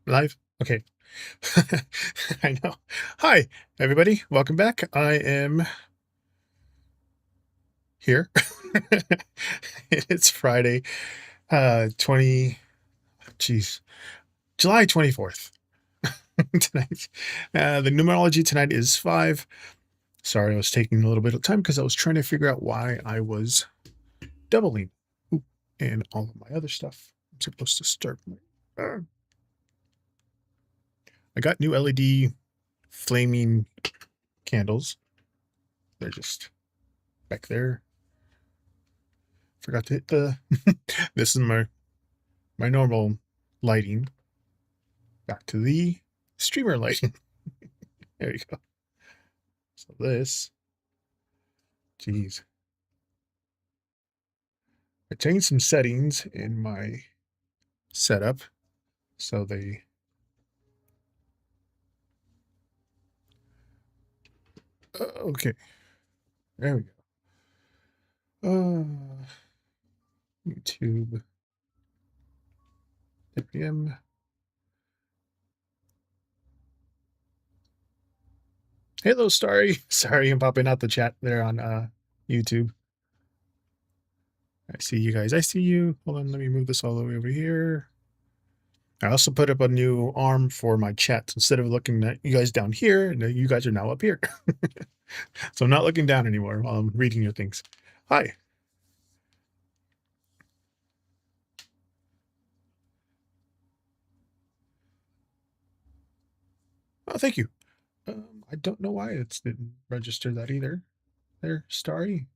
Live? Okay. I know. Hi, everybody. Welcome back. I am here. It's Friday, 20, geez, July 24th tonight. The numerology tonight is 5. Sorry, I was taking a little bit of time because I was trying to figure out why I was doubling. Ooh, and all of my other stuff. I'm supposed to start. Uh, I got new LED flaming candles. They're just back there. Forgot to hit the this is my normal lighting. Back to the streamer lighting. There you go. So this, geez, I changed some settings in my setup so they okay. There we go. YouTube FM. Hello, Starry. Sorry, I'm popping out the chat there on YouTube. I see you guys. I see you. Hold on, let me move this all the way over here. I also put up a new arm for my chat. Instead of looking at you guys down here, you guys are now up here. So I'm not looking down anymore while I'm reading your things. Hi. Oh, thank you. I don't know why it didn't register that either. There, Starry.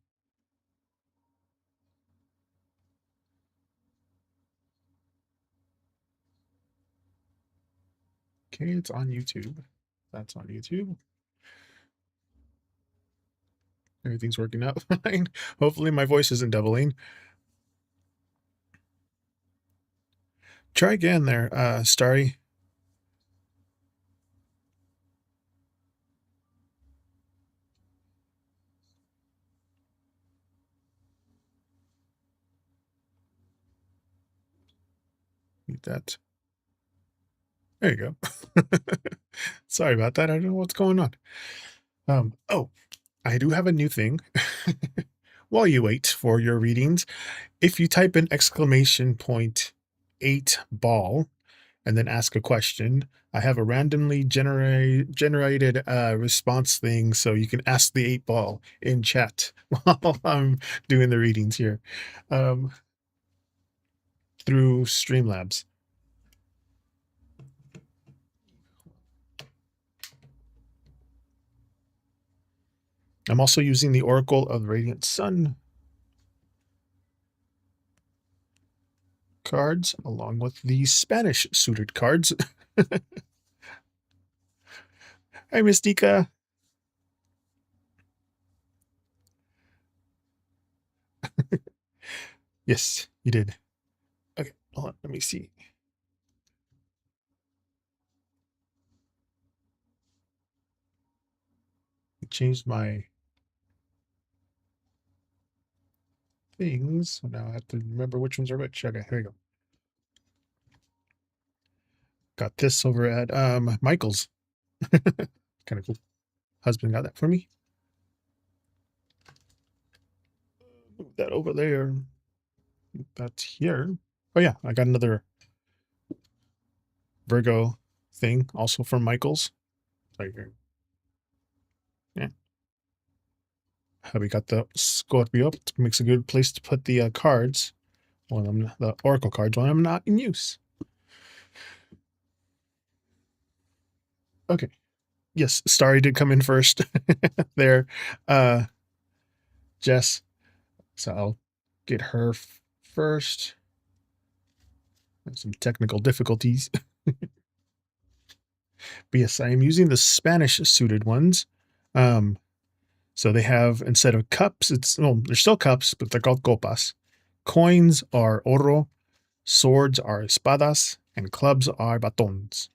Okay, it's on YouTube. That's on YouTube. Everything's working out fine. Hopefully my voice isn't doubling. Try again there, Starry. Need that. There you go. Sorry about that. I don't know what's going on. Oh, I do have a new thing. While you wait for your readings, if you type in exclamation point 8 ball and then ask a question, I have a randomly generated response thing so you can ask the 8 ball in chat while I'm doing the readings here um, through Streamlabs. I'm also using the Oracle of the Radiant Sun cards along with the Spanish suited cards. Hi, Mystica. Yes, you did. Okay, hold on. Let me see. I changed my things. So now I have to remember which ones are which. Okay, here we go. Got this over at Michael's. Kind of cool. Husband got that for me. Move that over there. That's here. Oh yeah, I got another Virgo thing also from Michael's. Right here. Yeah. We got the Scorpio. It makes a good place to put the cards when I'm the Oracle cards when I'm not in use. Okay. Yes, Starry did come in first there. Jess. So I'll get her first. Some technical difficulties. But yes, I am using the Spanish suited ones. So they have, instead of cups, they're still cups, but they're called copas. Coins are oro, swords are espadas, and clubs are batons.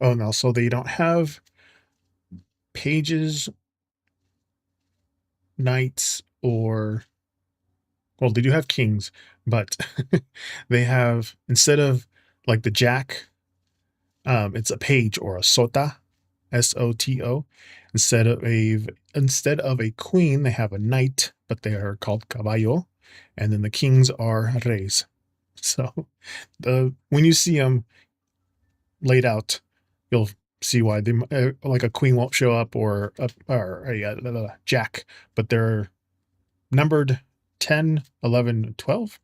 Oh, and also they don't have pages, knights, or well, they do have kings, but they have instead of like the jack, it's a page or a sota, SOTO. Instead of a queen, they have a knight, but they are called caballo, and then the kings are reis. So the when you see them laid out, you'll see why they like a queen won't show up or a jack, but they're numbered 10, 11, 12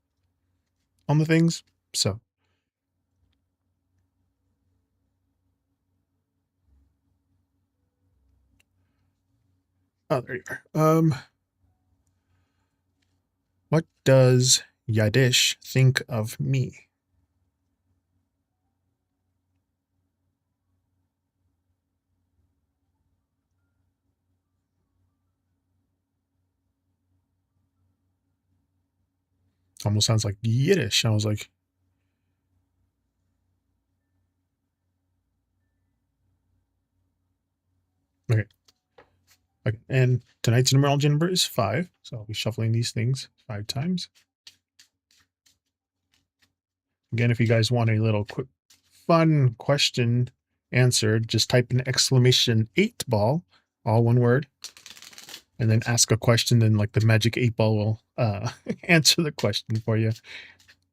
on the things. So, oh, there you are. What does Yadish think of me? Almost sounds like Yiddish. I was like, okay. Okay. And tonight's numerology number is 5. So I'll be shuffling these things 5 times. Again, if you guys want a little quick fun question answered, just type in exclamation 8 ball, all one word, and then ask a question. Then like the magic 8 ball will answer the question for you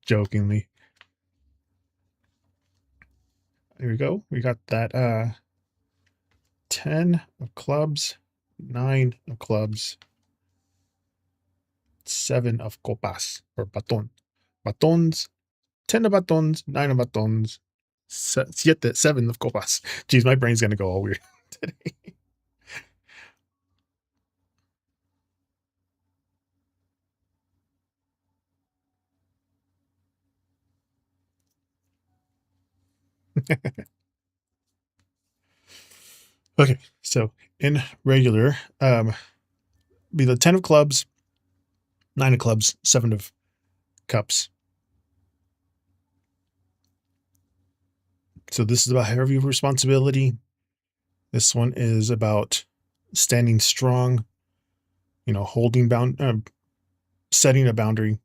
jokingly. There we go. We got that 10 of clubs, 9 of clubs, 7 of copas or baton. Batons, 10 of batons, 9 of batons, 7 of copas. Geez, my brain's going to go all weird today. Okay, so in regular, be the 10 of clubs, 9 of clubs, 7 of cups. So this is about heavy responsibility. This one is about standing strong, setting a boundary.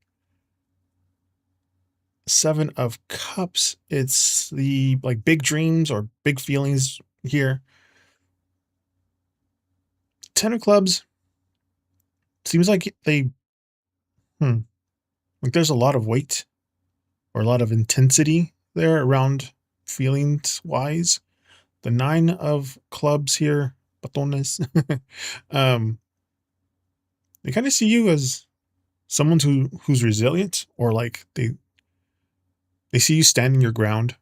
7 of cups, it's the like big dreams or big feelings here. 10 of clubs seems like like there's a lot of weight or a lot of intensity there around feelings wise. The 9 of clubs here, batones, um, they kind of see you as someone who's resilient, or like they see you standing your ground,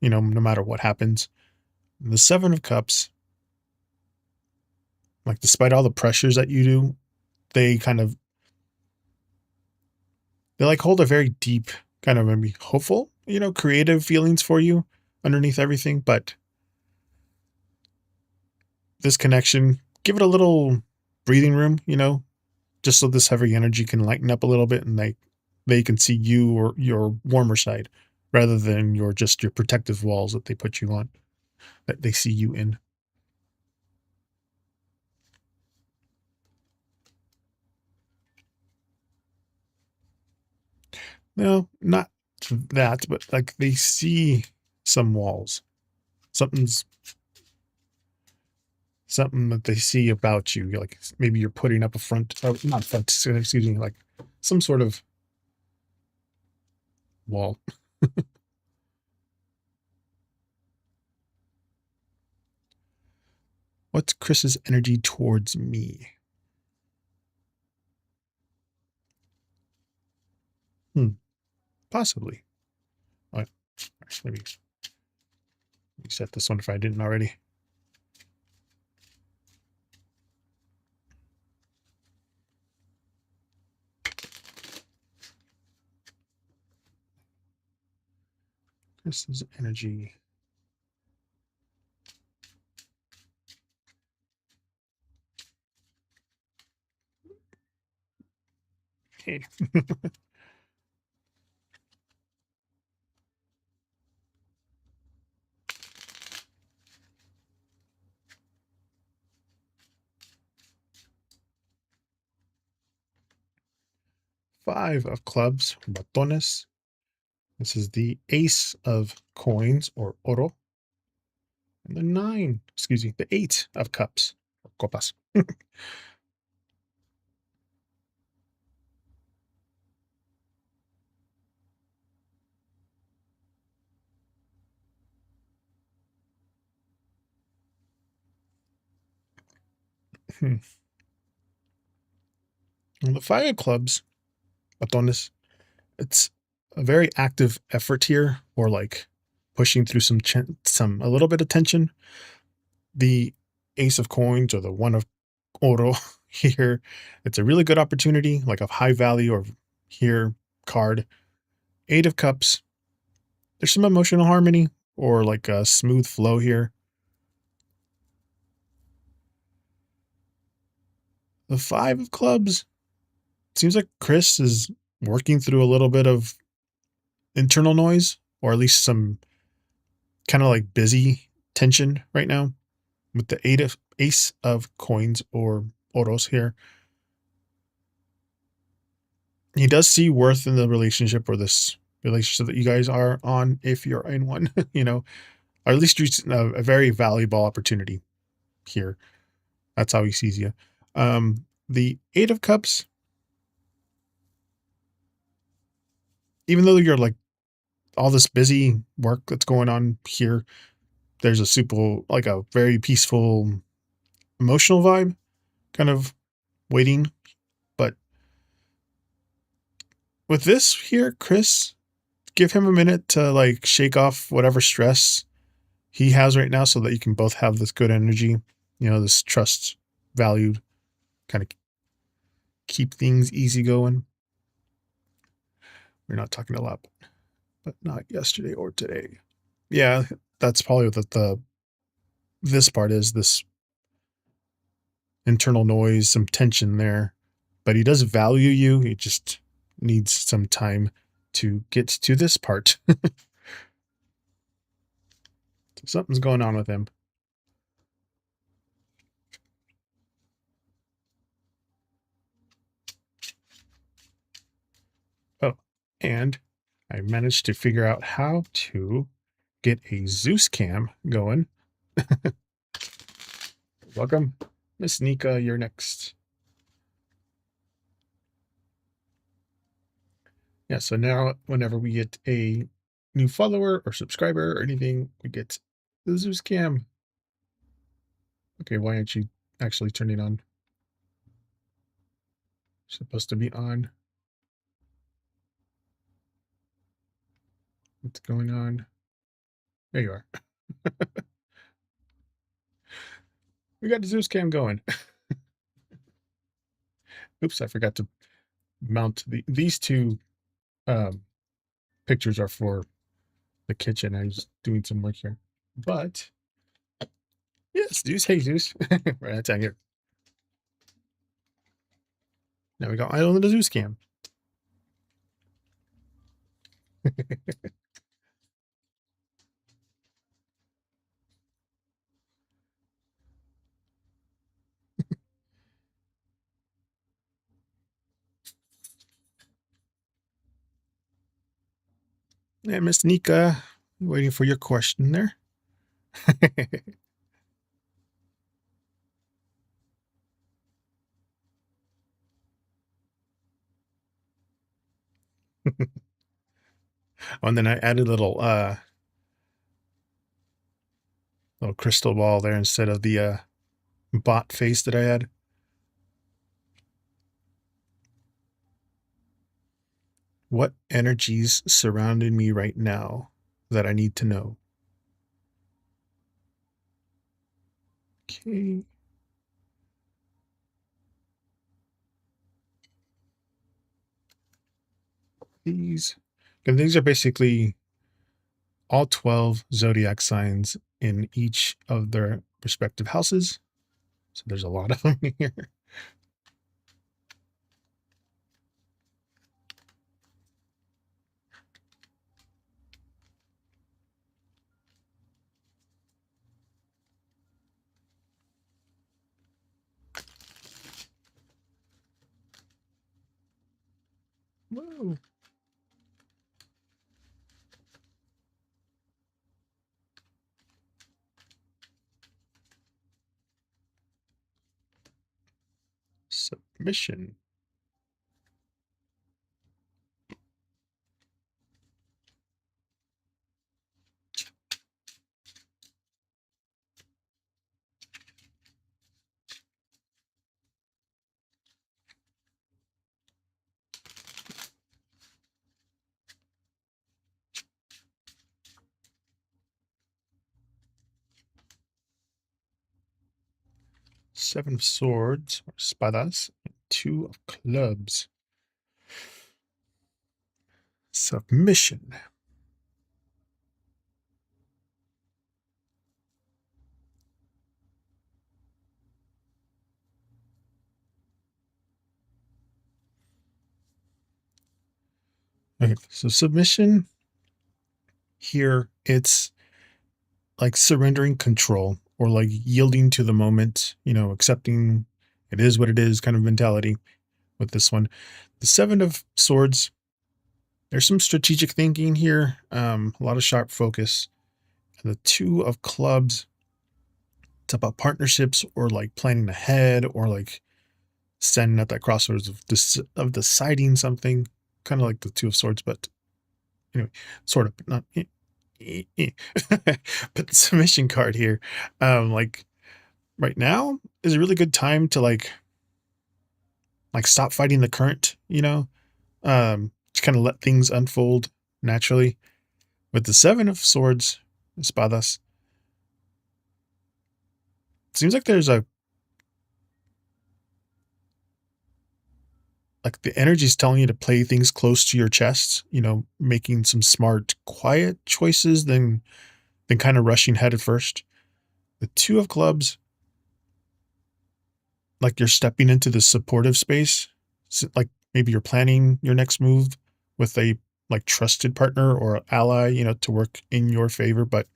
no matter what happens. The 7 of cups, like despite all the pressures that you do, they kind of they like hold a very deep kind of maybe hopeful, creative feelings for you underneath everything. But this connection, give it a little breathing room, just so this heavy energy can lighten up a little bit, and they can see you or your warmer side rather than your protective walls that they put you on, that they see you in. No, not that, but like they see some walls. Something's something that they see about you. Like maybe you're putting up a front, not front, excuse me, like some sort of wall. What's Chris's energy towards me? Possibly. All right, maybe set this one if I didn't already. Chris's energy. Hey. 5 of clubs, batones. This is the ace of coins, or oro. And the 9, excuse me, the 8 of cups, or copas. And the 5 of clubs, batones, it's a very active effort here, or like pushing through some a little bit of tension. The ace of coins, or the 1 of oro here, it's a really good opportunity, like a high value or here card. 8 of cups, there's some emotional harmony or like a smooth flow here. The 5 of clubs, seems like Chris is working through a little bit of internal noise, or at least some kind of like busy tension right now with the ace of coins, or oros here. He does see worth in the relationship, or this relationship that you guys are on, if you're in one, or at least reach a very valuable opportunity here. That's how he sees you. The 8 of cups, even though you're like all this busy work that's going on here, there's a super, like a very peaceful emotional vibe kind of waiting. But with this here, Chris, give him a minute to like shake off whatever stress he has right now, so that you can both have this good energy, this trust valued, kind of keep things easy going. We're not talking a lot, but not yesterday or today. Yeah, that's probably what this part is, this internal noise, some tension there. But he does value you. He just needs some time to get to this part. Something's going on with him. Oh, and I managed to figure out how to get a Zeus cam going. Welcome, Miss Nika. You're next. Yeah, so now whenever we get a new follower or subscriber or anything, we get the Zeus cam. Okay, why aren't you actually turning on? Supposed to be on. What's going on? There you are. We got the Zeus cam going. Oops, I forgot to mount these two um, pictures are for the kitchen. I was doing some work here. But yes, Zeus, hey Zeus. Right, that's out here. Now we got Island of the Zeus cam. Yeah, Miss Nika, waiting for your question there. Oh, and then I added a little crystal ball there instead of the bot face that I had. What energies surrounding me right now that I need to know? Okay. And these are basically all 12 zodiac signs in each of their respective houses. So there's a lot of them here. Whoa. Submission. Seven of swords, or espadas, and two of clubs. Submission. Okay, so submission here, it's like surrendering control or like yielding to the moment, accepting it is what it is kind of mentality with this one. The seven of swords, there's some strategic thinking here, a lot of sharp focus. And the two of clubs, it's about partnerships or like planning ahead or like standing at that crossroads of deciding something, kind of like the two of swords, but anyway, sort of, but not. But the submission card here, like right now is a really good time to like stop fighting the current, just kind of let things unfold naturally. With the seven of swords, espadas, it seems like there's a like the energy is telling you to play things close to your chest, making some smart, quiet choices than kind of rushing head at first. The two of clubs, like you're stepping into the supportive space, like maybe you're planning your next move with a like trusted partner or ally, to work in your favor, but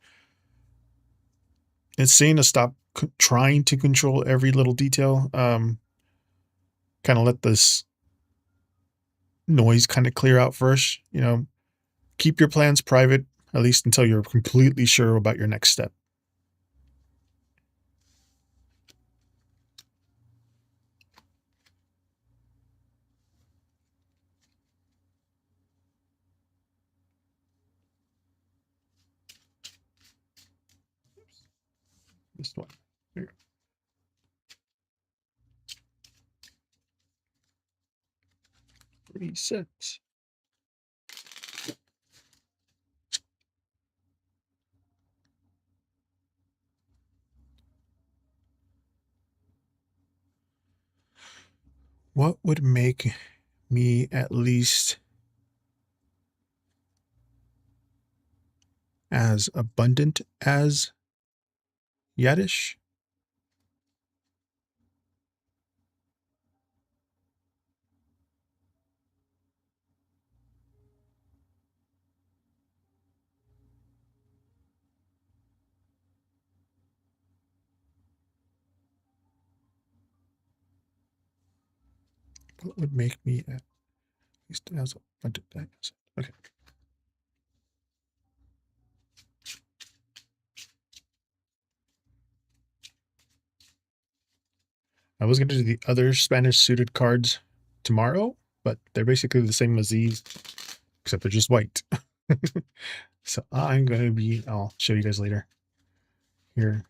it's saying to stop trying to control every little detail. Kind of let this noise kind of clear out first, keep your plans private, at least until you're completely sure about your next step. This one. There you go. Reset. What would make me at least as abundant as Yadish? What would make me at least as abundant as? Okay. I was going to do the other Spanish suited cards tomorrow, but they're basically the same as these, except they're just white. So I'll show you guys later. Here,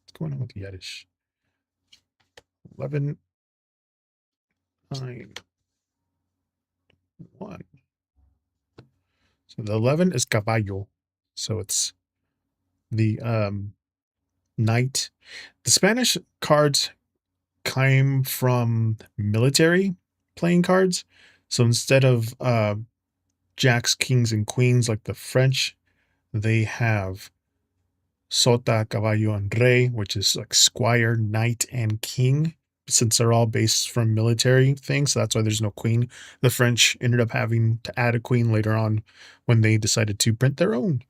what's going on with the Yiddish? 11, 9, 1. So the 11 is caballo. So it's the knight. The Spanish cards came from military playing cards. So instead of jacks, kings, and queens like the French, they have sota, caballo, and rey, which is like squire, knight, and king. Since they're all based from military things, so that's why there's no queen. The French ended up having to add a queen later on when they decided to print their own.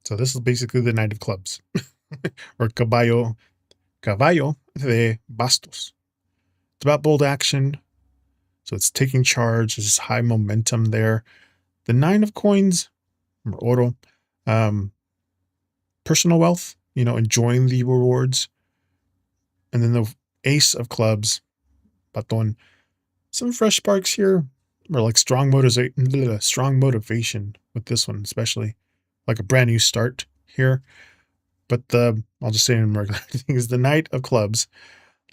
So this is basically the Knight of Clubs, or Caballo de Bastos. It's about bold action. So it's taking charge. There's high momentum there. The Nine of Coins, or Oro, um, personal wealth, enjoying the rewards. And then the Ace of Clubs, Baton, some fresh sparks here, or like strong motivation with this one, especially like a brand new start here. But I'll just say in regular things, the Knight of Clubs,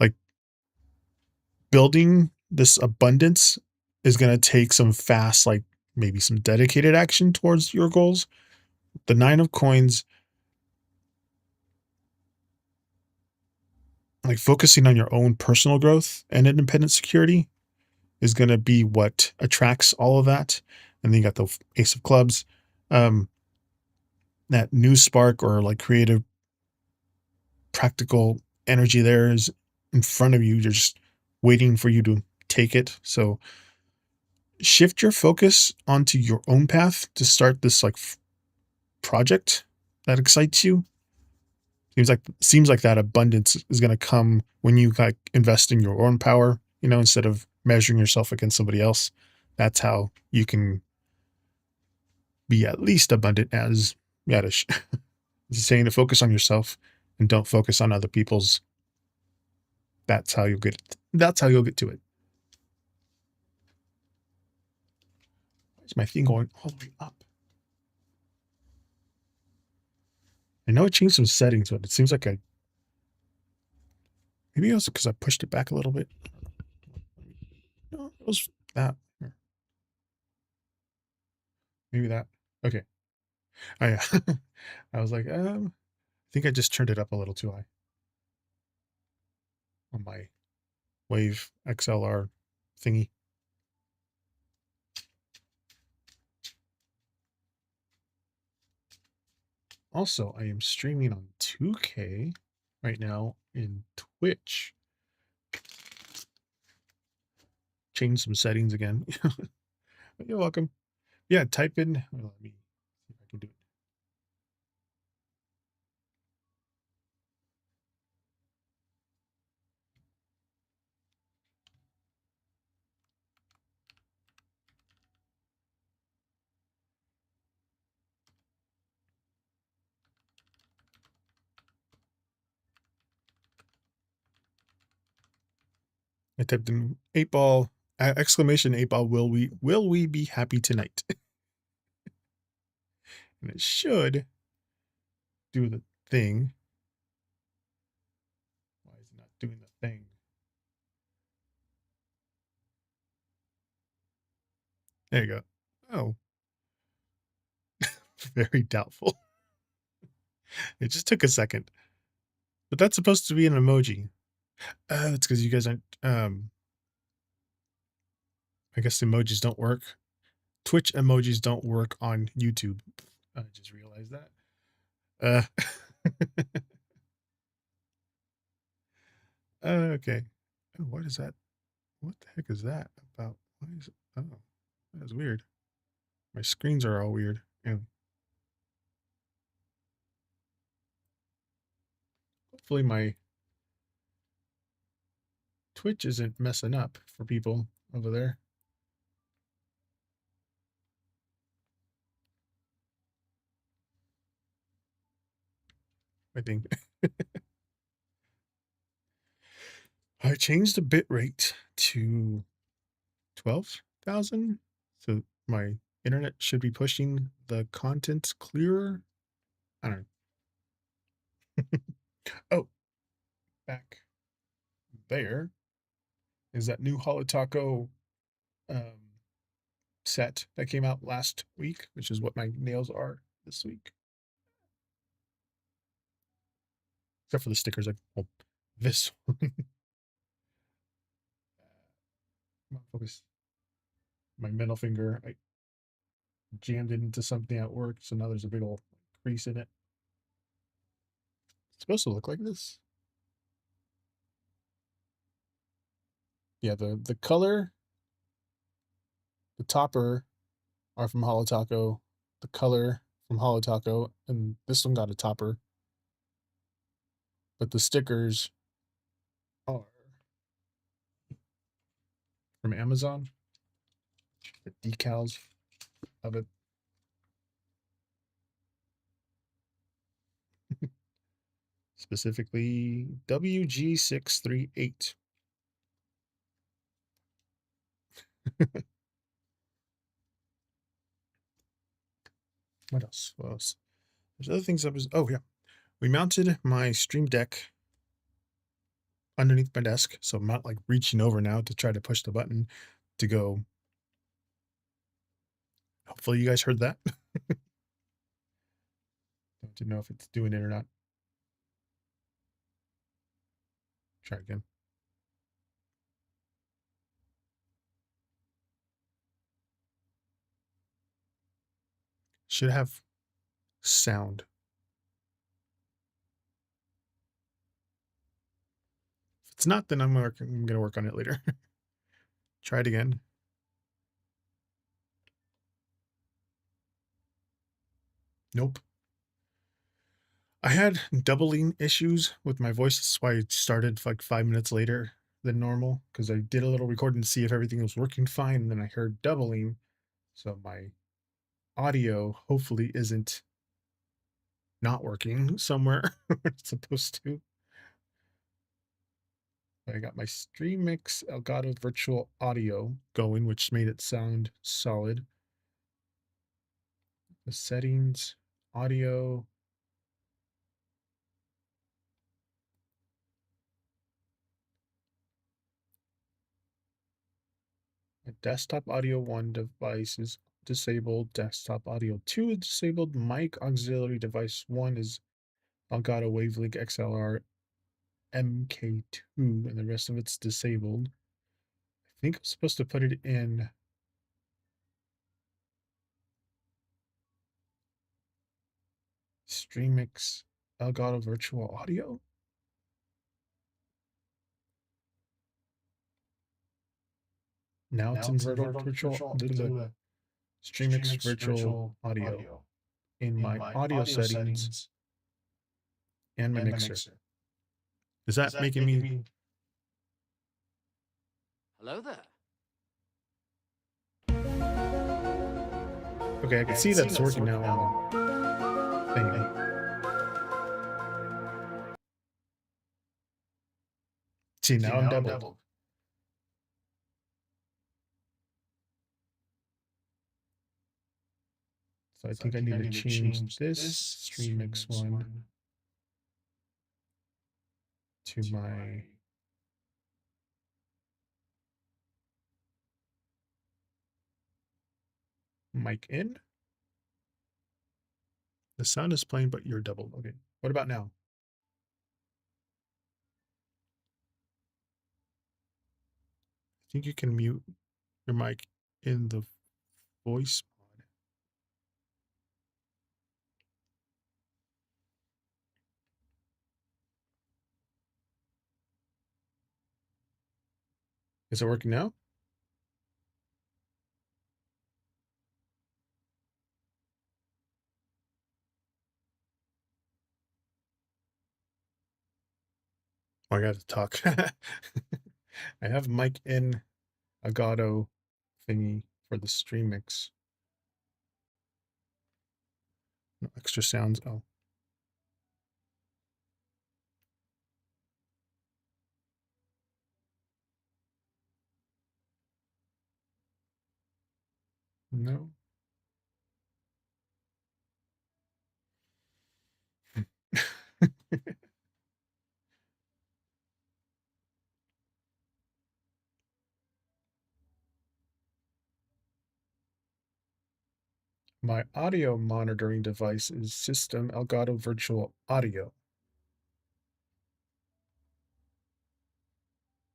like building this abundance is going to take some fast, like maybe some dedicated action towards your goals. The Nine of Coins, like focusing on your own personal growth and independent security is going to be what attracts all of that. And then you got the Ace of Clubs, um, that new spark or like creative, practical energy there is in front of you. You're just waiting for you to take it. So shift your focus onto your own path to start this like project that excites you. Seems like that abundance is going to come when you like invest in your own power, instead of measuring yourself against somebody else. That's how you can be at least abundant as Yadish. Just saying to focus on yourself and don't focus on other people's. That's how you'll get it. That's how you'll get to it. Why is my thing going all the way up? I know it changed some settings, but it seems like maybe also because I pushed it back a little bit. No, it was that. Maybe that. Okay. Oh yeah. I was like, I think I just turned it up a little too high on my Wave XLR thingy. Also, I am streaming on 2K right now in Twitch. Change some settings again. You're welcome. Yeah, type in. Well, let me see if I can do it. I typed in 8-ball exclamation 8-ball. Will we be happy tonight? And it should do the thing. Why is it not doing the thing? There you go. Oh, very doubtful. It just took a second. But that's supposed to be an emoji. It's because you guys aren't. I guess emojis don't work. Twitch emojis don't work on YouTube. I just realized that. Okay. Oh, what is that? What the heck is that about? What is it? Oh, that is weird. My screens are all weird. Yeah. Hopefully my Twitch isn't messing up for people over there. I think I changed the bit rate to 12,000. So my internet should be pushing the content clearer. I don't know. Oh, back there is that new Holotaco um, set that came out last week, which is what my nails are this week. Except for the stickers. Well, this one. Come on, focus. My middle finger, I jammed it into something at work, so now there's a big old crease in it. It's supposed to look like this. Yeah, the color, the topper are from Holotaco. The color from Holo Taco, and this one got a topper. But the stickers are from Amazon. The decals of it. Specifically WG638. What else? What else? There's other things I was. Oh, yeah. We mounted my Stream Deck underneath my desk. So I'm not like reaching over now to try to push the button to go. Hopefully, you guys heard that. Don't know if it's doing it or not. Try again. Should have sound. If it's not, then I'm gonna work on it later. Try it again. Nope. I had doubling issues with my voice. That's why I started like 5 minutes later than normal, because I did a little recording to see if everything was working fine, and then I heard doubling. So my audio hopefully isn't not working somewhere where it's supposed to. I got my StreamMix Elgato Virtual Audio going, which made it sound solid. The settings, audio. My desktop audio 1 device is disabled. Desktop audio 2 is disabled. Mic auxiliary device 1 is Elgato Wavelink XLR MK2, and the rest of it's disabled. I think I'm supposed to put it in StreamMix Elgato Virtual Audio. Now it's in virtual. The StreamMix Virtual Audio in my audio settings and my mixer. Is that making me? Hello there. Okay, I can see that it's working now on the thing. See, now I'm doubled. So I think I need to change this StreamMix one to my mic in. The sound is playing, but you're doubled. Okay. What about now? I think you can mute your mic in the voice pod. Is it working now? Oh, I got to talk. I have mic in Elgato thingy for the stream mix. No extra sounds. Oh. No. My audio monitoring device is System Elgato Virtual Audio.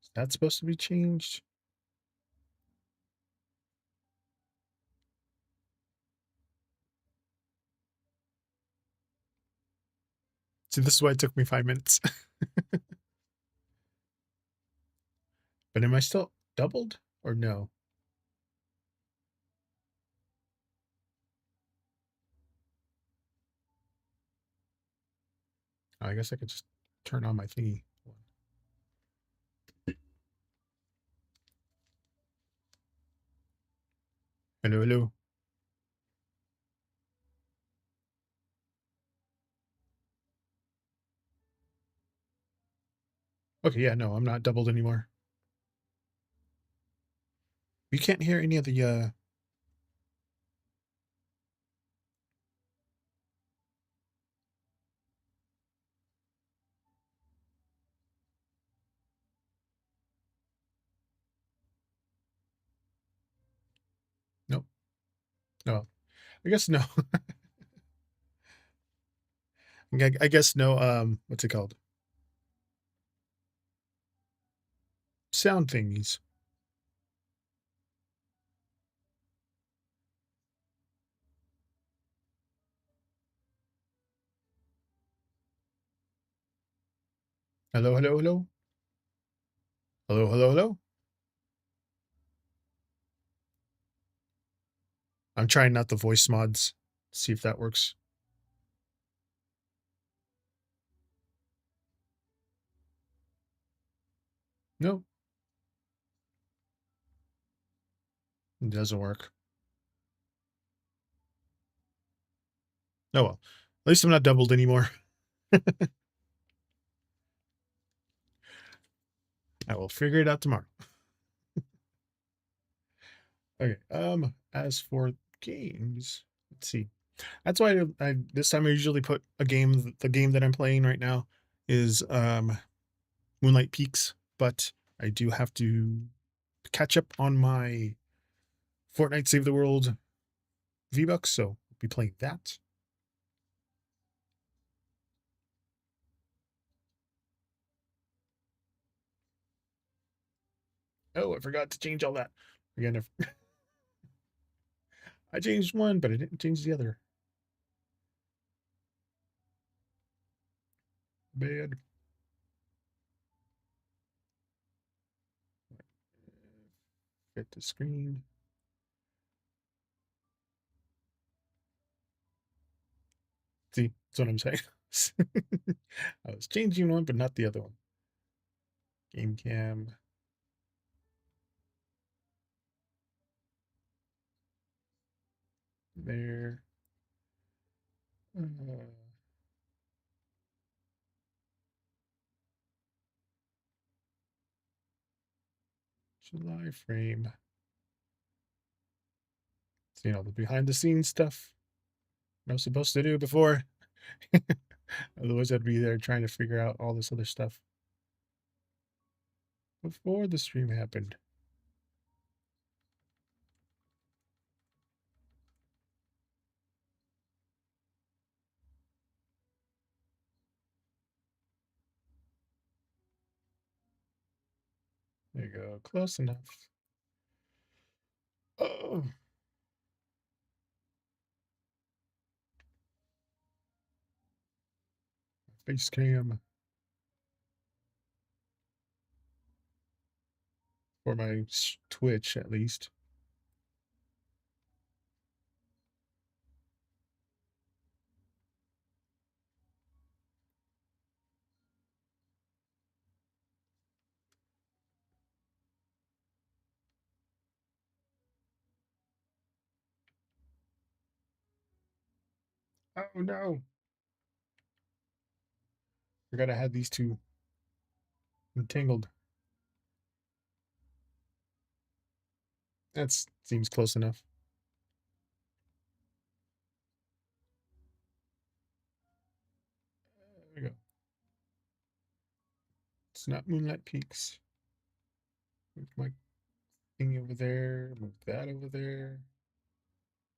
Is that supposed to be changed? See, this is why it took me 5 minutes. But am I still doubled or no? I guess I could just turn on my thingy. Hello, hello. Okay, yeah, no, I'm not doubled anymore. You can't hear any of the nope. No. I guess no. I guess no, what's it called? Sound thingies. Hello, hello, hello. Hello, hello, hello. I'm trying out the voice mods. See if that works. No, it doesn't work. Oh well. At least I'm not doubled anymore. I will figure it out tomorrow. Okay. As for games, let's see. That's why I this time I usually put a game. The game that I'm playing right now is Moonlight Peaks, but I do have to catch up on my Fortnite Save the World V-Bucks, so I'll be playing that. Oh, I forgot to change all that. Again, I changed one, but I didn't change the other. Bad. Fit the screen. See, that's what I'm saying. I was changing one, but not the other one. Game cam. There. July frame. So, the behind the scenes stuff I was supposed to do before. Otherwise, I'd be there trying to figure out all this other stuff before the stream happened. There you go. Close enough. Oh, face cam for my Twitch, at least. Oh no! Forgot I had these two entangled. That seems close enough. There we go. It's not Moonlight Peaks. Move my thing over there. Move that over there.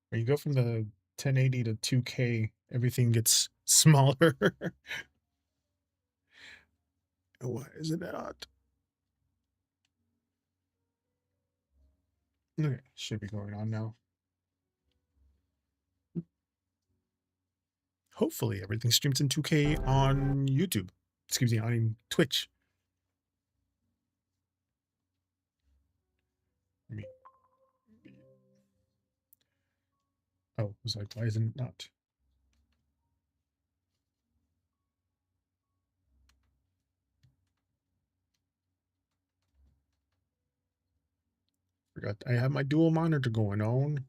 When you go from the 1080 to 2K, everything gets smaller. Why is it not? Okay, should be going on now. Hopefully, everything streams in 2K on YouTube. Excuse me, on Twitch. I mean, oh, I was like, why isn't it not? Forgot I have my dual monitor going on.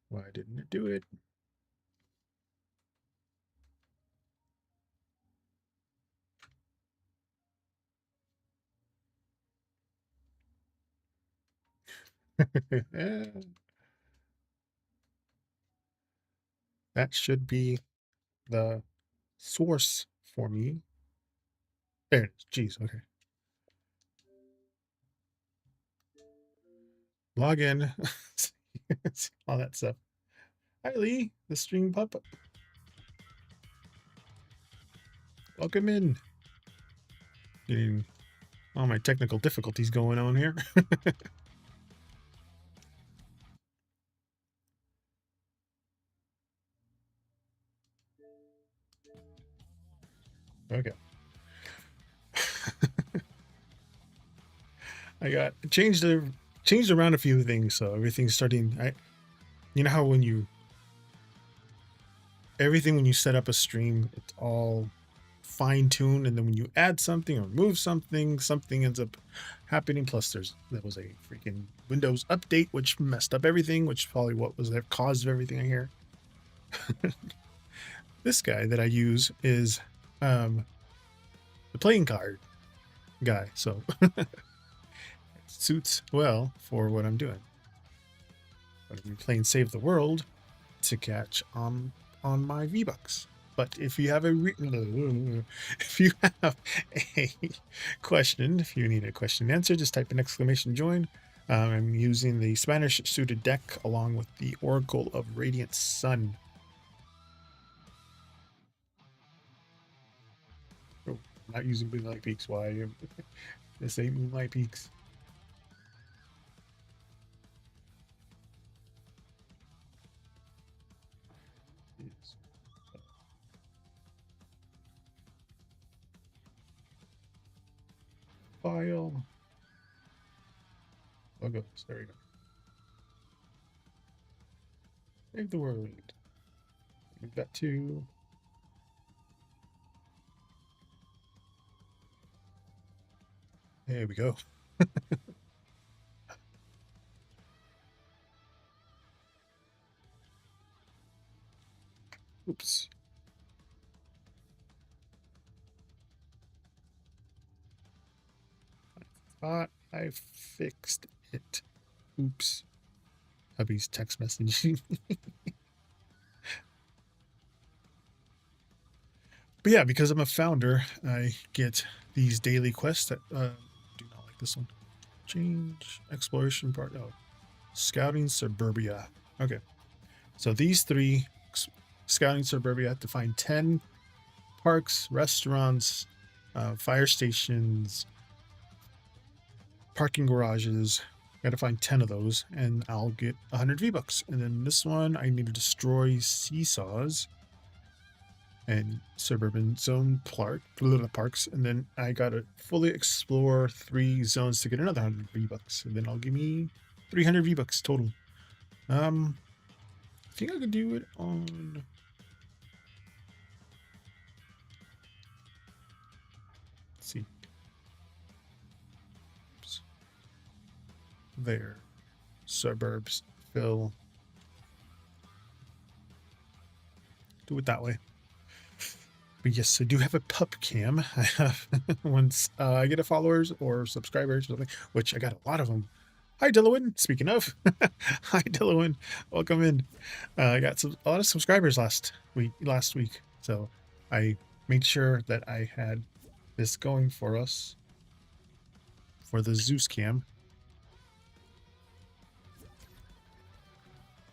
Why didn't it do it? That should be the source for me. There it is. Jeez, okay. Log in. All that stuff. Hi, Lee, the stream pup. Welcome in. Getting all my technical difficulties going on here. Okay. I got changed around a few things, so everything's starting. You know how when you set up a stream, it's all fine-tuned, and then when you add something or remove something, something ends up happening. Plus there was a freaking Windows update which messed up everything, which probably what was the cause of everything I hear. This guy that I use is the playing card guy, so it suits well for what I'm doing. But I'm playing Save the World to catch on my V-Bucks. But if you have a question, if you need a question answered, just type an exclamation join. I'm using the Spanish suited deck along with the Oracle of Radiant Sun. Oh, I'm not using Moonlight Peaks. Why? This ain't Moonlight Peaks. Yes. File. Logos. There we go. Save the world. Move that to. There we go. Oops. I thought I fixed it. Oops. Hubby's text messaging. But yeah, because I'm a founder, I get these daily quests that do not like this one. Change exploration part. Oh, scouting suburbia. Okay, so these three scouting suburbia to find 10 parks, restaurants, fire stations, parking garages. Got to find 10 of those, and I'll get 100 V-Bucks. And then this one, I need to destroy seesaws and suburban zone parks, and then I gotta fully explore 3 zones to get another 100 V-Bucks, and then I'll give me 300 V-Bucks total. I think I could do it on. Let's see. Oops. There. Suburbs. Fill. Do it that way. But yes, I do have a pup cam. I have once I get a followers or subscribers or something, which I got a lot of them. Hi, Dillowin. Speaking of, hi, Dillowin. Welcome in. I got a lot of subscribers last week, so I made sure that I had this going for us for the Zeus cam.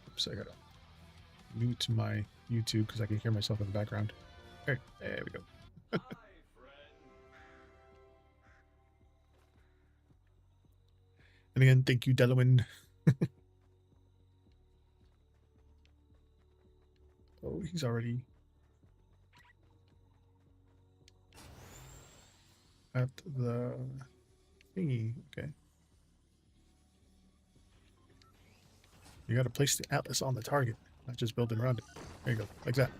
Oops, I gotta mute my YouTube because I can hear myself in the background. There we go. And again, thank you, Delawin. Oh, he's already at the thingy. Okay. You got to place the atlas on the target, not just building around it. There you go, like that.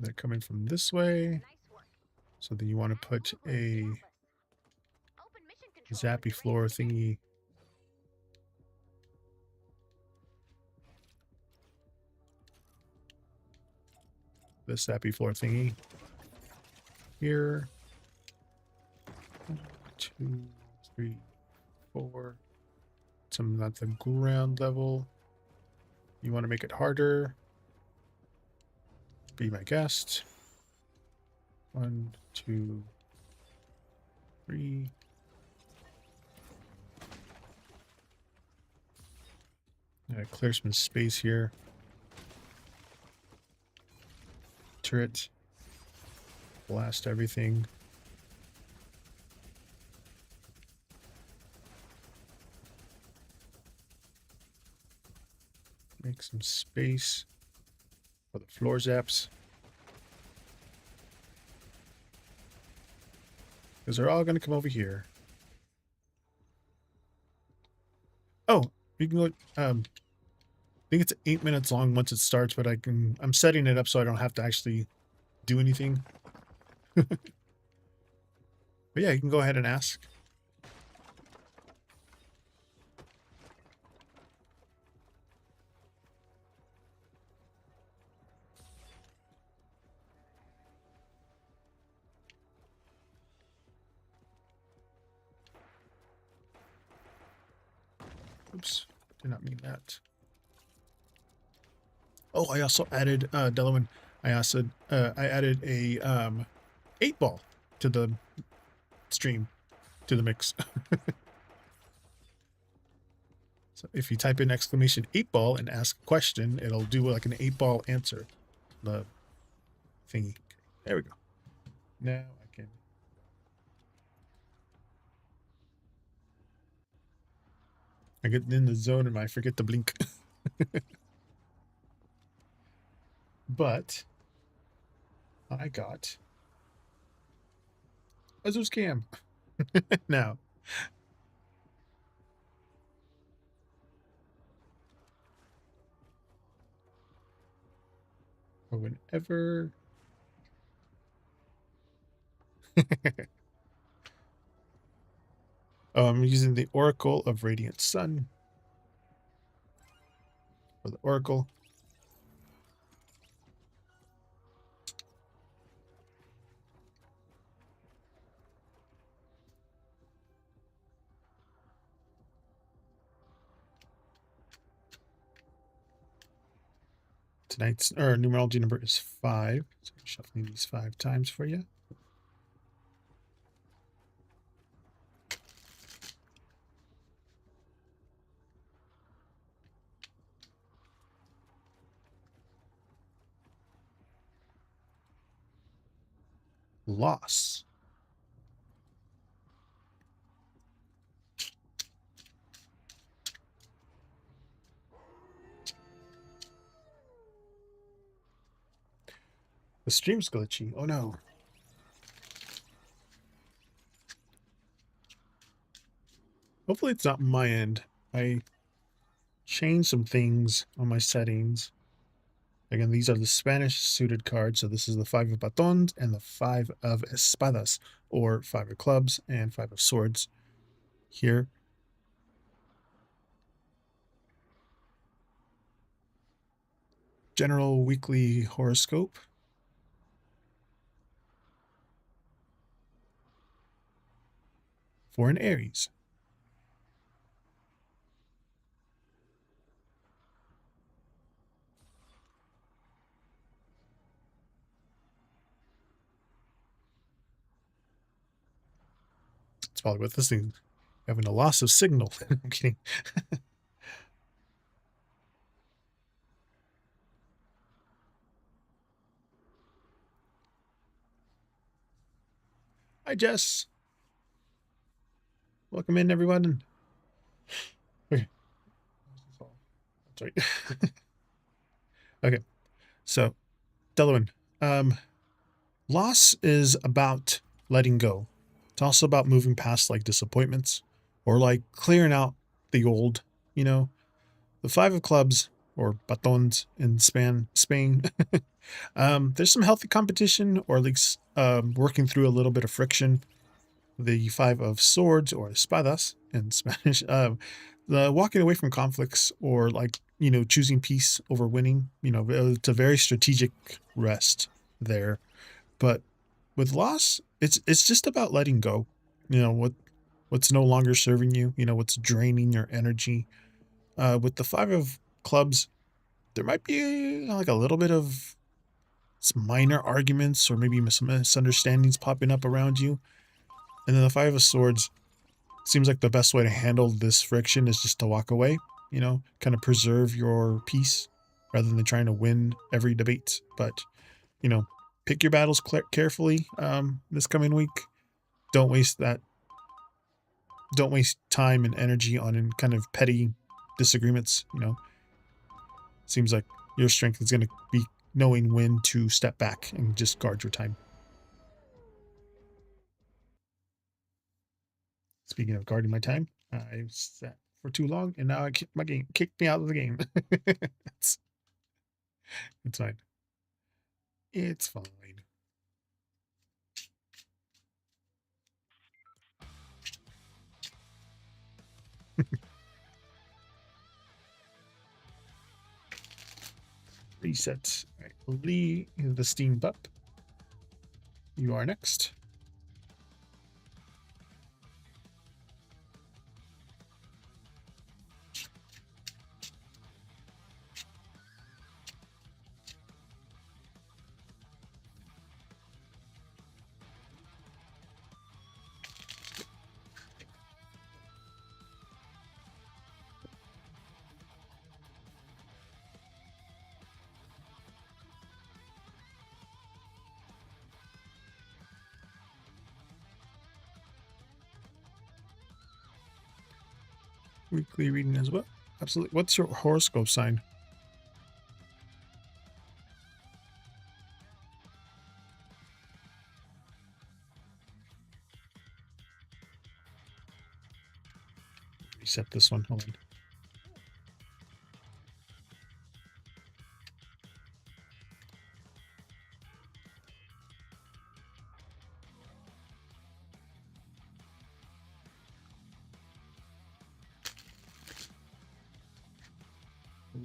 They're coming from this way. So then you want to put a zappy floor thingy. The zappy floor thingy here. 1, 2, 3, 4. Some at the ground level. You want to make it harder. Be my guest. 1, 2, 3. Clear some space here. Turret. Blast everything. Make some space for the floor zaps. Because they're all going to come over here. Oh, you can go. I think it's 8 minutes long once it starts, but I'm setting it up so I don't have to actually do anything. But yeah, you can go ahead and ask. Oops, did not mean that. Oh, I also added Delaware. I added a 8-ball to the stream, to the mix. So if you type in exclamation 8-ball and ask a question, it'll do like an 8-ball answer. The thingy. There we go. Now I can. I get in the zone and I forget to blink. But I got a Zeus cam now. Or whenever. I'm using the Oracle of Radiant Sun for the Oracle. Tonight's numerology number is 5. So I'm shuffling these 5 times for you. Loss. The stream's glitchy. Oh no. Hopefully it's not my end. I changed some things on my settings. Again, these are the Spanish suited cards. So this is the 5 of batons and the 5 of espadas, or 5 of clubs and 5 of swords here. General weekly horoscope. For an Aries. It's probably what this thing having a loss of signal. I'm kidding. Hi, Jess. Welcome in, everyone. Okay. That's right. Okay. So, Delaware. Loss is about letting go. It's also about moving past like disappointments or like clearing out the old, you know. The 5 of clubs or batons in Spain. There's some healthy competition, or at least working through a little bit of friction. The Five of Swords, or espadas in Spanish, the walking away from conflicts, or like, choosing peace over winning. It's a very strategic rest there. But with loss, it's just about letting go. What's no longer serving you, what's draining your energy. With the Five of Clubs, there might be like a little bit of some minor arguments, or maybe some misunderstandings popping up around you. And then the Five of Swords seems like the best way to handle this friction is just to walk away, kind of preserve your peace rather than trying to win every debate. But, pick your battles carefully this coming week. Don't waste time and energy on kind of petty disagreements. Seems like your strength is going to be knowing when to step back and just guard your time. Speaking of guarding my time, I sat for too long, and now kicked me out of the game. it's, it's fine. It's fine. Reset. All right, Lee, the steam bup. You are next. Weekly reading as well. Absolutely. What's your horoscope sign? Reset this one. Hold on.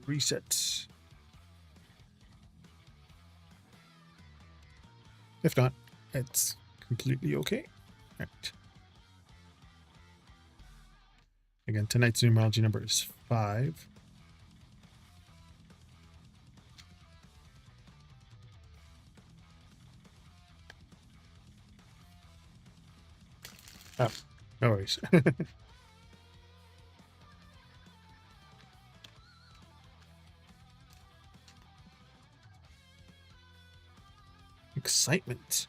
Reset. If not, it's completely okay. All right. Again, tonight's numerology number is 5. Oh, no worries. Excitement.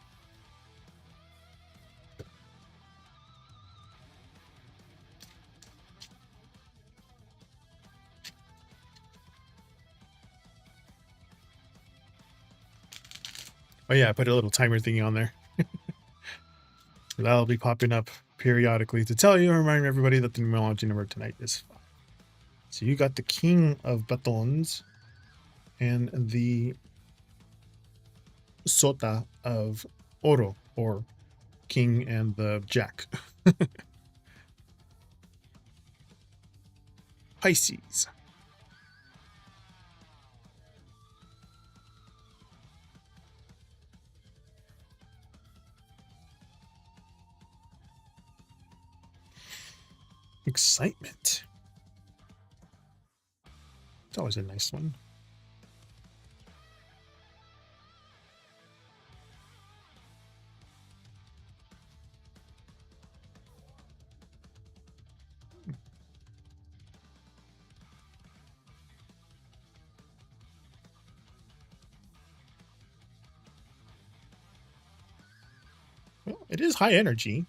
Oh yeah, I put a little timer thingy on there. That'll be popping up periodically to tell you and remind everybody that the numerology number tonight is 5. So you got the King of Batons and the Sota of Oro, or King and the Jack. Pisces. Excitement. It's always a nice one. Well, it is high energy.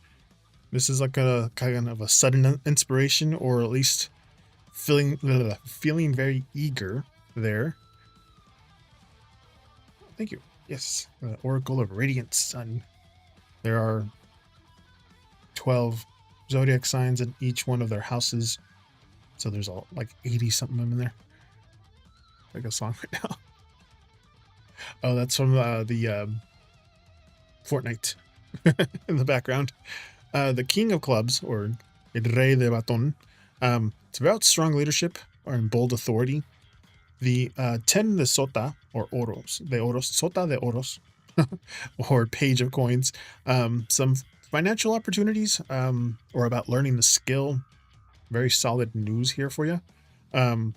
This is like a kind of a sudden inspiration, or at least feeling very eager there. Thank you. Yes, the Oracle of Radiant Sun. There are 12 zodiac signs in each one of their houses, so there's all like 80 something of them in there. like a song right now. Oh, that's from the Fortnite in the background. The King of Clubs, or El Rey de Baton. It's about strong leadership or bold authority. The Ten de Sota, or Oros, de Oros, Sota de Oros, or Page of Coins. Some financial opportunities, or about learning the skill. Very solid news here for you. But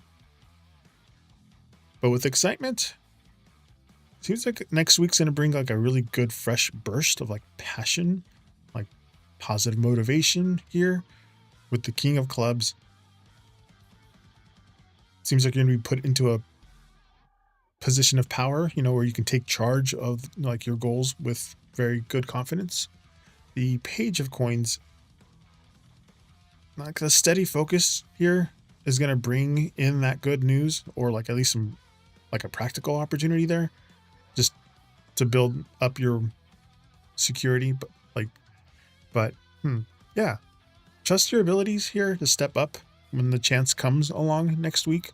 with excitement, seems like next week's going to bring like a really good fresh burst of like passion, like positive motivation here with the King of Clubs. Seems like you're going to be put into a position of power, where you can take charge of like your goals with very good confidence. The Page of Coins, like the steady focus here, is going to bring in that good news, or like at least some like a practical opportunity there, just to build up your security. But yeah, trust your abilities here to step up when the chance comes along next week.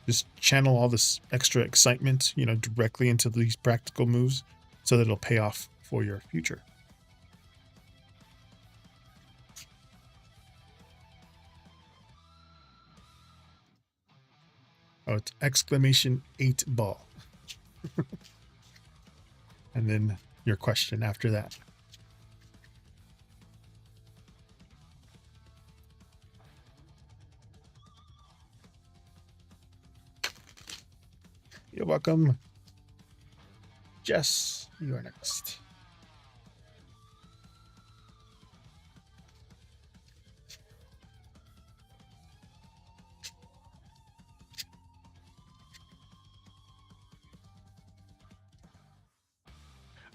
Just channel all this extra excitement, directly into these practical moves so that it'll pay off for your future. Oh, it's exclamation 8 ball. And then your question after that. You're welcome. Jess, you are next.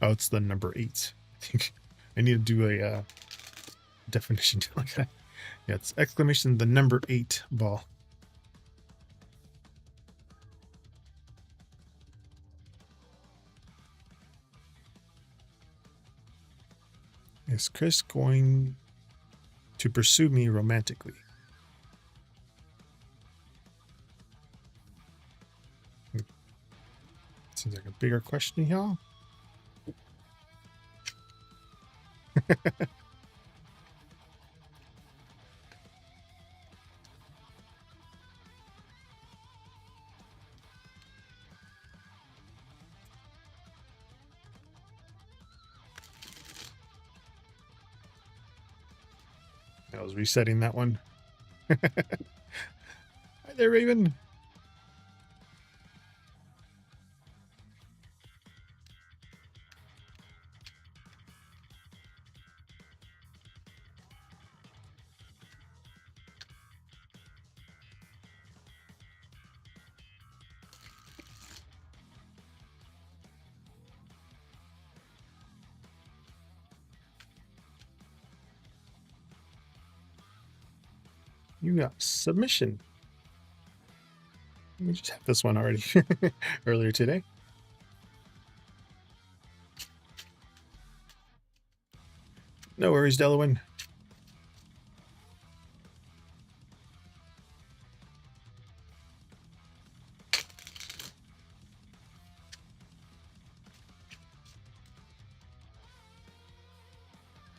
Oh, it's the number 8. I think I need to do a definition like that. Yeah, it's exclamation the number 8 ball. Is Chris going to pursue me romantically? Seems like a bigger question here. I was resetting that one. Hi there, Raven. You got submission. We just had this one already earlier today. No worries, Delawin.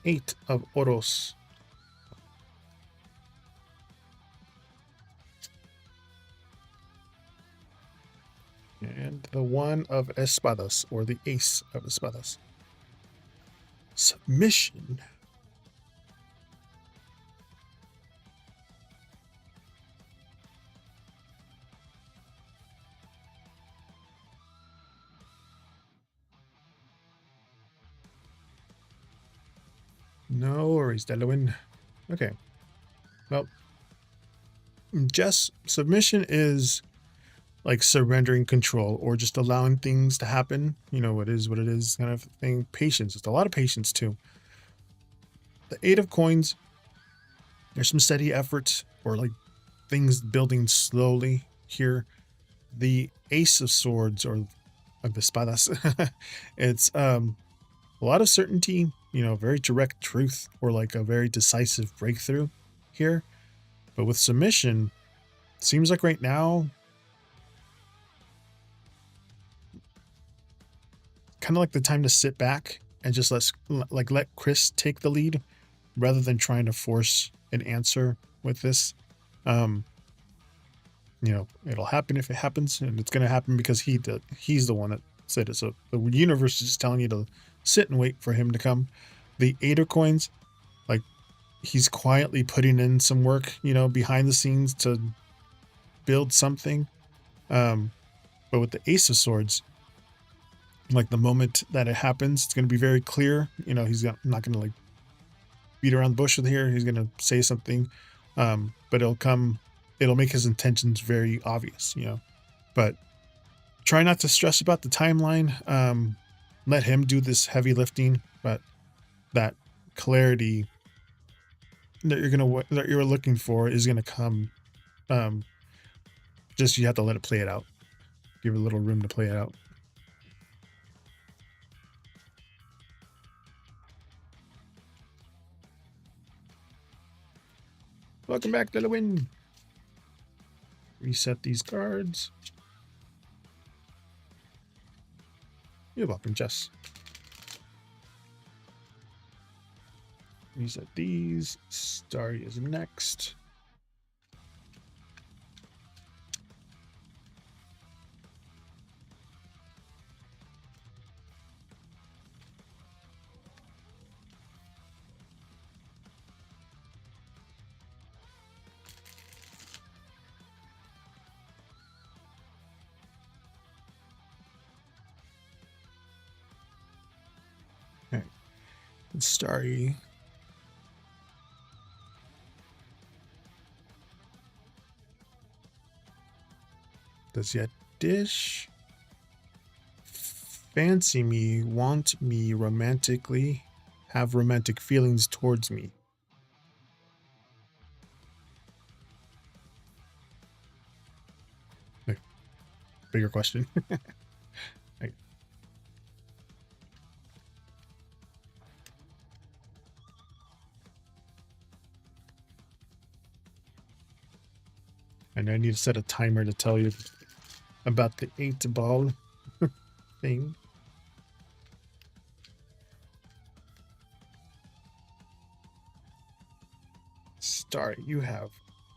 Eight of Oros. And the one of Espadas, or the Ace of Espadas. Submission. No worries, Delawin. Okay. Well, Jess, submission is like surrendering control, or just allowing things to happen. It is what it is kind of thing. Patience. It's a lot of patience too. The 8 of Coins, there's some steady efforts, or like things building slowly here. The Ace of Swords, or of the Espadas, it's a lot of certainty, very direct truth, or like a very decisive breakthrough here. But with submission, seems like right now kind of like the time to sit back and just let Chris take the lead rather than trying to force an answer with this. Um, it'll happen if it happens, and it's going to happen because he's the one that said it. So the universe is just telling you to sit and wait for him to come. The 8 of coins, like, he's quietly putting in some work, behind the scenes to build something. But with the Ace of Swords, like, the moment that it happens, it's going to be very clear. He's not going to like beat around the bush with here. He's going to say something, but it'll make his intentions very obvious, but try not to stress about the timeline. Let him do this heavy lifting, but that clarity that you're looking for is going to come. Just, you have to let it play it out. Give it a little room to play it out. Welcome back to the win. Reset these cards. You're welcome, Jess. Reset these. Starry is next. Okay. Starry. Does yet dish? Fancy me, want me romantically, have romantic feelings towards me. Bigger question. And I need to set a timer to tell you about the 8 ball thing. Star, you have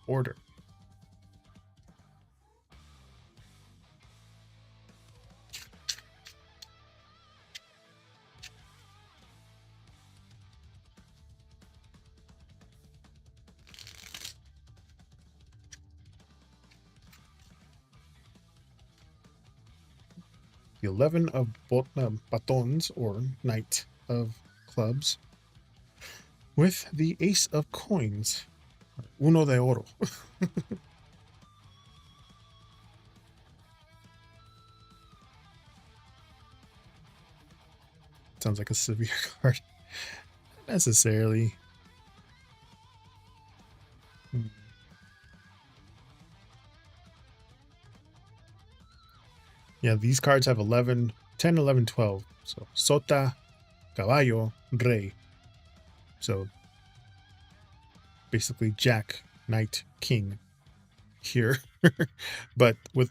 order. The 11 of batons, or knight of clubs, with the ace of coins, uno de oro. Sounds like a severe card. Not necessarily. Yeah, these cards have 11, 10, 11, 12. So sota, caballo, rey. So basically jack, knight, king here. But with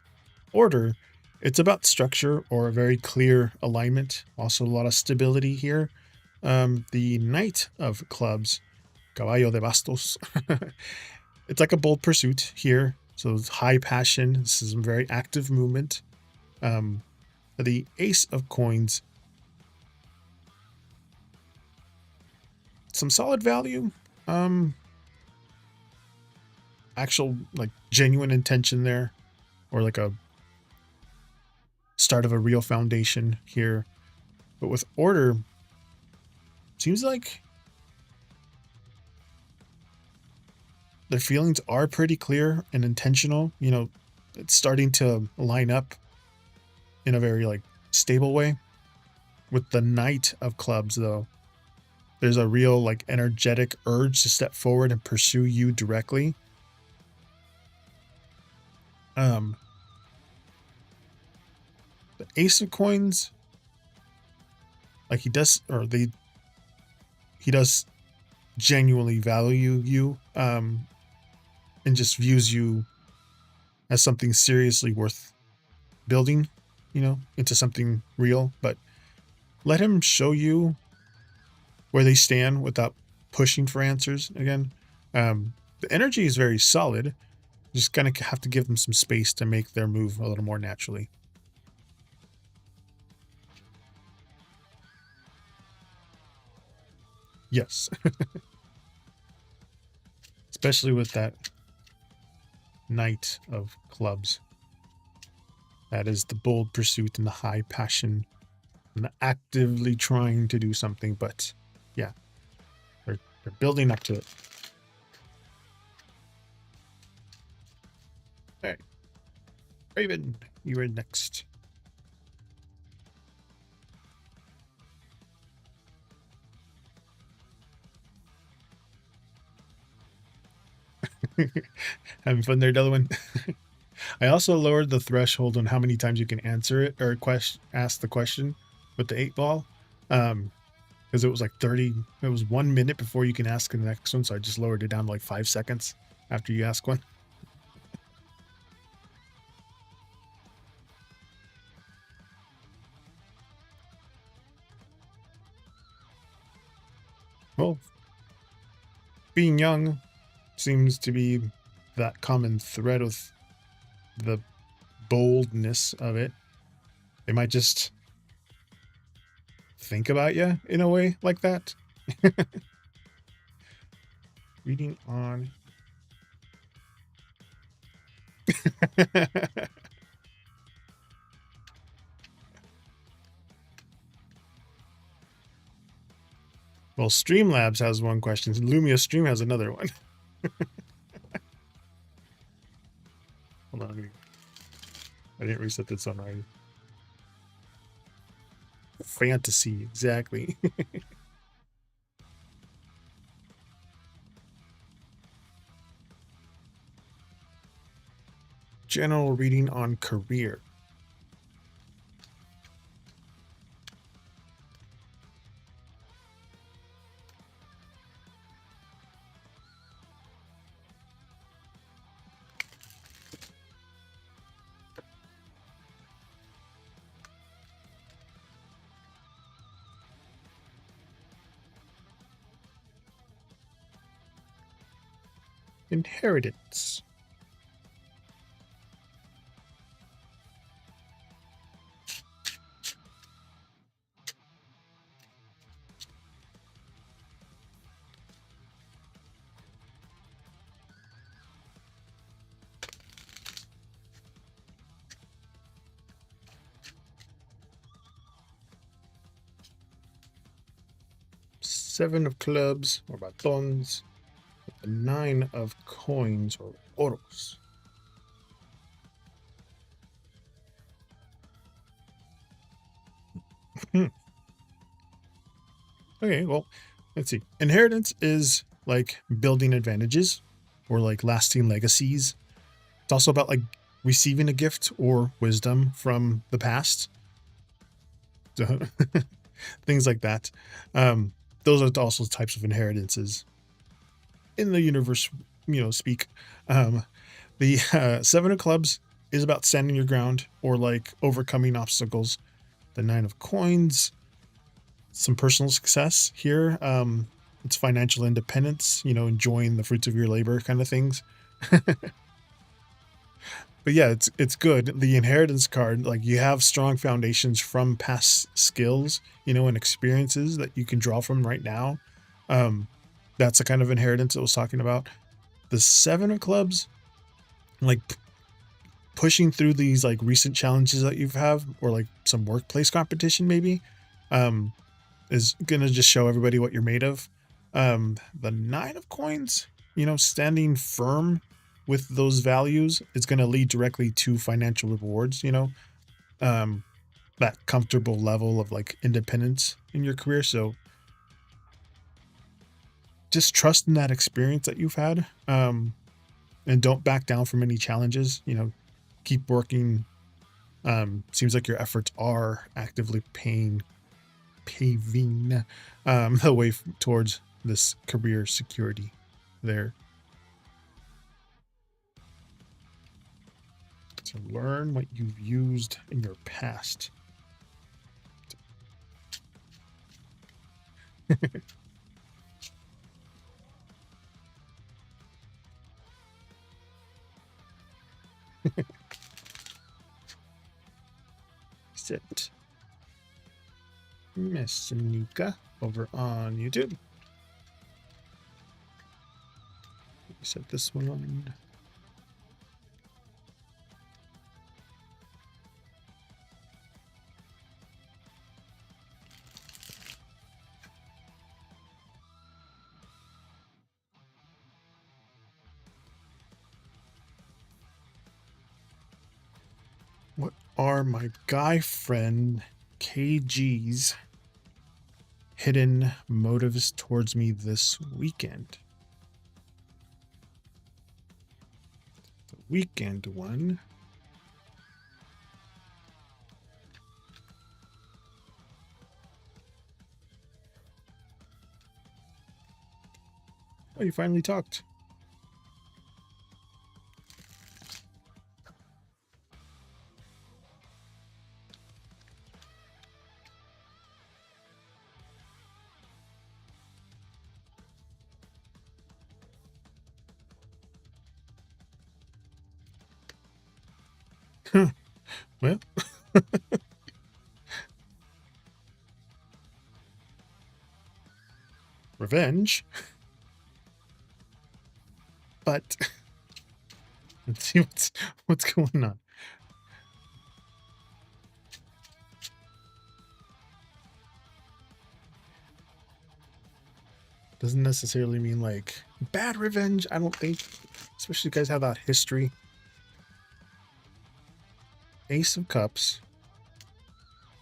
order, it's about structure or a very clear alignment. Also a lot of stability here. The knight of clubs, caballo de bastos. It's like a bold pursuit here. So it's high passion. This is a very active movement. The ace of coins, some solid value. Actual, like, genuine intention there, or like a start of a real foundation here. But with order, seems like their feelings are pretty clear and intentional. It's starting to line up in a very, like, stable way. With the knight of clubs, though, there's a real, like, energetic urge to step forward and pursue you directly. The ace of coins, like, he does genuinely value you, and just views you as something seriously worth building, into something real. But let him show you where they stand without pushing for answers again. The energy is very solid. Just kind of have to give them some space to make their move a little more naturally. Yes. Especially with that Knight of Clubs. That is the bold pursuit and the high passion and the actively trying to do something, but yeah, they're building up to it. All right. Raven, you are next. Having fun there, Delawin. I also lowered the threshold on how many times you can answer it or ask the question with the 8 ball. Because it was like 30, it was 1 minute before you can ask the next one. So I just lowered it down to like 5 seconds after you ask one. Well, being young seems to be that common thread with the boldness of it. They might just think about you in a way like that. Reading on. Well, Streamlabs has one question. Lumia Stream has another one. Hold on. I didn't reset this one already. Fantasy, exactly. General reading on career. Inheritance. Seven of clubs or batons. The 9 of coins or oros. Okay, well, let's see. Inheritance is like building advantages or like lasting legacies. It's also about like receiving a gift or wisdom from the past. So, things like that. Those are also types of inheritances in the universe, speak. The 7 of clubs is about standing your ground or like overcoming obstacles. The 9 of coins, some personal success here. It's financial independence, enjoying the fruits of your labor kind of things. But yeah, it's good. The inheritance card, like you have strong foundations from past skills, and experiences that you can draw from right now. That's the kind of inheritance I was talking about. The 7 of clubs, like pushing through these like recent challenges that you've have, or like some workplace competition maybe, is gonna just show everybody what you're made of. The 9 of coins, standing firm with those values is going to lead directly to financial rewards, that comfortable level of like independence in your career. So just trust in that experience that you've had, and don't back down from any challenges, keep working. Seems like your efforts are actively paving the way towards this career security there. To learn what you've used in your past. Sit. Miss Nika over on YouTube. Set this one on. What are my guy friend KG's hidden motives towards me this weekend? The weekend one. Oh, you finally talked. Well, revenge. But let's see what's going on. Doesn't necessarily mean like bad revenge, I don't think. Especially you guys have that history. Ace of Cups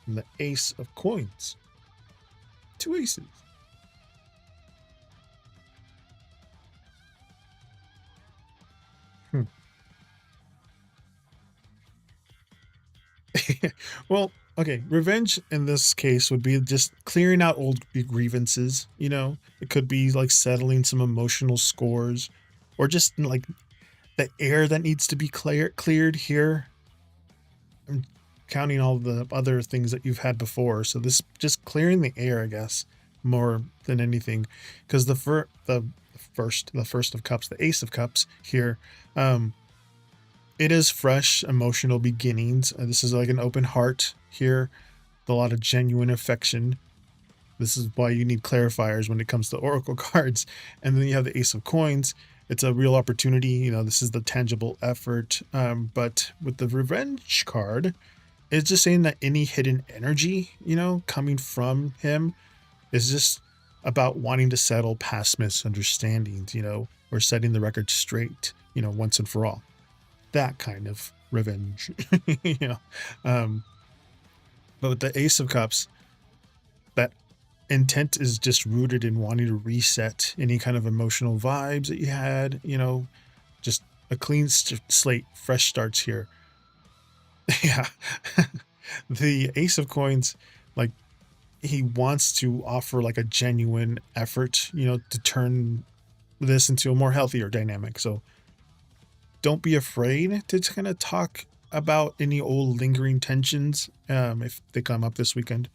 and the Ace of Coins. Two aces. Well, okay, revenge in this case would be just clearing out old grievances, you know? It could be like settling some emotional scores or just like the air that needs to be cleared here. I'm counting all the other things that you've had before. So this just clearing the air, I guess, more than anything, because the first of cups, the Ace of Cups here, it is fresh emotional beginnings. This is like an open heart here, a lot of genuine affection. This is why you need clarifiers when it comes to oracle cards. And then you have the Ace of Coins. It's a real opportunity. You know, this is the tangible effort. But with the Revenge card, it's just saying that any hidden energy, you know, coming from him is just about wanting to settle past misunderstandings, you know, or setting the record straight, you know, once and for all. That kind of revenge, you know. But with the Ace of Cups, that intent is just rooted in wanting to reset any kind of emotional vibes that you had, you know, just a clean slate, fresh starts here. Yeah. The Ace of Coins, like, he wants to offer like a genuine effort, you know, to turn this into a more healthier dynamic. So don't be afraid to kind of talk about any old lingering tensions if they come up this weekend.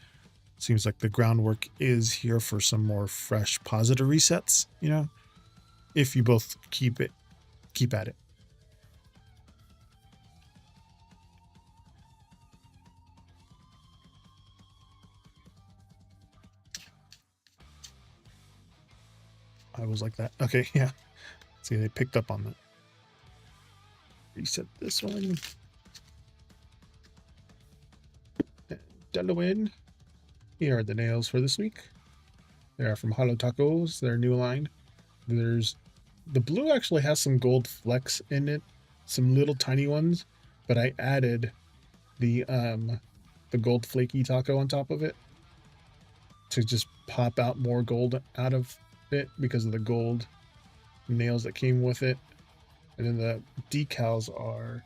Seems like the groundwork is here for some more fresh positive resets, you know, if you both keep at it. I was like that. Okay, yeah. See, they picked up on that. Reset this one. Delawin. Here are the nails for this week. They are from Hollow Tacos, their new line. There's the blue actually has some gold flecks in it, some little tiny ones, but I added the gold flaky taco on top of it to just pop out more gold out of it because of the gold nails that came with it. And then the decals are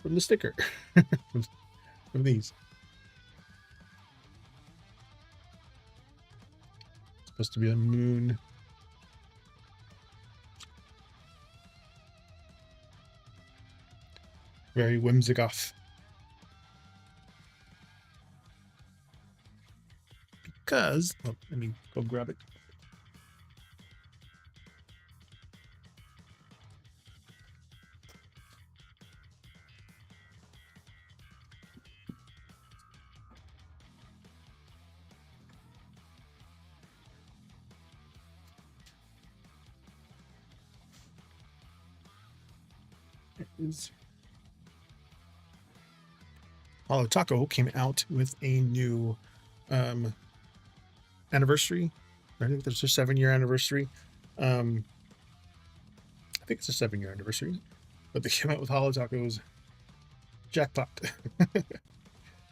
from the sticker of these. It's supposed to be a moon. Very whimsigoth. because let me go grab it. It is Holo Taco came out with a new anniversary. I think there's a 7-year anniversary. I think it's a 7-year anniversary, but they came out with Holo Tacos. Jackpot.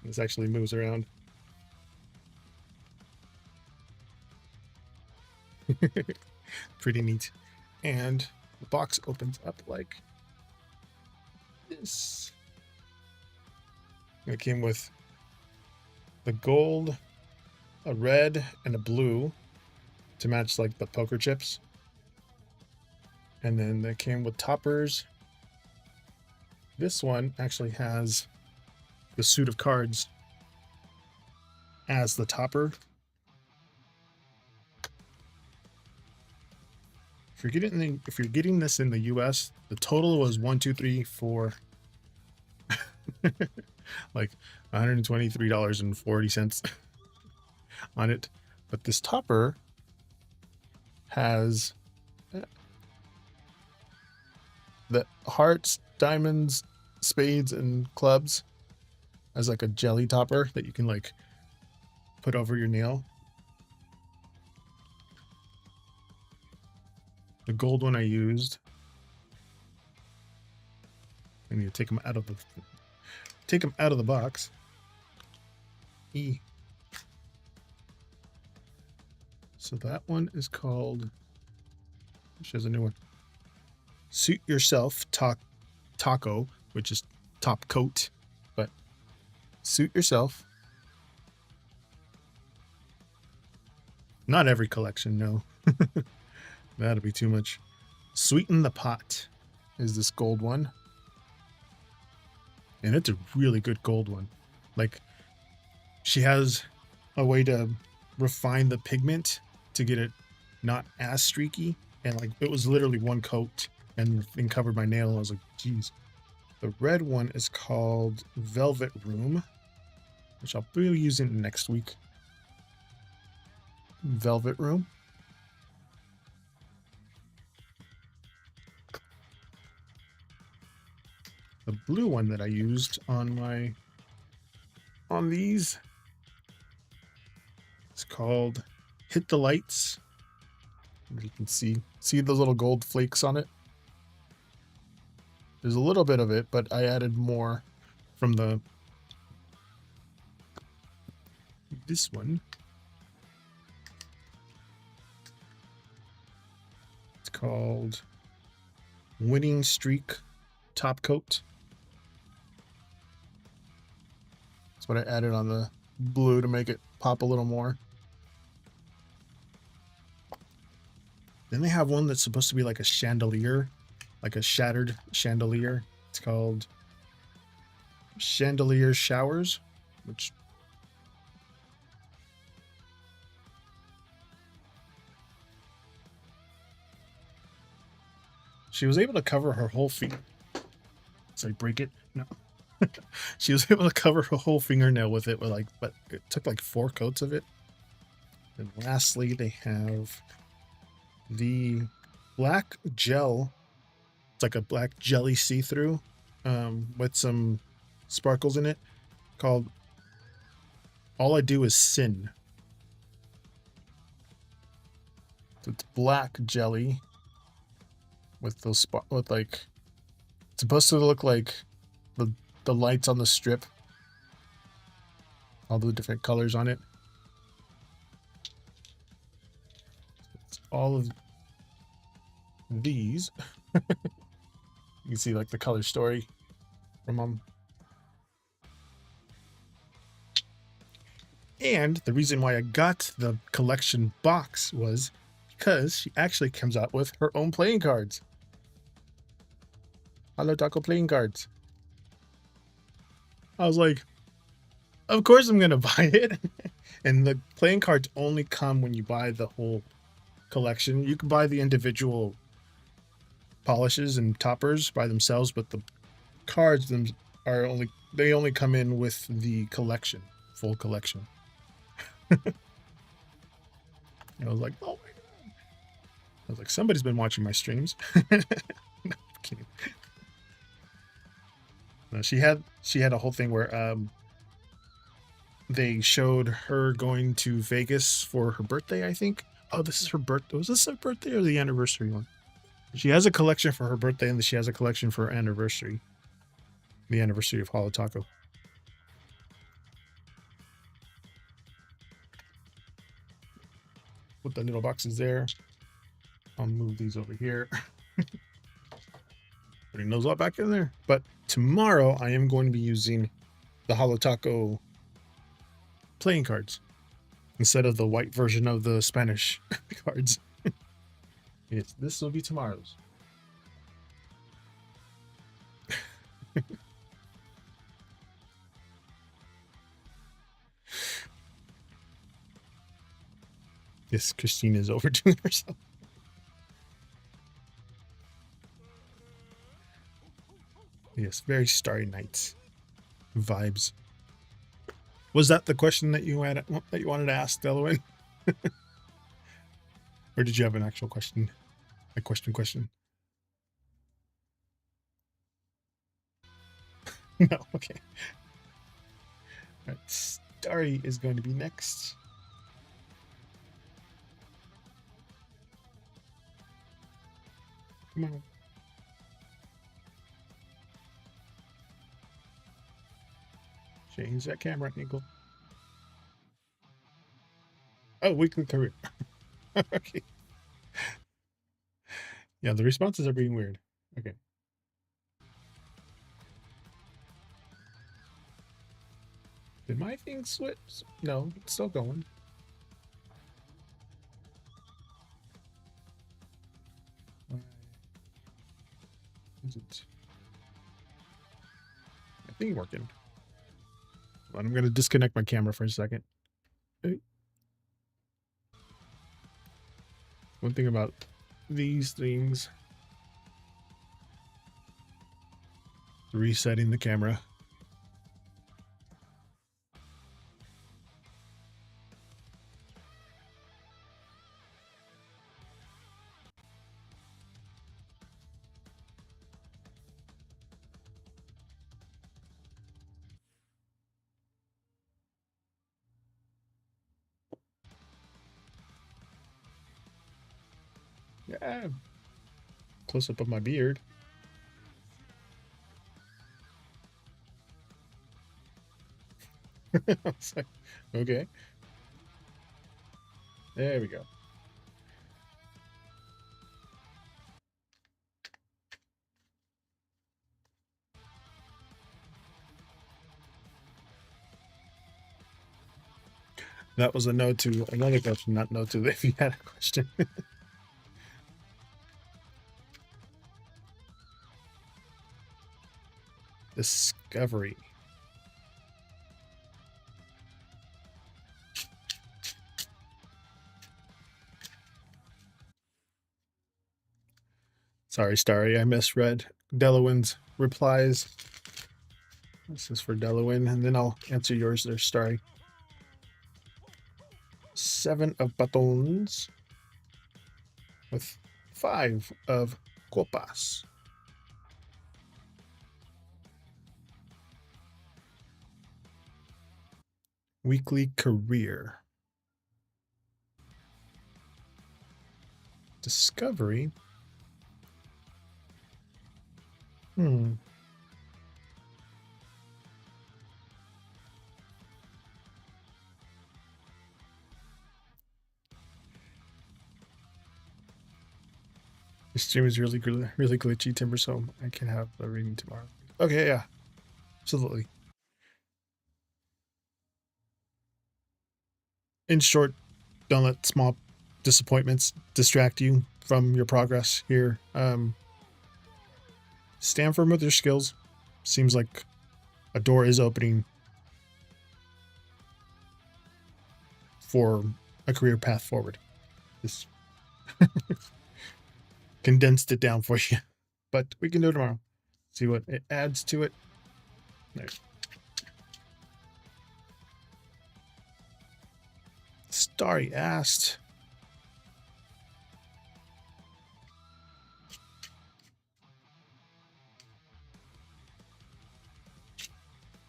This actually moves around. Pretty neat. And the box opens up like this. It came with the gold, a red, and a blue to match like the poker chips. And then they came with toppers. This one actually has the suit of cards as the topper. If you're getting this in the US, the total was 1, 2, 3, 4, like $123.40 on it. But this topper has the hearts, diamonds, spades, and clubs as like a jelly topper that you can like put over your nail. The gold one I used. I need to take them out of the box. So that one is called. She has a new one. Suit Yourself Taco, which is top coat, but Suit Yourself. Not every collection, no. That'll be too much. Sweeten the Pot is this gold one. And it's a really good gold one. Like, she has a way to refine the pigment to get it not as streaky. And like, it was literally one coat and covered my nail. I was like, geez. The red one is called Velvet Room, which I'll be using next week. Velvet Room. The blue one that I used on these, it's called Hit the Lights. You can see those little gold flakes on it. There's a little bit of it, but I added more from this one. It's called Winning Streak Top Coat. That's what I added on the blue to make it pop a little more. Then they have one that's supposed to be like a chandelier, like a shattered chandelier. It's called Chandelier Showers, which she was able to cover her whole finger. Did I break it? No. She was able to cover her whole fingernail with it, but it took like 4 coats of it. And lastly, they have the black gel. It's like a black jelly see-through with some sparkles in it, called All I Do Is Sin. So it's black jelly with those it's supposed to look like the lights on the strip, all the different colors on it. It's all of these. You can see like the color story from them. And the reason why I got the collection box was because she actually comes out with her own playing cards. Holo Taco playing cards. I was like, Of course I'm gonna buy it. And the playing cards only come when you buy the whole collection. You can buy the individual polishes and toppers by themselves, but the cards them are only come in with the collection, full collection. I was like, oh my god. I was like, somebody's been watching my streams. No, I'm kidding. No, she had a whole thing where they showed her going to Vegas for her birthday, I think. Oh, this is her birthday. Was this her birthday or the anniversary one? She has a collection for her birthday, and then she has a collection for her anniversary. The anniversary of Holo Taco. Put the little boxes there. I'll move these over here. Putting those all back in there. But tomorrow I am going to be using the Holo Taco playing cards instead of the white version of the Spanish cards. Yes, this will be tomorrow's. Yes, Christine is overdoing herself. Yes, very Starry Nights vibes. Was that the question that you wanted to ask, Delaware? Or did you have an actual question? A question? No, okay. All right, Starry is going to be next. Come on. Change that camera angle. Oh, weekly career. Okay. Yeah, the responses are being weird. Okay. Did my thing switch? No, it's still going. Is it? I think working. I'm going to disconnect my camera for a second. One thing about these things, resetting the camera. Yeah. Close up of my beard. I was like, okay. There we go. That was a no to another question, not no to if you had a question. Discovery. Sorry, Starry, I misread Delawin's replies. This is for Delawin, and then I'll answer yours there, Starry. 7 of batons with 5 of copas. Weekly career. Discovery. The stream is really glitchy, Timber, so I can have a reading tomorrow. Okay, yeah. Absolutely. In short, don't let small disappointments distract you from your progress here. Stand firm with your skills. Seems like a door is opening for a career path forward. Just condensed it down for you, but we can do it tomorrow. See what it adds to it. There. Starry asked,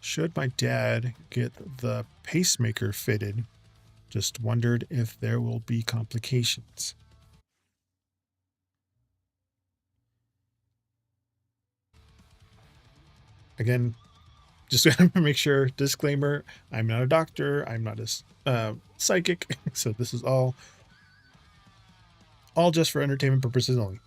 should my dad get the pacemaker fitted? Just wondered if there will be complications. Again, just to make sure, disclaimer, I'm not a doctor, I'm not a psychic, so this is all just for entertainment purposes only.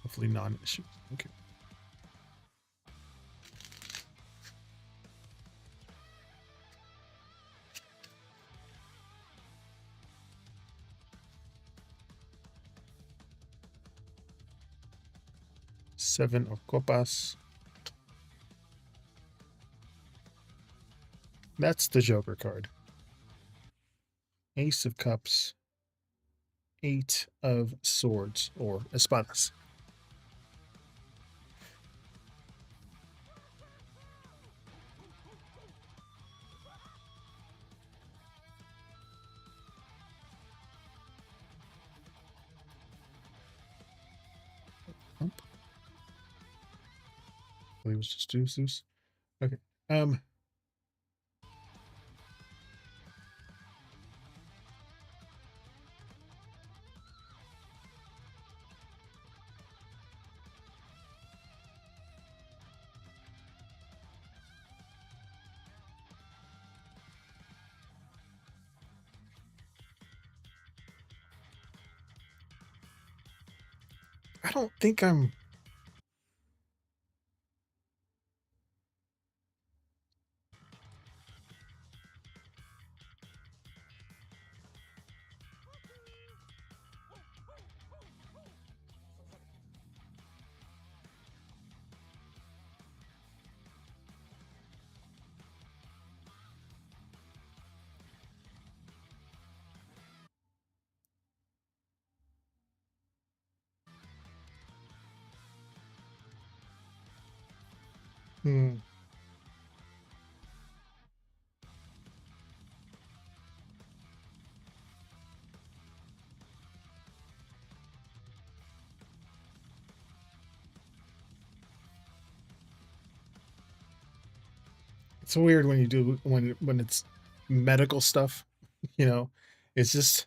Hopefully non-issue. Okay. Seven of Copas. That's the Joker card. Ace of Cups. Eight of Swords, or Espadas. I believe it was just Zeus. Okay. I don't think I'm... Hmm. It's weird when you do when it's medical stuff, you know. It's just,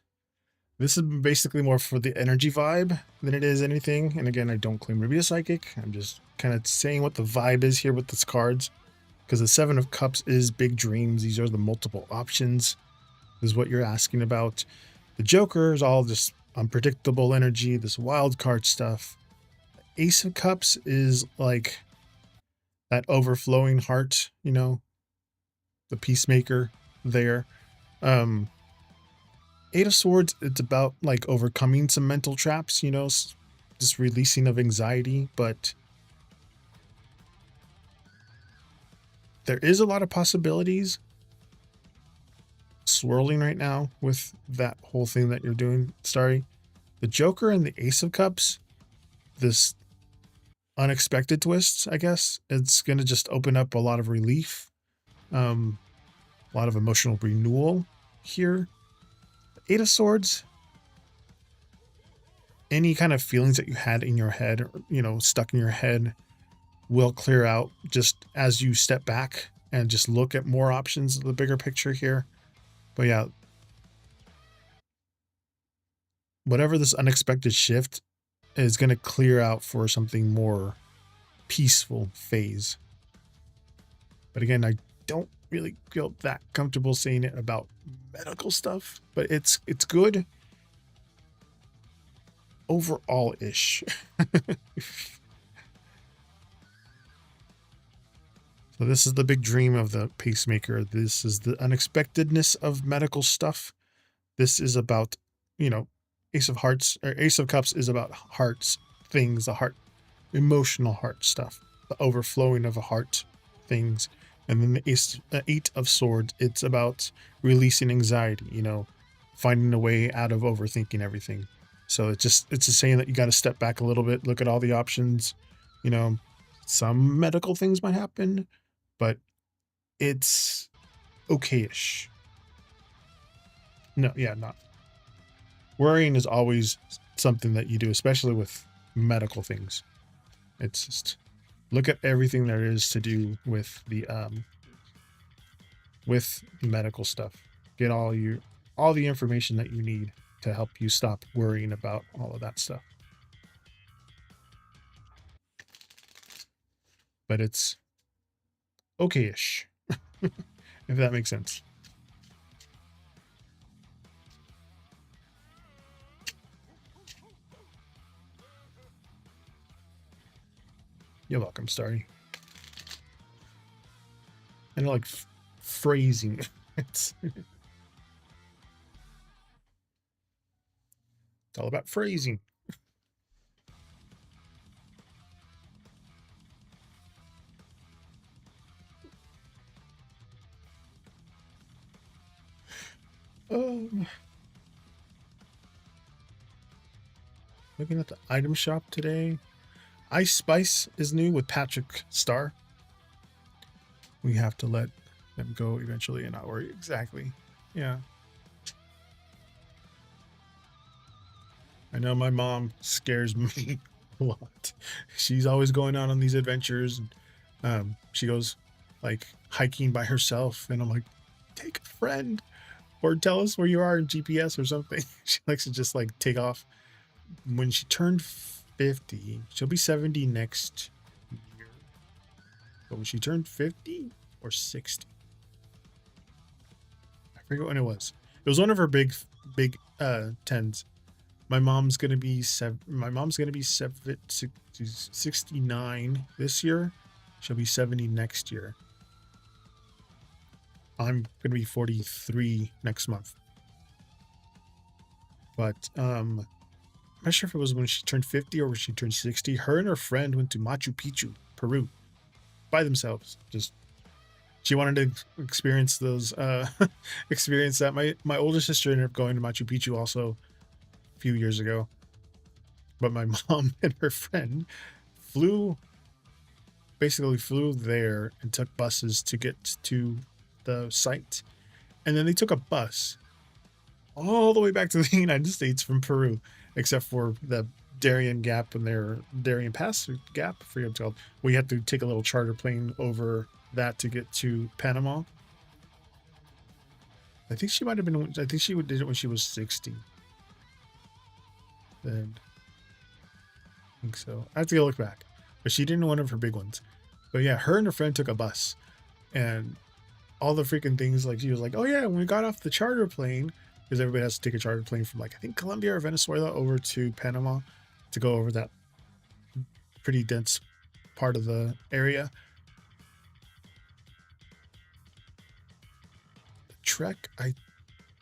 this is basically more for the energy vibe than it is anything. And again, I don't claim to be a psychic. I'm just kind of saying what the vibe is here with these cards. Because the Seven of Cups is big dreams. These are the multiple options. This is what you're asking about. The Joker is all just unpredictable energy, this wild card stuff. Ace of Cups is like that overflowing heart, you know, the peacemaker there. Eight of Swords, it's about like overcoming some mental traps, you know, just releasing of anxiety, but there is a lot of possibilities swirling right now with that whole thing that you're doing, Starry. The Joker and the Ace of Cups, this unexpected twists, I guess, it's going to just open up a lot of relief, a lot of emotional renewal here. Eight of Swords, any kind of feelings that you had in your head, or, you know, stuck in your head, will clear out just as you step back and just look at more options of the bigger picture here. But yeah, whatever this unexpected shift is going to clear out for something more peaceful phase. But again, I don't really feel that comfortable saying it about medical stuff, but it's good overall-ish. So this is the big dream of the pacemaker. This is the unexpectedness of medical stuff. This is about, you know, Ace of Hearts or Ace of Cups is about hearts, things, the heart, emotional heart stuff, the overflowing of a heart, things. And then the Eight of Swords, it's about releasing anxiety, finding a way out of overthinking everything. So it's a saying that you got to step back a little bit, look at all the options. You know, some medical things might happen, but it's okayish. No, yeah, not worrying is always something that you do, especially with medical things. It's just look at everything there is to do with medical stuff. Get all the information that you need to help you stop worrying about all of that stuff. But it's okayish, if that makes sense. You're welcome, Starry. And like phrasing. It's all about phrasing. Looking at the item shop today. Ice Spice is new with Patrick Star. We have to let them go eventually and not worry. Exactly. Yeah. I know my mom scares me a lot. She's always going out on these adventures. And, she goes like hiking by herself. And I'm like, take a friend or tell us where you are in GPS or something. She likes to just like take off. When she turned 50, she'll be 70 next year. But when she turned 50 or 60, I forget when it was. It was one of her big tens. My mom's gonna be 69 this year. She'll be 70 next year. I'm gonna be 43 next month. But I'm not sure if it was when she turned 50 or when she turned 60. Her and her friend went to Machu Picchu, Peru, by themselves. Just she wanted to experience those experience that. My older sister ended up going to Machu Picchu also a few years ago. But my mom and her friend basically flew there and took buses to get to the site. And then they took a bus all the way back to the United States from Peru, except for the Darien Gap and their Darien Pass Gap, I forget what it's called. We had to take a little charter plane over that to get to Panama. I think she did it when she was 60. Then I think so. I have to go look back. But she didn't one of her big ones. But yeah, her and her friend took a bus. And all the freaking things, like she was like, oh yeah, when we got off the charter plane, because everybody has to take a charter plane from like I think Colombia or Venezuela over to Panama to go over that pretty dense part of the area. The trek, I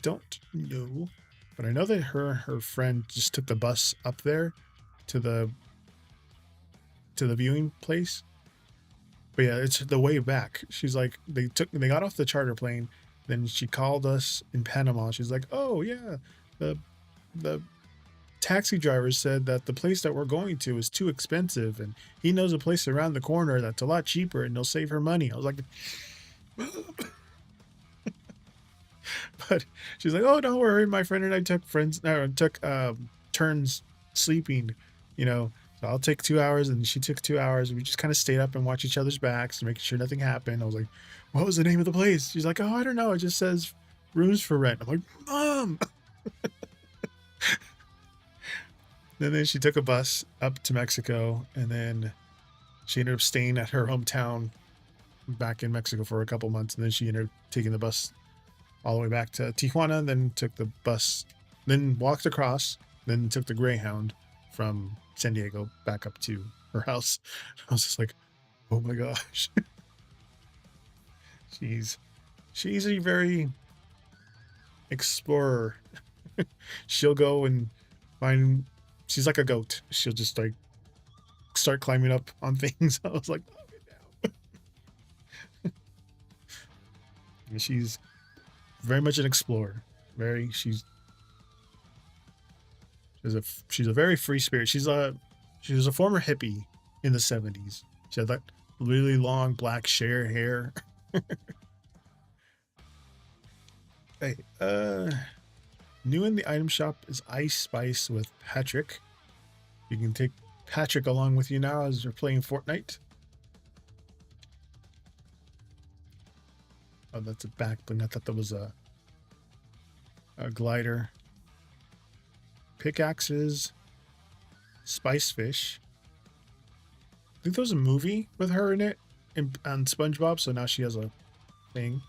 don't know, but I know that her friend just took the bus up there to the viewing place. But yeah, it's the way back. She's like, they got off the charter plane. Then she called us in Panama. She's like, oh yeah, the taxi driver said that the place that we're going to is too expensive, and he knows a place around the corner that's a lot cheaper, and they'll save her money. I was like, but she's like, oh, don't worry, my friend and I took turns sleeping, So I'll take 2 hours, and she took 2 hours. We just kind of stayed up and watched each other's backs, making sure nothing happened. I was like, what was the name of the place? She's like, oh, I don't know. It just says rooms for rent. I'm like, Mom. And then she took a bus up to Mexico, and then she ended up staying at her hometown back in Mexico for a couple months. And then she ended up taking the bus all the way back to Tijuana, then took the bus, then walked across, then took the Greyhound from San Diego back up to her house. I was just like, oh my gosh. she's a very explorer. She'll go and Mine, she's like a goat. She'll just like start climbing up on things. I was like, oh, get down. And she's very much an explorer. Very, she's a very free spirit. She was a former hippie in the 70s. She had that really long black share hair. Hey, new in the item shop is Ice Spice with Patrick. You can take Patrick along with you now as you're playing Fortnite. Oh, that's a back bling. I thought that was a glider. Pickaxes. Spice fish. I think there was a movie with her in it on SpongeBob, so now she has a thing.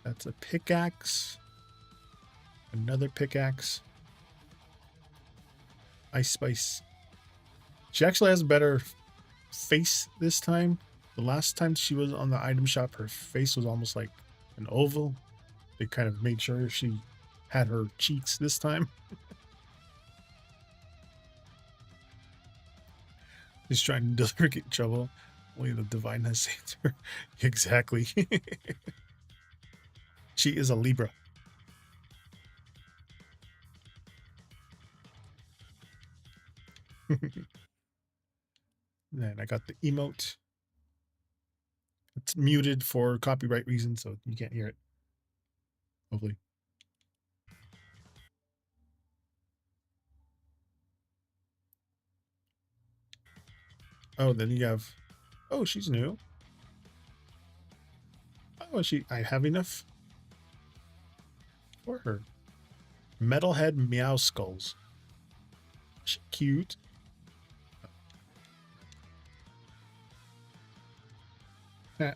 That's a pickaxe. Another pickaxe. Ice Spice. She actually has a better face this time. The last time she was on the item shop, her face was almost like an oval. They kind of made sure she had her cheeks this time. She's trying to get trouble. Only the divine has saved her. Exactly. She is a Libra. Then I got the emote. It's muted for copyright reasons, so you can't hear it. Hopefully. Oh, then you have. Oh, she's new. Oh, I have enough for her. Metalhead Meow Skulls. She cute. Eh.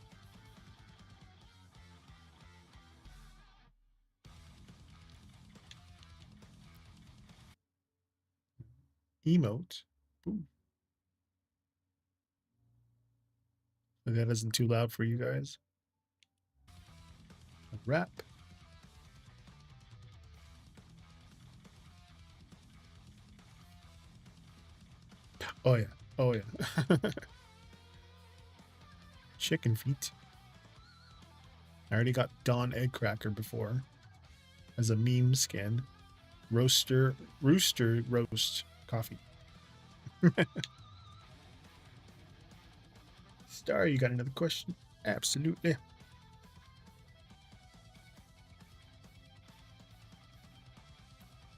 Emote. Ooh. That isn't too loud for you guys. A wrap. Oh yeah. Oh yeah. Chicken feet. I already got Dawn Egg Cracker before as a meme skin. Rooster roast coffee. Star, you got another question? Absolutely.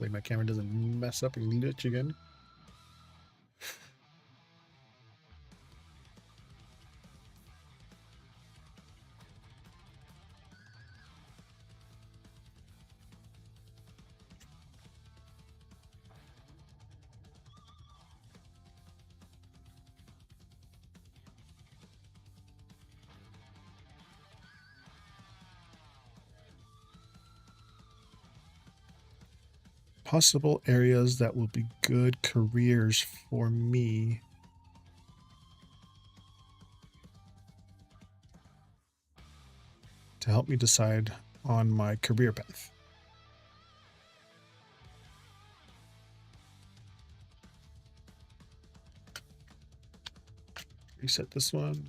Wait, my camera doesn't mess up and glitch again. Possible areas that will be good careers for me. To help me decide on my career path. Reset this one.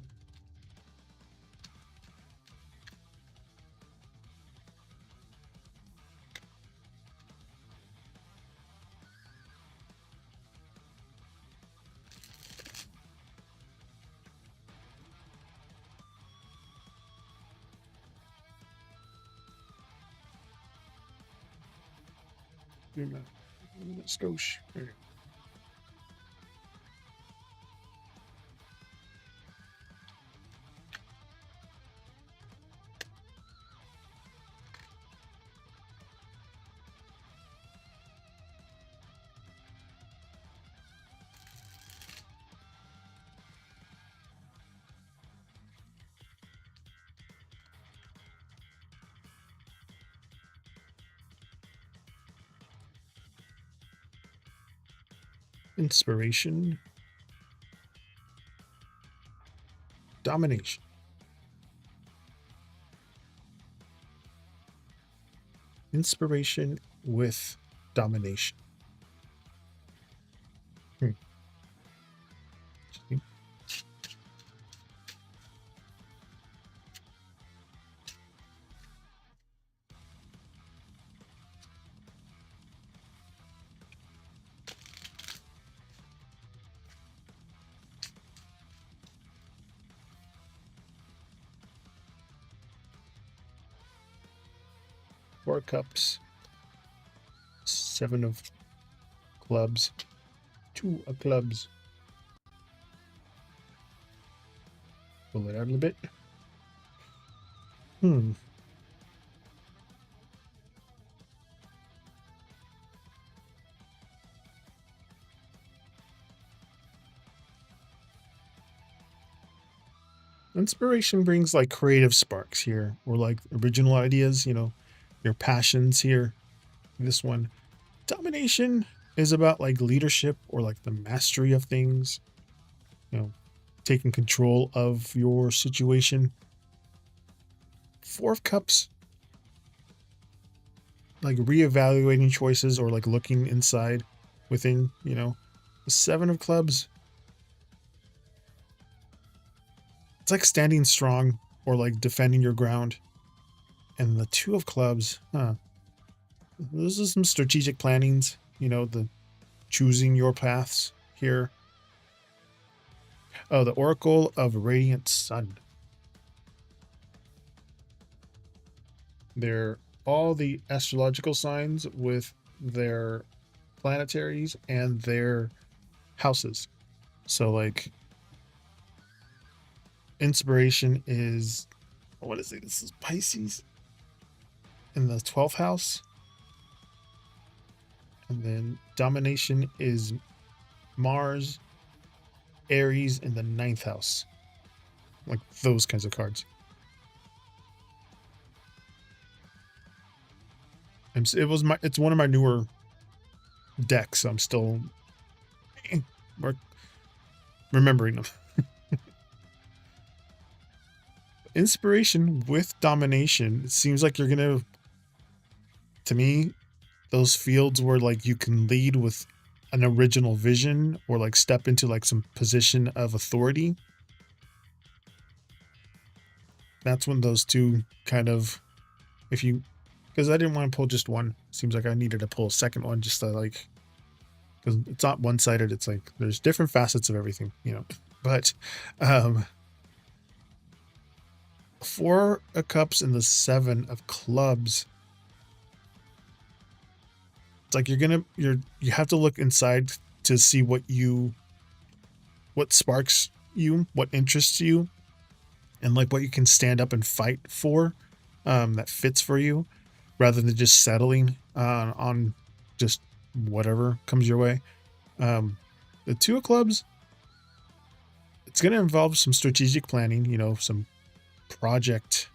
Let's go. Inspiration. Domination. Inspiration with domination. Four cups. Seven of clubs. Two of clubs. Pull it out a little bit. Inspiration brings like creative sparks here, or like original ideas, your passions here. This one, domination is about like leadership or like the mastery of things, taking control of your situation. Four of Cups, like reevaluating choices or like looking inside within, The Seven of Clubs, it's like standing strong or like defending your ground. And the Two of Clubs, This is some strategic plannings, the choosing your paths here. Oh, the Oracle of Radiant Sun. They're all the astrological signs with their planetaries and their houses. So like inspiration is, what is it? This is Pisces in the 12th house. And then domination is Mars, Aries in the 9th house. Like those kinds of cards. It's one of my newer decks. So I'm still remembering them. Inspiration with domination. It seems like you're gonna, to me, those fields where like you can lead with an original vision or like step into like some position of authority. That's when those two kind of, because I didn't want to pull just one. Seems like I needed to pull a second one just to like, because it's not one-sided. It's like there's different facets of everything, But Four of Cups and the Seven of Clubs. It's like you have to look inside to see what sparks you, what interests you, and like what you can stand up and fight for, that fits for you, rather than just settling on just whatever comes your way. The Two of Clubs, it's going to involve some strategic planning, some project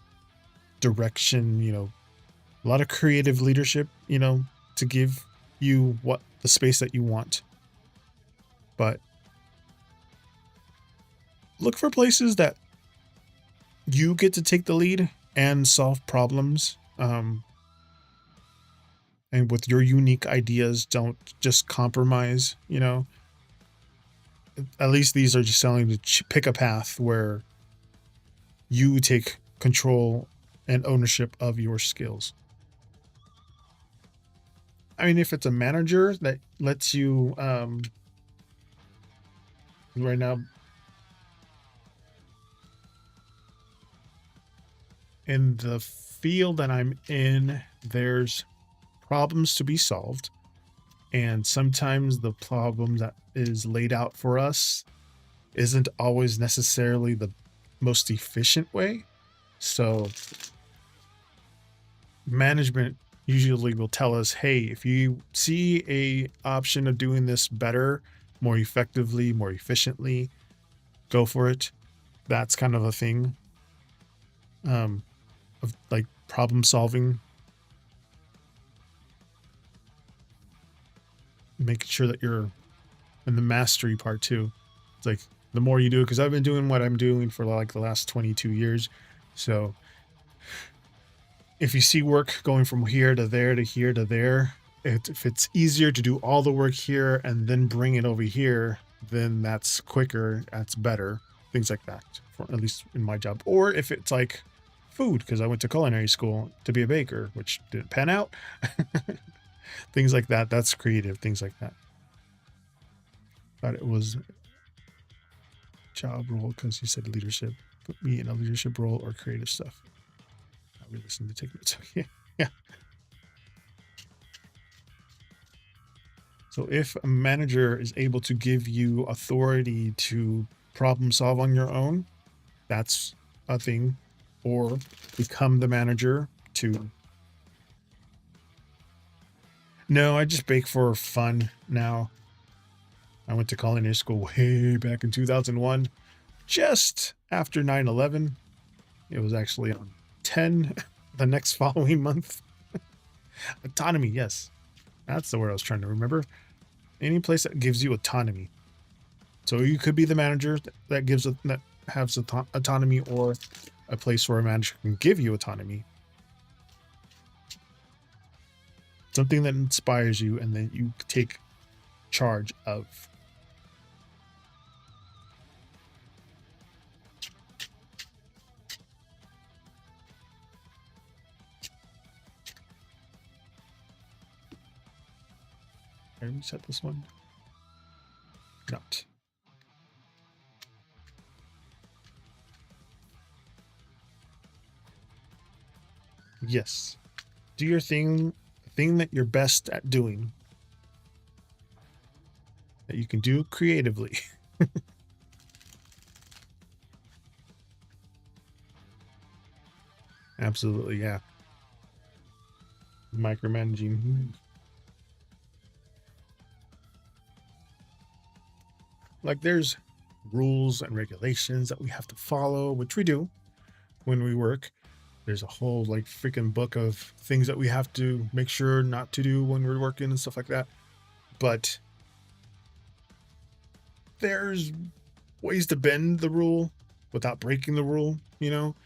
direction, a lot of creative leadership, to give you what the space that you want. But look for places that you get to take the lead and solve problems. And with your unique ideas, don't just compromise, At least these are just telling you to pick a path where you take control and ownership of your skills. I mean, if it's a manager that lets you, right now, in the field that I'm in, there's problems to be solved. And sometimes the problem that is laid out for us isn't always necessarily the most efficient way. So management usually will tell us, hey, if you see a option of doing this better, more effectively, more efficiently, go for it. That's kind of a thing, of like problem solving, making sure that you're in the mastery part too. It's like the more you do it, because I've been doing what I'm doing for like the last 22 years. So if you see work going from here to there to here to there, if it's easier to do all the work here and then bring it over here, then that's quicker, that's better, things like that, for at least in my job. Or if it's like food, because I went to culinary school to be a baker, which didn't pan out. Things like that, that's creative, things like that. But it was job role, because you said leadership. Put me in a leadership role or creative stuff. I really seem to take notes. Yeah. So if a manager is able to give you authority to problem solve on your own, that's a thing. Or become the manager to. No, I just bake for fun now. I went to culinary school way back in 2001, just after 9/11. It was actually on 10 the next following month. Autonomy, yes. That's the word I was trying to remember. Any place that gives you autonomy. So you could be the manager that has autonomy, or a place where a manager can give you autonomy. Something that inspires you and then you take charge of. Can we set this one? Not. Yes. Do your thing, the thing that you're best at doing, that you can do creatively. Absolutely, yeah. Micromanaging. Like there's rules and regulations that we have to follow, which we do when we work. There's a whole like freaking book of things that we have to make sure not to do when we're working and stuff like that. But there's ways to bend the rule without breaking the rule, you know?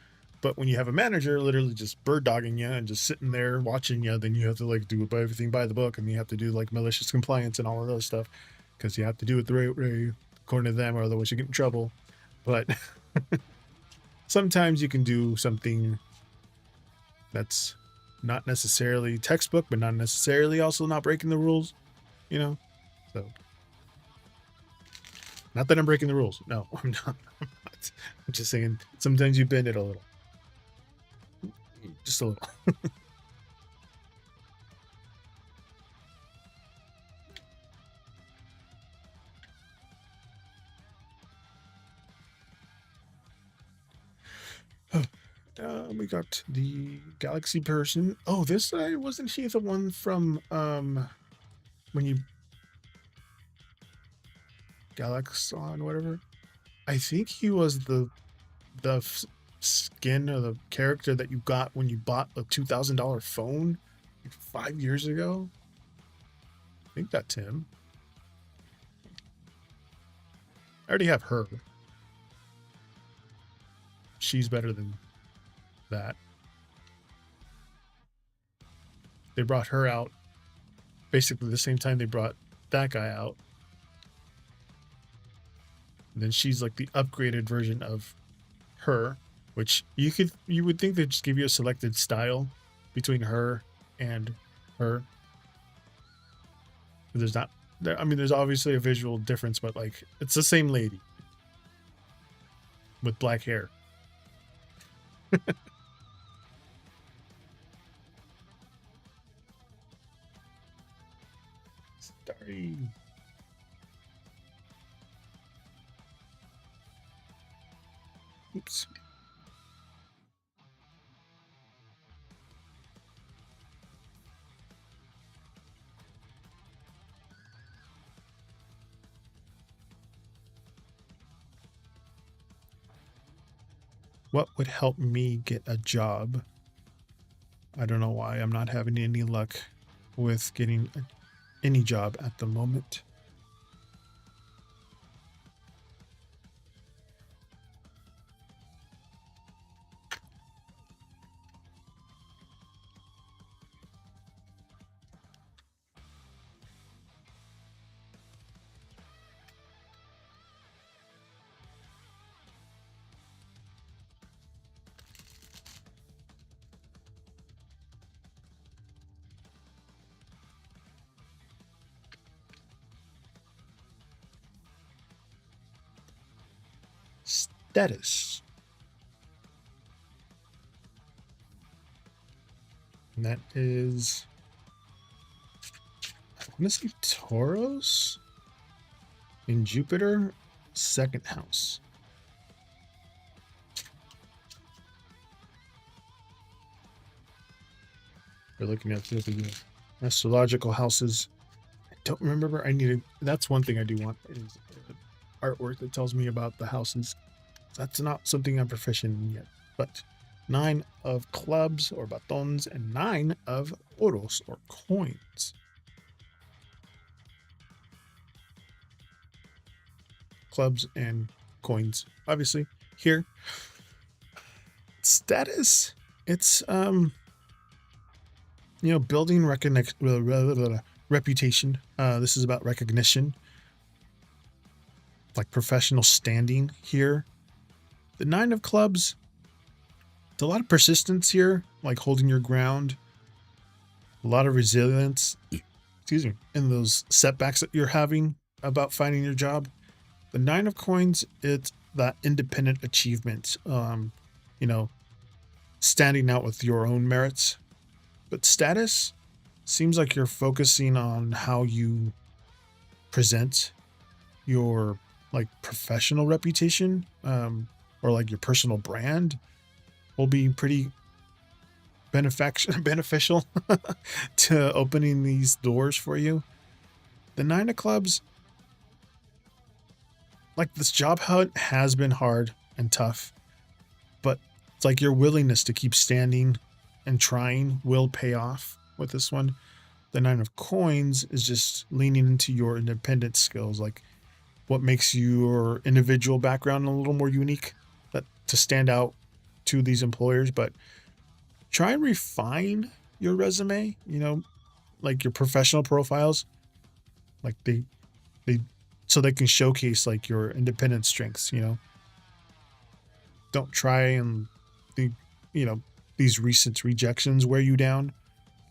But when you have a manager literally just bird dogging you and just sitting there watching you, then you have to like do everything by the book, and you have to do like malicious compliance and all of those stuff because you have to do it the right way according to them, or otherwise you get in trouble. But sometimes you can do something that's not necessarily textbook, but not necessarily also not breaking the rules, you know? So, not that I'm breaking the rules. No, I'm not. I'm not. I'm just saying sometimes you bend it a little. Just a little. We got the galaxy person. Oh, this guy, wasn't he the one from when you Galaxon, whatever? I think he was the skin or the character that you got when you bought a $2,000 phone like 5 years ago. I think that's him. I already have her. She's better than that. They brought her out basically the same time they brought that guy out. And then she's like the upgraded version of her, which you would think they'd just give you a selected style between her and her. There's not there. I mean, there's obviously a visual difference, but like it's the same lady with black hair. Sorry. Oops. What would help me get a job? I don't know why I'm not having any luck with getting any job at the moment. Status. And that is I'm gonna say Tauros in Jupiter, second house. We're looking at the astrological houses. I don't remember. I need to. That's one thing I do want is artwork that tells me about the houses. That's not something I'm proficient in yet. But 9 of clubs or batons and 9 of oros or coins. Clubs and coins, obviously. Here, status. It's building reputation. This is about recognition, like professional standing here. The 9 of clubs, it's a lot of persistence here, like holding your ground, a lot of resilience, excuse me, in those setbacks that you're having about finding your job. The 9 of coins, it's that independent achievement, standing out with your own merits. But status seems like you're focusing on how you present your like professional reputation, or like your personal brand will be pretty beneficial to opening these doors for you. The 9 of clubs, like this job hunt has been hard and tough, but it's like your willingness to keep standing and trying will pay off with this one. The 9 of coins is just leaning into your independent skills, like what makes your individual background a little more unique, that to stand out to these employers. But try and refine your resume, like your professional profiles, like they so they can showcase like your independent strengths. Don't try and the these recent rejections wear you down.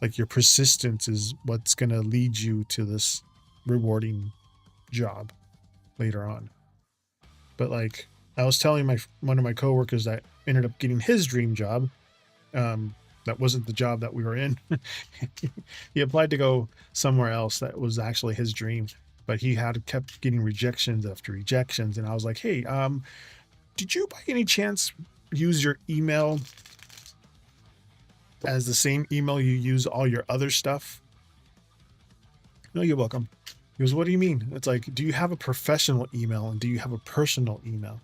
Like your persistence is what's going to lead you to this rewarding job later on. But like I was telling one of my coworkers that ended up getting his dream job, that wasn't the job that we were in. He applied to go somewhere else that was actually his dream, but he had kept getting rejections after rejections. And I was like, hey, did you by any chance use your email as the same email you use all your other stuff? No, you're welcome. He goes, what do you mean? It's like, do you have a professional email and do you have a personal email?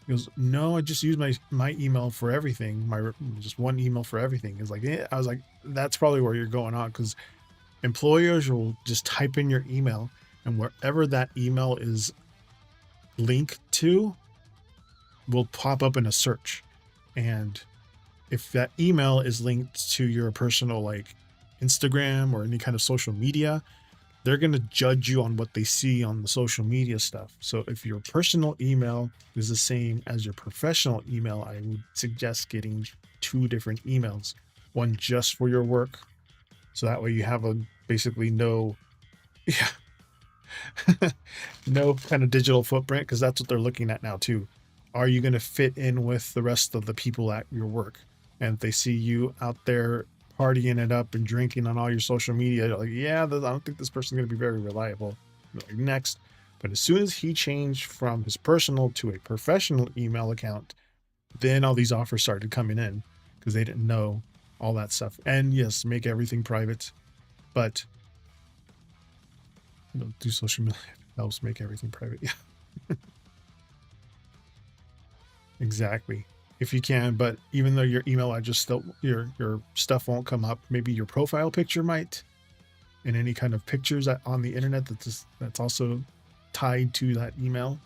He goes, no, I just use my email for everything. Just one email for everything. It's like, yeah. I was like, that's probably where you're going on, because employers will just type in your email, and wherever that email is linked to will pop up in a search. And if that email is linked to your personal like Instagram or any kind of social media, they're going to judge you on what they see on the social media stuff. So if your personal email is the same as your professional email, I would suggest getting 2 different emails, one just for your work. So that way you have basically no kind of digital footprint, because that's what they're looking at now too. Are you going to fit in with the rest of the people at your work? And if they see you out there partying it up and drinking on all your social media, like, yeah, I don't think this person's going to be very reliable. Like, next. But as soon as he changed from his personal to a professional email account, then all these offers started coming in, because they didn't know all that stuff. And yes, make everything private, but do social media helps make everything private. Yeah, exactly. If you can, but even though your email address still, your stuff won't come up, maybe your profile picture might, and any kind of pictures on the internet that's also tied to that email.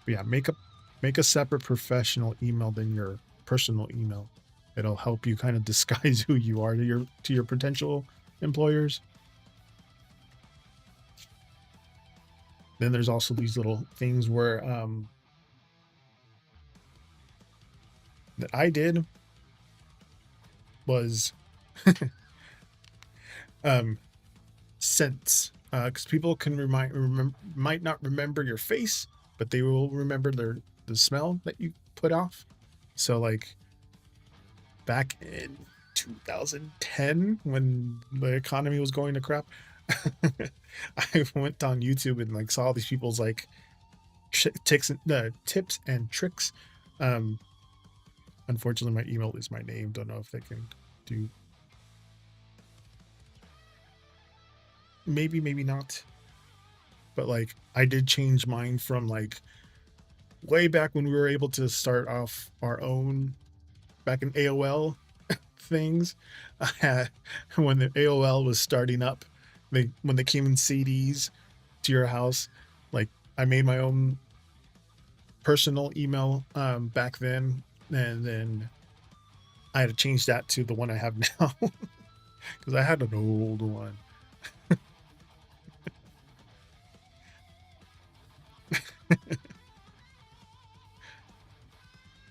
But yeah, make a separate professional email than your personal email. It'll help you kind of disguise who you are to your potential employers. Then there's also these little things where that I did was scents, because people can might not remember your face, but they will remember the smell that you put off. So like back in 2010, when the economy was going to crap, I went on YouTube and like saw all these people's like tips and tricks. Um, Unfortunately, my email is my name. Don't know if they can do. Maybe, maybe not. But like, I did change mine from like way back when we were able to start off our own back in AOL things. I had when the AOL was starting up, when they came in CDs to your house, like I made my own personal email back then, and then I had to change that to the one I have now because I had an old one.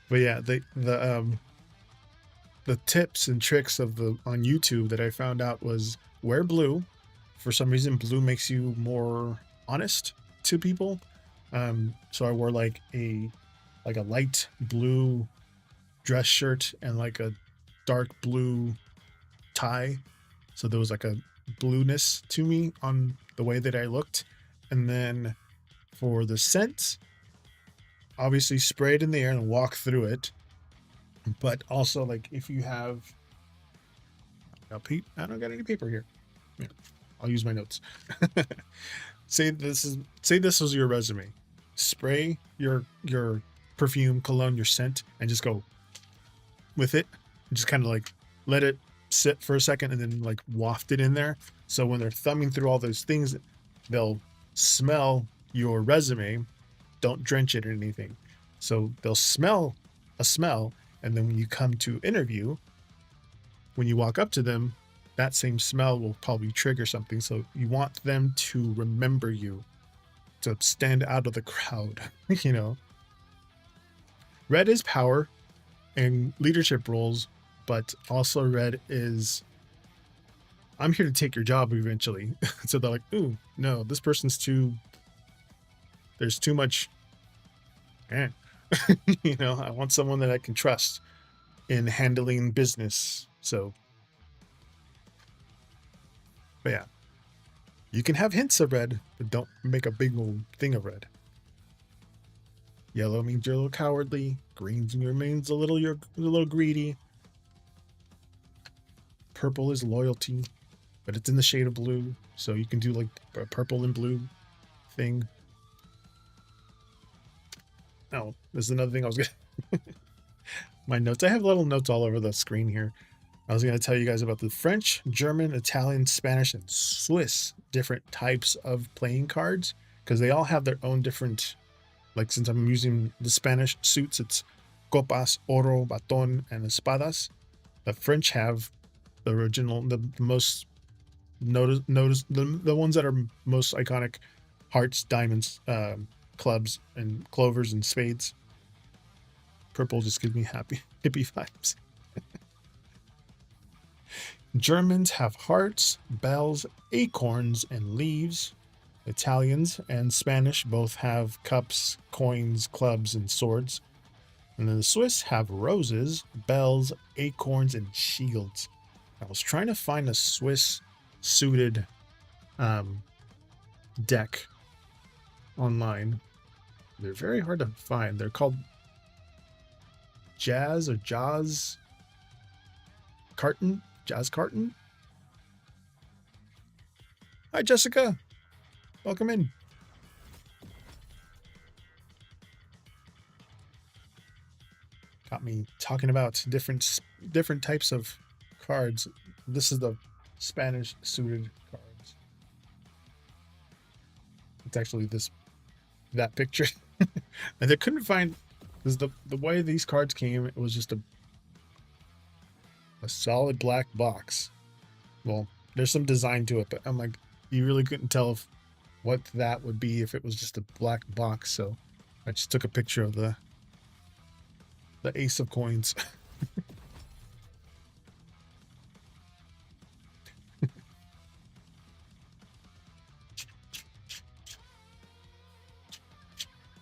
But yeah, the tips and tricks of the on YouTube that I found out was wear blue. For some reason, blue makes you more honest to people. So I wore like a light blue dress shirt and like a dark blue tie. So there was like a blueness to me on the way that I looked. And then for the scent, obviously spray it in the air and walk through it. But also like if you have I don't got any paper here. Yeah, I'll use my notes. Say this was your resume. Spray your perfume, cologne, your scent, and just go with it. Just kind of like let it sit for a second and then like waft it in there. So when they're thumbing through all those things, they'll smell your resume. Don't drench it or anything. So they'll smell a smell, and then when you come to interview, when you walk up to them, that same smell will probably trigger something. So you want them to remember you, to stand out of the crowd. You know, red is power and leadership roles, but also red is I'm here to take your job eventually. So they're like, ooh, no, this person's there's too much. Eh. You know, I want someone that I can trust in handling business. So, but yeah, you can have hints of red, but don't make a big old thing of red. Yellow means you're a little cowardly. Green means you're a little greedy. Purple is loyalty, but it's in the shade of blue, so you can do like a purple and blue thing. Oh, there's another thing I was gonna. My notes. I have little notes all over the screen here. I was going to tell you guys about the French, German, Italian, Spanish, and Swiss different types of playing cards because they all have their own different. Like since I'm using the Spanish suits, it's copas, oro, baton, and espadas. The French have the original, the most notice the ones that are most iconic: hearts, diamonds, clubs, and clovers and spades. Purple just gives me happy hippie vibes. Germans have hearts, bells, acorns, and leaves. Italians and Spanish both have cups, coins, clubs, and swords. And then the Swiss have roses, bells, acorns, and shields. I was trying to find a Swiss suited deck online. They're very hard to find. They're called Jazz Carton. Jazz Carton. Hi, Jessica. Welcome in. Got me talking about different types of cards. This is the Spanish suited cards. It's actually that picture. And they couldn't find because the way these cards came, it was just a solid black box. Well, there's some design to it, but I'm like, you really couldn't tell what that would be if it was just a black box. So I just took a picture of the ace of coins.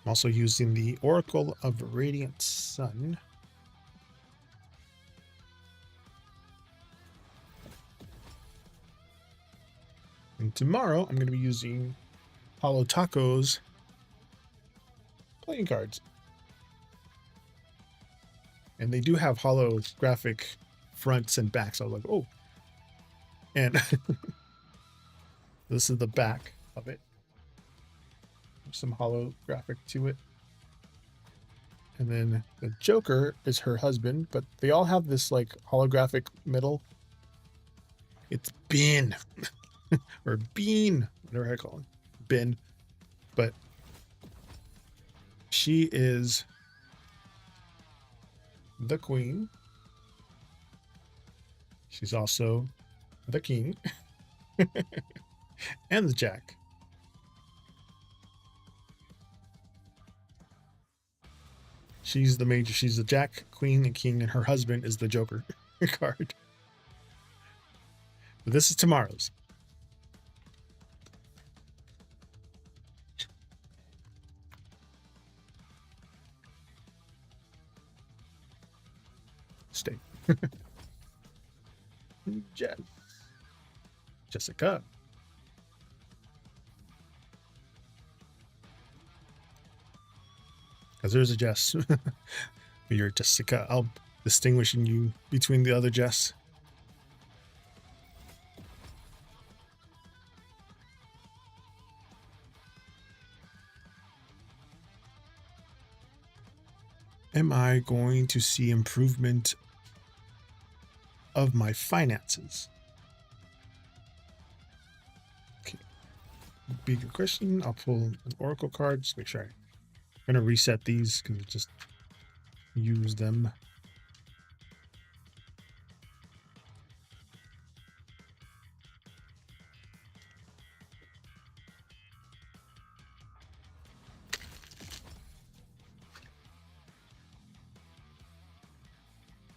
I'm also using the Oracle of Radiant Sun. And tomorrow I'm going to be using Hollow Taco's playing cards. And they do have holographic fronts and backs. I was like, oh. And this is the back of it. Some holographic to it. And then the Joker is her husband, but they all have this like holographic middle. It's Bin or Bean, whatever I call it. Bin. But she is the queen. She's also the king and the jack. She's the major. She's the jack, queen, and king, and her husband is the Joker card. But this is tomorrow's. Stay. Jessica. Because there's a Jess. You're Jessica. I'll distinguishing you between the other Jess. Am I going to see improvement of my finances? Okay. Big question. I'll pull an oracle card. Just make sure I'm going to reset these because just use them.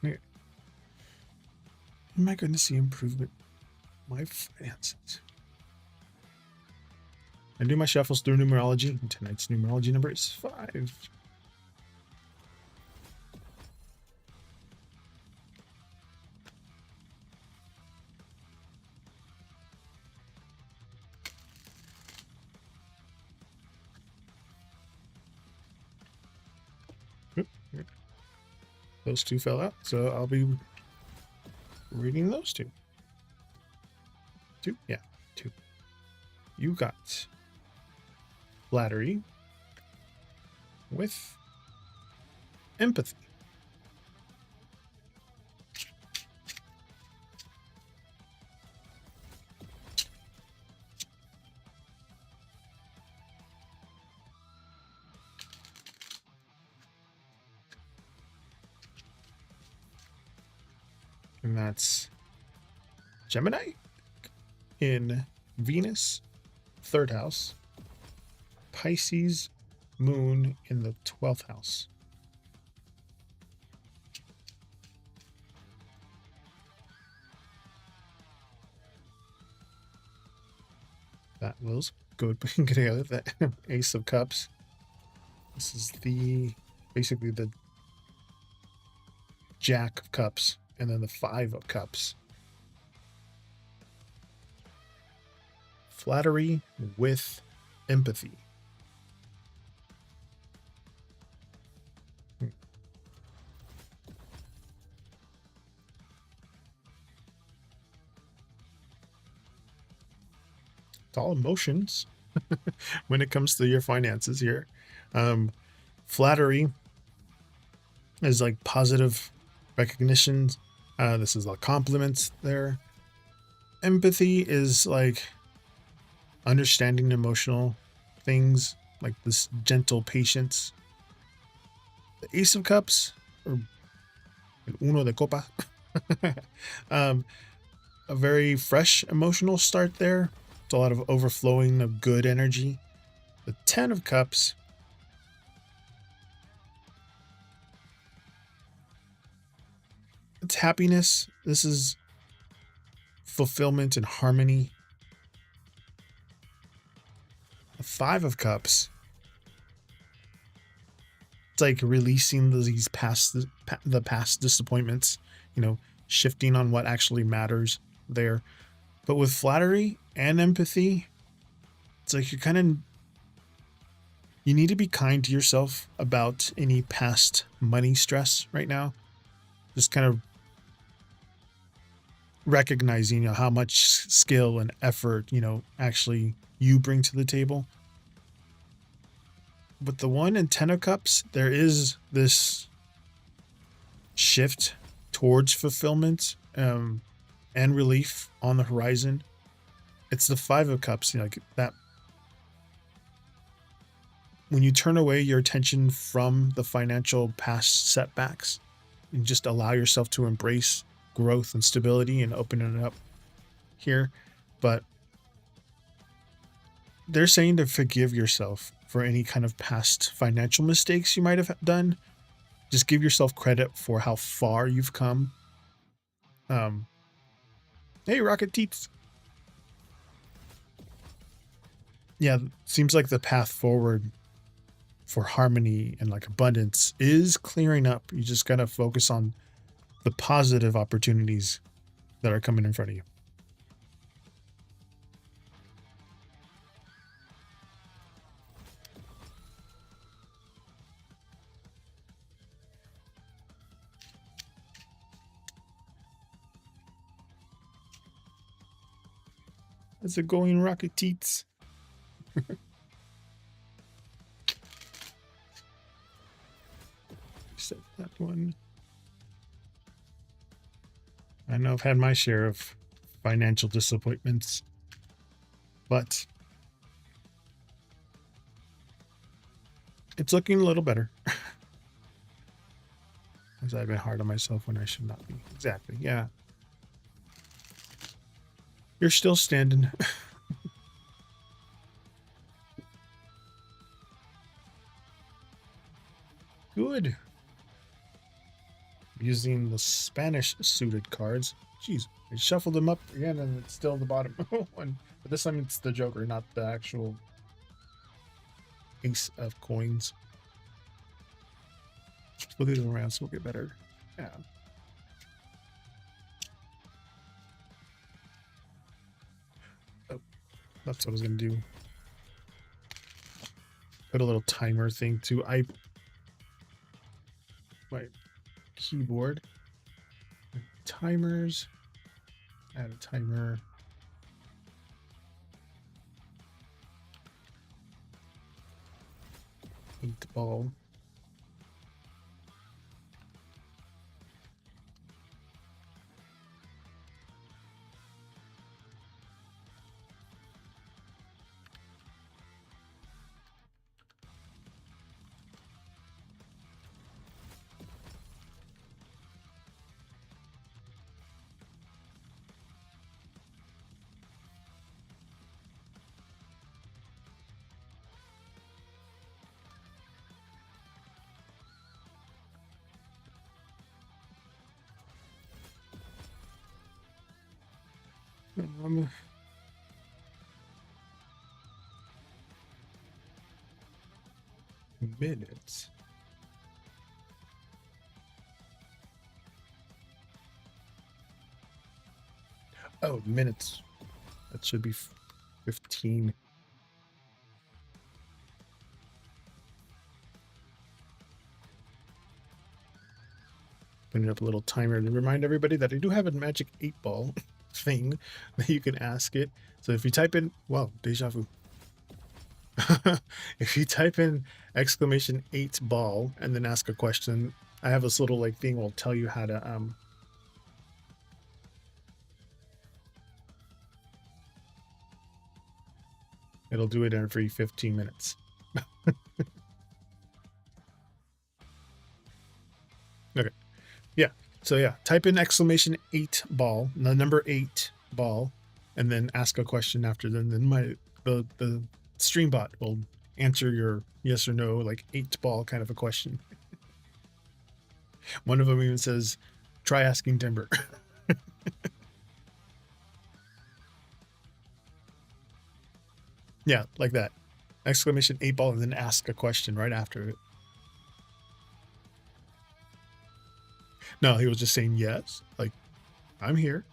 Here. Am I going to see improvement in my finances? I do my shuffles through numerology, and tonight's numerology number is 5. Those two fell out, so I'll be reading those two. 2? Yeah, 2. You got flattery with empathy. And that's Gemini in Venus, 3rd house. Pisces, Moon in the 12th house. That was good putting together. That Ace of Cups. This is basically the Jack of Cups. And then the 5 of Cups. Flattery with empathy. It's all emotions when it comes to your finances here. Flattery is like positive recognition. This is like compliments there. Empathy is like understanding emotional things, like this gentle patience. The Ace of Cups, or Uno de Copa, a very fresh emotional start there. It's a lot of overflowing of good energy. The 10 of Cups, it's happiness. This is fulfillment and harmony. The 5 of Cups, it's like releasing the past disappointments, shifting on what actually matters there. But with flattery, and empathy. It's like you need to be kind to yourself about any past money stress right now. Just kind of recognizing, how much skill and effort, actually you bring to the table. With the 1 and 10 of cups, there is this shift towards fulfillment, and relief on the horizon. It's the 5 of cups, like that. When you turn away your attention from the financial past setbacks and just allow yourself to embrace growth and stability and opening it up here. But they're saying to forgive yourself for any kind of past financial mistakes you might have done. Just give yourself credit for how far you've come. Hey, Rocket Teats. Yeah, seems like the path forward for harmony and like abundance is clearing up. You just gotta focus on the positive opportunities that are coming in front of you. How's it going, Rocket Teats? Set that one. I know I've had my share of financial disappointments, but it's looking a little better. As I've been hard on myself when I should not be. Exactly, yeah. You're still standing. Good. Using the Spanish suited cards. Jeez, I shuffled them up again and it's still the bottom one. But this time it's the Joker, not the actual ace of coins. Flip it around so we'll get better. Yeah. Oh, that's what I was gonna do. Put a little timer thing to my keyboard. Timers. Add a timer. Eight ball. Minutes. Oh, minutes. That should be 15. Putting up a little timer to remind everybody that I do have a magic 8-ball thing that you can ask it. So if you type in, wow, deja vu. If you type in exclamation 8-ball and then ask a question, I have this little like thing will tell you how to it'll do it every 15 minutes. Okay. Yeah. So yeah, type in exclamation 8-ball, the number 8-ball, and then ask a question after. Then the stream bot will answer your yes or no, like 8-ball kind of a question. One of them even says, "Try asking Timber." Yeah, like that. Exclamation 8-ball, and then ask a question right after it. No, he was just saying yes, like I'm here.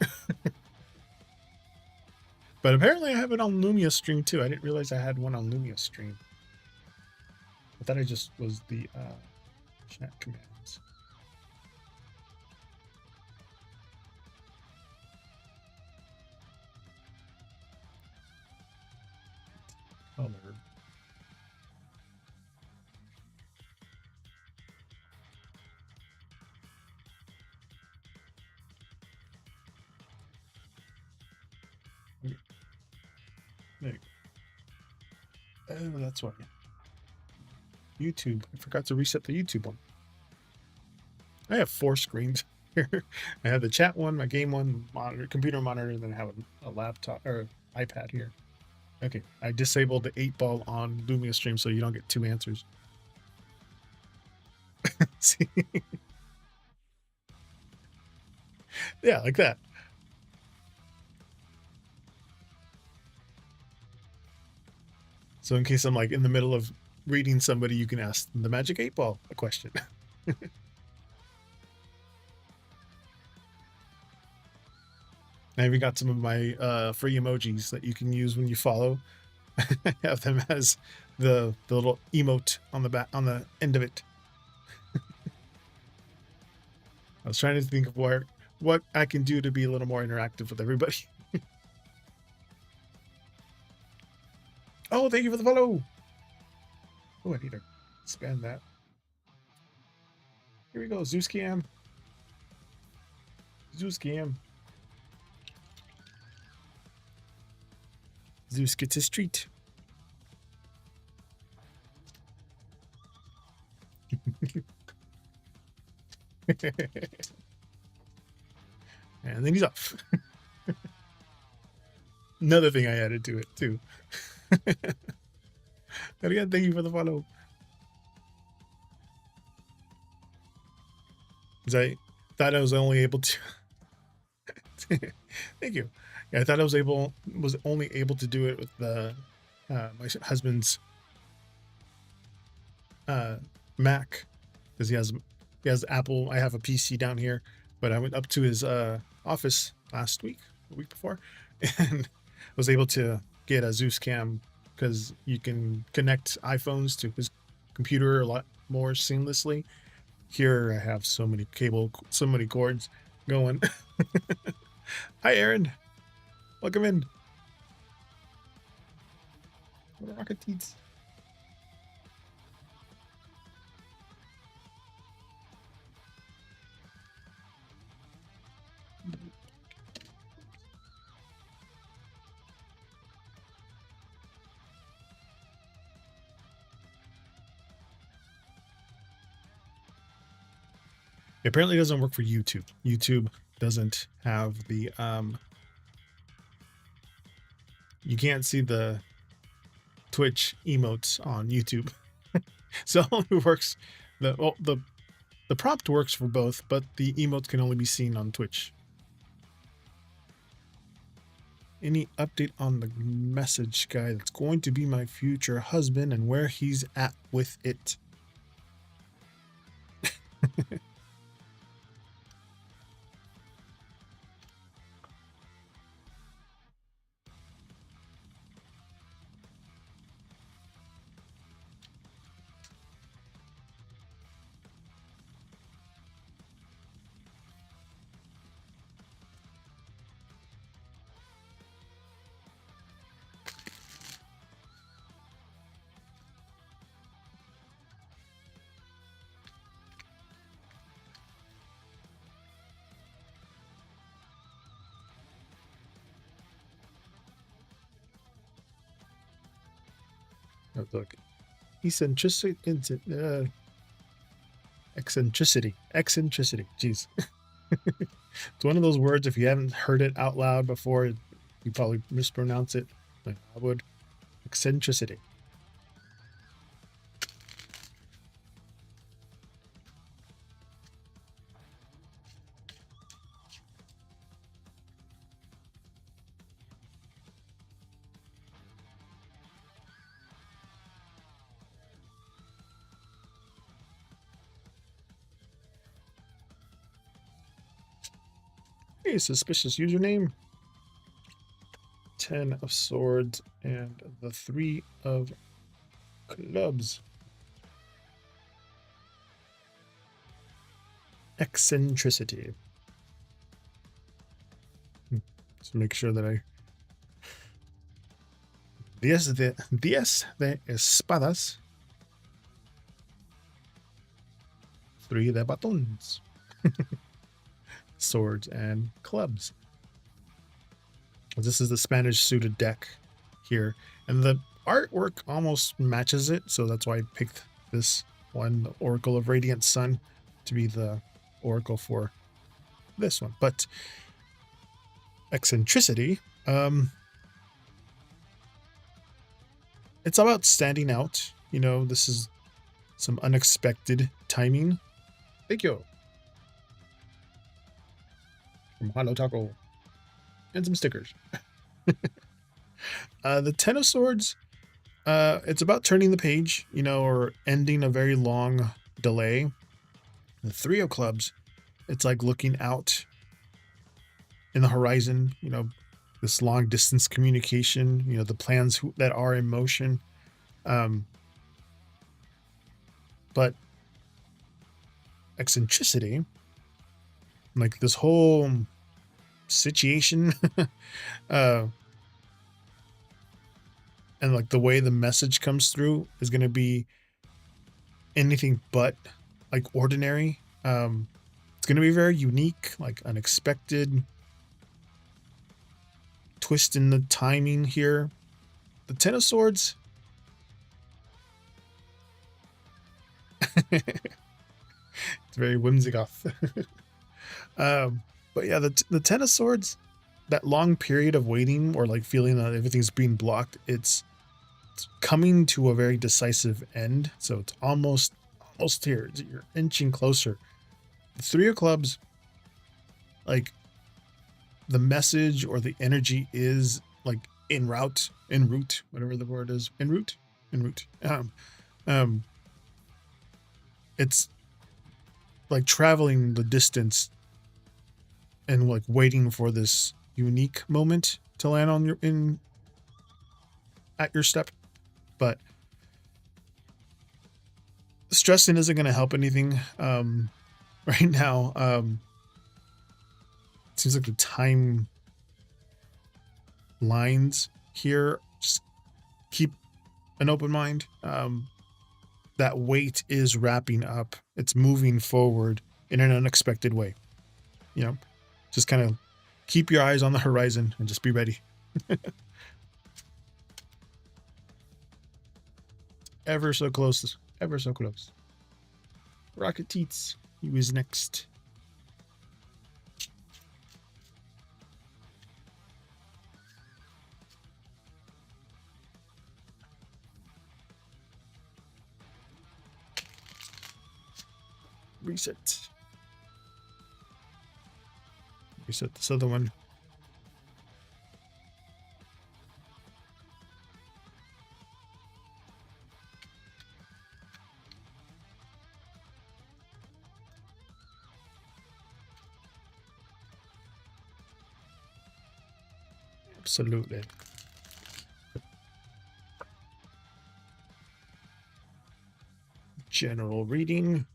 But apparently I have it on Lumia stream too. I didn't realize I had one on Lumia stream. I thought I just was the chat commands. Color. There you go. Oh, that's why. YouTube. I forgot to reset the YouTube one. I have 4 screens here. I have the chat one, my game one, monitor, computer monitor, and then I have a laptop or iPad here. Okay, I disabled the 8-ball on Lumia stream so you don't get 2 answers. See? Yeah, like that. So in case I'm like in the middle of reading somebody, you can ask the magic 8-ball a question. I even got some of my free emojis that you can use when you follow. I have them as the little emote on the back on the end of it. I was trying to think of what I can do to be a little more interactive with everybody. Oh, thank you for the follow. Oh, I need to expand that. Here we go, Zeus Cam. Zeus Cam. Zeus gets his treat. And then he's off. Another thing I added to it too. And again, thank you for the follow. Because I thought I was only able to. Thank you. Yeah, I thought I was only able to do it with the my husband's Mac, because he has Apple. I have a PC down here, but I went up to his office last week, the week before, and was able to get a Zeus Cam because you can connect iPhones to his computer a lot more seamlessly. Here I have so many cords going. Hi, Aaron. Welcome in. What are rocket teats? It apparently doesn't work for YouTube. YouTube doesn't have the you can't see the Twitch emotes on YouTube. So it only works the prompt works for both, but the emotes can only be seen on Twitch. Any update on the message guy that's going to be my future husband and where he's at with it? Oh, look, eccentricity. Jeez, it's one of those words. If you haven't heard it out loud before, you probably mispronounce it. Like I would. Eccentricity. Hey, suspicious username. Ten of Swords and the Three of Clubs. Eccentricity. Just make sure that I... 10 de espadas. 3 de batons. Swords and clubs. This is the Spanish suited deck here. And the artwork almost matches it. So that's why I picked this one, the Oracle of Radiant Sun, to be the oracle for this one. But eccentricity, it's about standing out. You know, this is some unexpected timing. Thank you. From Halo Taco. And some stickers. The Ten of Swords, it's about turning the page, you know, or ending a very long delay. The Three of Clubs, it's like looking out in the horizon, you know, this long distance communication, you know, the plans that are in motion. But eccentricity, like this whole situation, and like the way the message comes through is going to be anything but like ordinary. It's going to be very unique, like unexpected twist in the timing here. The Ten of Swords, it's very whimsical. But yeah, the Ten of Swords, that long period of waiting or like feeling that everything's being blocked, it's coming to a very decisive end. So it's almost here. You're inching closer. The Three of Clubs, like the message or the energy is like en route, whatever the word is, en route. It's like traveling the distance and like waiting for this unique moment to land on your at your step. But stressing isn't going to help anything right now. It seems like the time lines here, just keep an open mind. That wait is wrapping up. It's moving forward in an unexpected way. You know, just kind of keep your eyes on the horizon and just be ready. Ever so close. Ever so close. Rocket Teats, he was next. Reset. Reset this other one. Absolutely. General reading.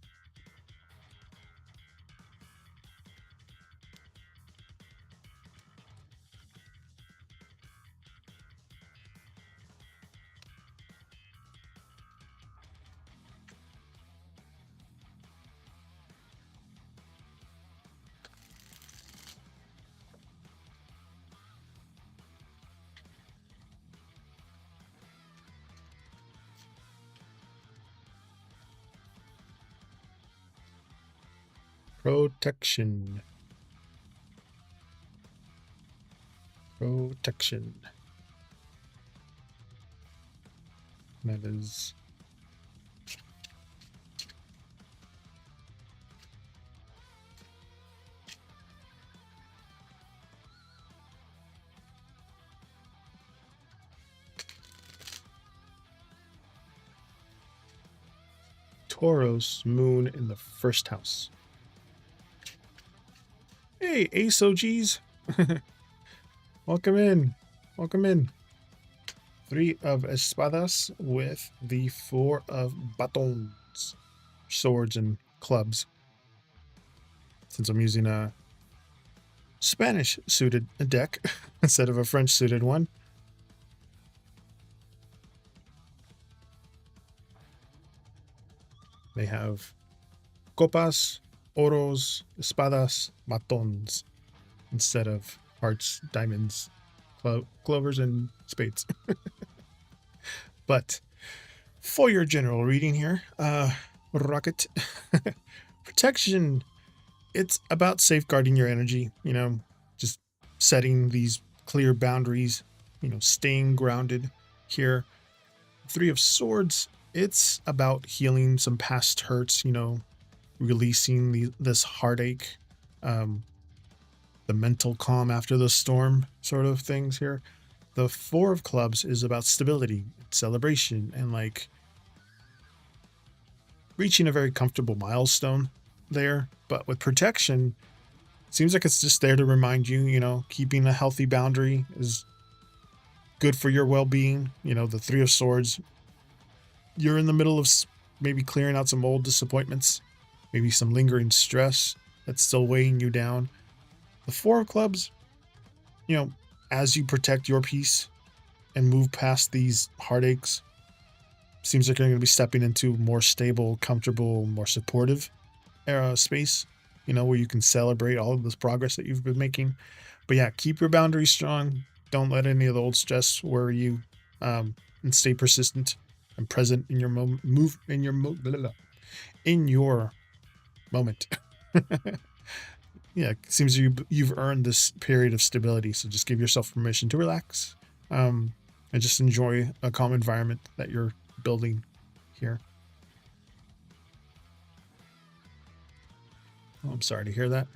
Protection. Protection. That is... Taurus moon in the first house. Hey, Ace OGs. Welcome in. welcome in. 3 of espadas with the 4 of batons, swords and clubs. Since I'm using a Spanish suited deck instead of a French suited one. They have copas, oros, espadas, batons instead of hearts, diamonds, clovers, and spades. But for your general reading here, Rocket, protection, it's about safeguarding your energy, just setting these clear boundaries, staying grounded here. 3 of Swords, it's about healing some past hurts, releasing this heartache, the mental calm after the storm sort of things here. The 4 of Clubs is about stability, celebration, and like reaching a very comfortable milestone there. But with protection, seems like it's just there to remind you, keeping a healthy boundary is good for your well-being. The 3 of Swords, you're in the middle of maybe clearing out some old disappointments, maybe some lingering stress that's still weighing you down. The 4 of Clubs, as you protect your peace and move past these heartaches, seems like you're going to be stepping into more stable, comfortable, more supportive space, where you can celebrate all of this progress that you've been making. But yeah, keep your boundaries strong. Don't let any of the old stress worry you, and stay persistent and present in your moment. Yeah, it seems you've earned this period of stability, so just give yourself permission to relax, and just enjoy a calm environment that you're building here. Oh, I'm sorry to hear that.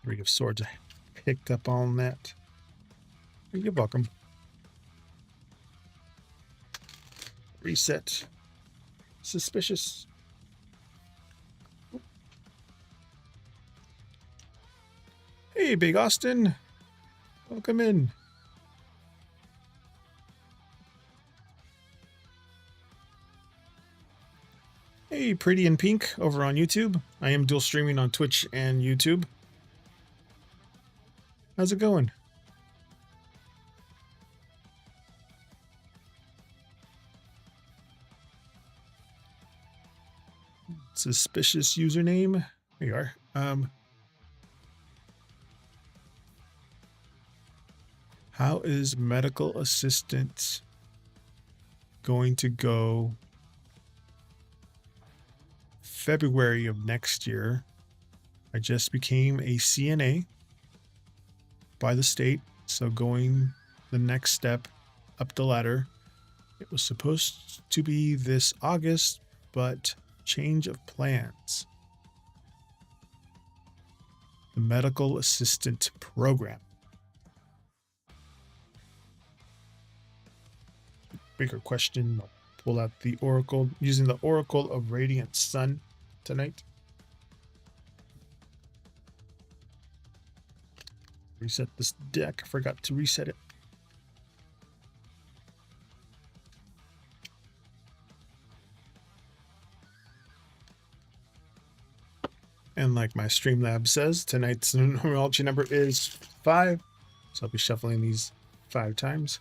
3 of Swords, I picked up on that. You're welcome. Reset. Suspicious. Hey, Big Austin. Welcome in. Hey, Pretty in Pink over on YouTube. I am dual streaming on Twitch and YouTube. How's it going? Suspicious username. There you are. How is medical assistant going to go February of next year? I just became a CNA by the state, so going the next step up the ladder. It was supposed to be this August, but change of plans. The medical assistant program. Bigger question. I'll pull out the Oracle, using the Oracle of Radiant Sun tonight. Reset this deck. I forgot to reset it. And like my Streamlab says, tonight's numerology number is 5. So I'll be shuffling these 5 times.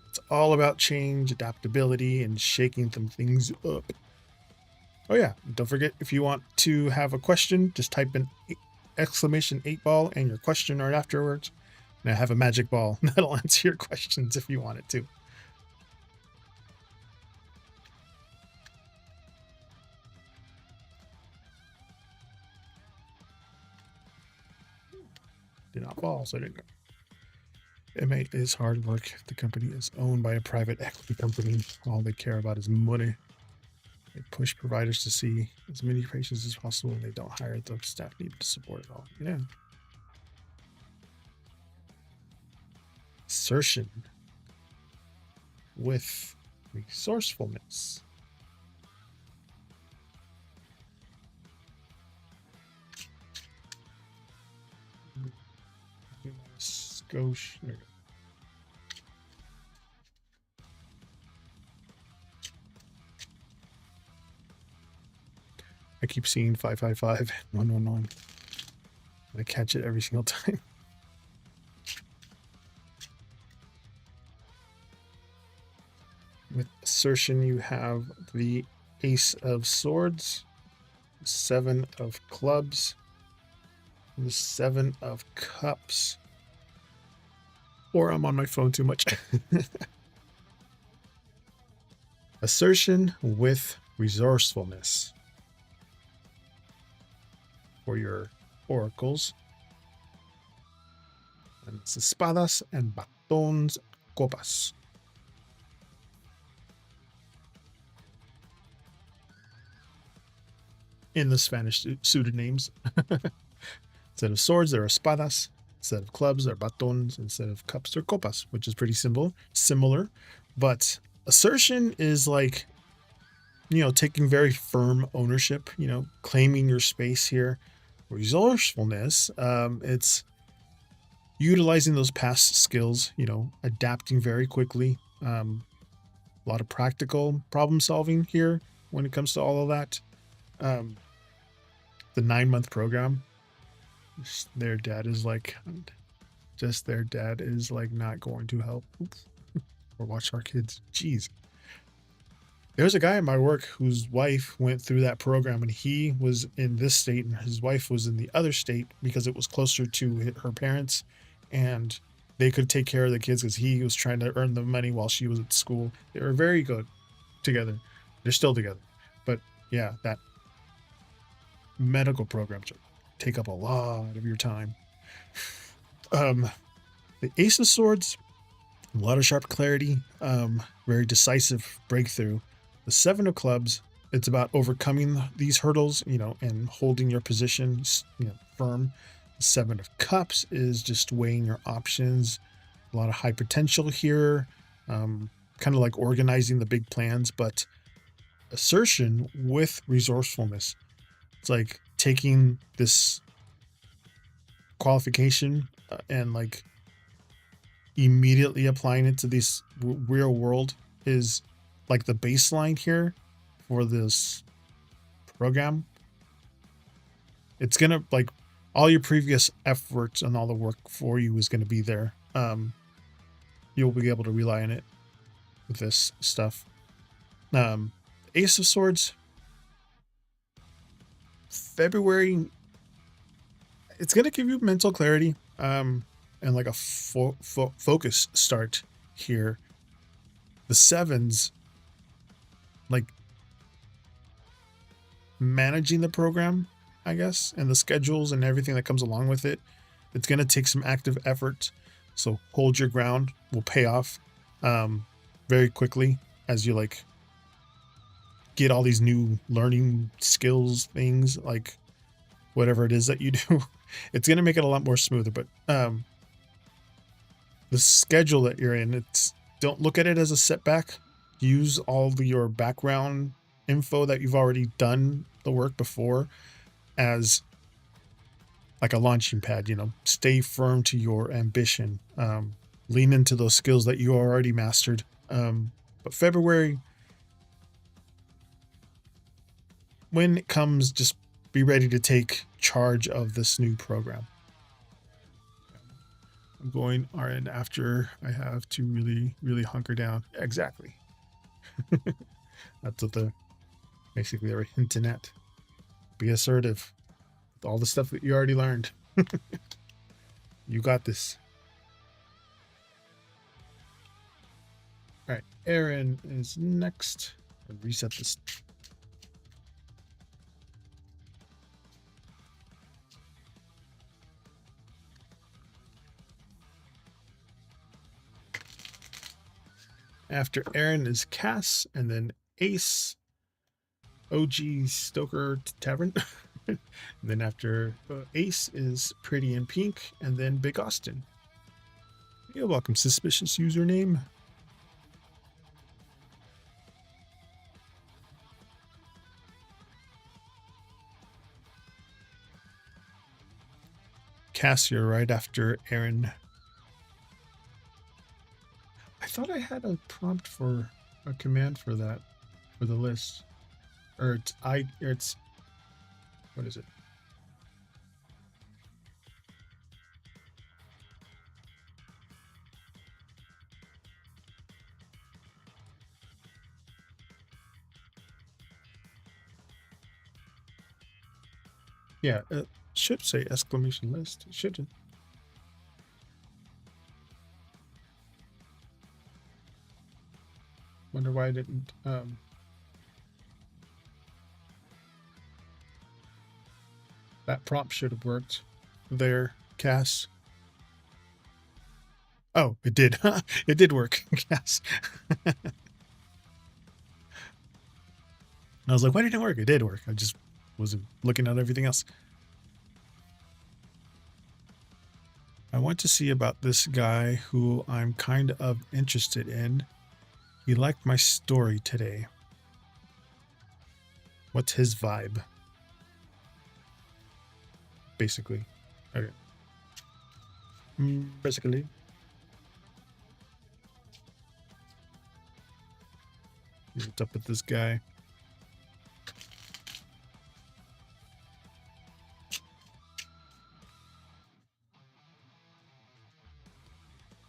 It's all about change, adaptability, and shaking some things up. Oh yeah, don't forget, if you want to have a question, just type in exclamation 8-ball and your question right afterwards. And I have a magic ball that'll answer your questions if you want it to. Did not fall, so I didn't go. M8 is hard work. The company is owned by a private equity company. All they care about is money. They push providers to see as many patients as possible, and they don't hire the staff needed to support it all. Yeah. Assertion with resourcefulness. Gauche. There we go. I keep seeing 555, 111. I catch it every single time. With assertion, you have the Ace of Swords, 7 of Clubs, and the 7 of Cups. Or I'm on my phone too much. Assertion with resourcefulness. For your oracles. And it's espadas and batons, copas. In the Spanish pseudonyms. Instead of swords, there are espadas. Instead of clubs, there are batons. Instead of cups, there are copas, which is pretty similar. But assertion is like, taking very firm ownership, claiming your space here. Resourcefulness, it's utilizing those past skills, adapting very quickly. A lot of practical problem solving here when it comes to all of that. The 9-month program, their dad is like not going to help. Oops. Or watch our kids. Jeez. There's a guy at my work whose wife went through that program, and he was in this state and his wife was in the other state because it was closer to her parents, and they could take care of the kids because he was trying to earn the money while she was at school. They were very good together. They're still together. But yeah, that medical program take up a lot of your time. The Ace of Swords, a lot of sharp clarity, very decisive breakthrough. The 7 of Clubs, it's about overcoming these hurdles, and holding your position, firm. The 7 of Cups is just weighing your options. A lot of high potential here, kind of like organizing the big plans, but assertion with resourcefulness. It's like taking this qualification and like immediately applying it to this real world is like the baseline here for this program. It's gonna like all your previous efforts and all the work for you is going to be there. You'll be able to rely on it with this stuff. Ace of Swords, February, it's going to give you mental clarity, and like a focus start here. The 7s, like managing the program, I guess, and the schedules and everything that comes along with it. It's going to take some active effort. So hold your ground will pay off very quickly as you like get all these new learning skills, things like whatever it is that you do. It's going to make it a lot more smoother. But the schedule that you're in, don't look at it as a setback. Use all your background info that you've already done the work before as like a launching pad. Stay firm to your ambition. Lean into those skills that you already mastered. But February, when it comes, just be ready to take charge of this new program. I'm going RN after I have to really, really hunker down. Exactly. That's what they're hinting at. Be assertive with all the stuff that you already learned. You got this. All right, Aaron is next. I'll reset this. After Aaron is Cass, and then Ace, OG Stoker Tavern. And then after Ace is Pretty in Pink, and then Big Austin. You're welcome, suspicious username. Cass, you're right after Aaron. thought I had a prompt for a command for that, for the list. Or it's what is it? Yeah, it should say exclamation list. It shouldn't. Wonder why I didn't. That prompt should have worked there, Cass. Oh, it did. It did work, Cass. I was like, why didn't it work? It did work. I just wasn't looking at everything else. I want to see about this guy who I'm kind of interested in. He liked my story today. What's his vibe? Basically. Okay. Basically. What's up with this guy?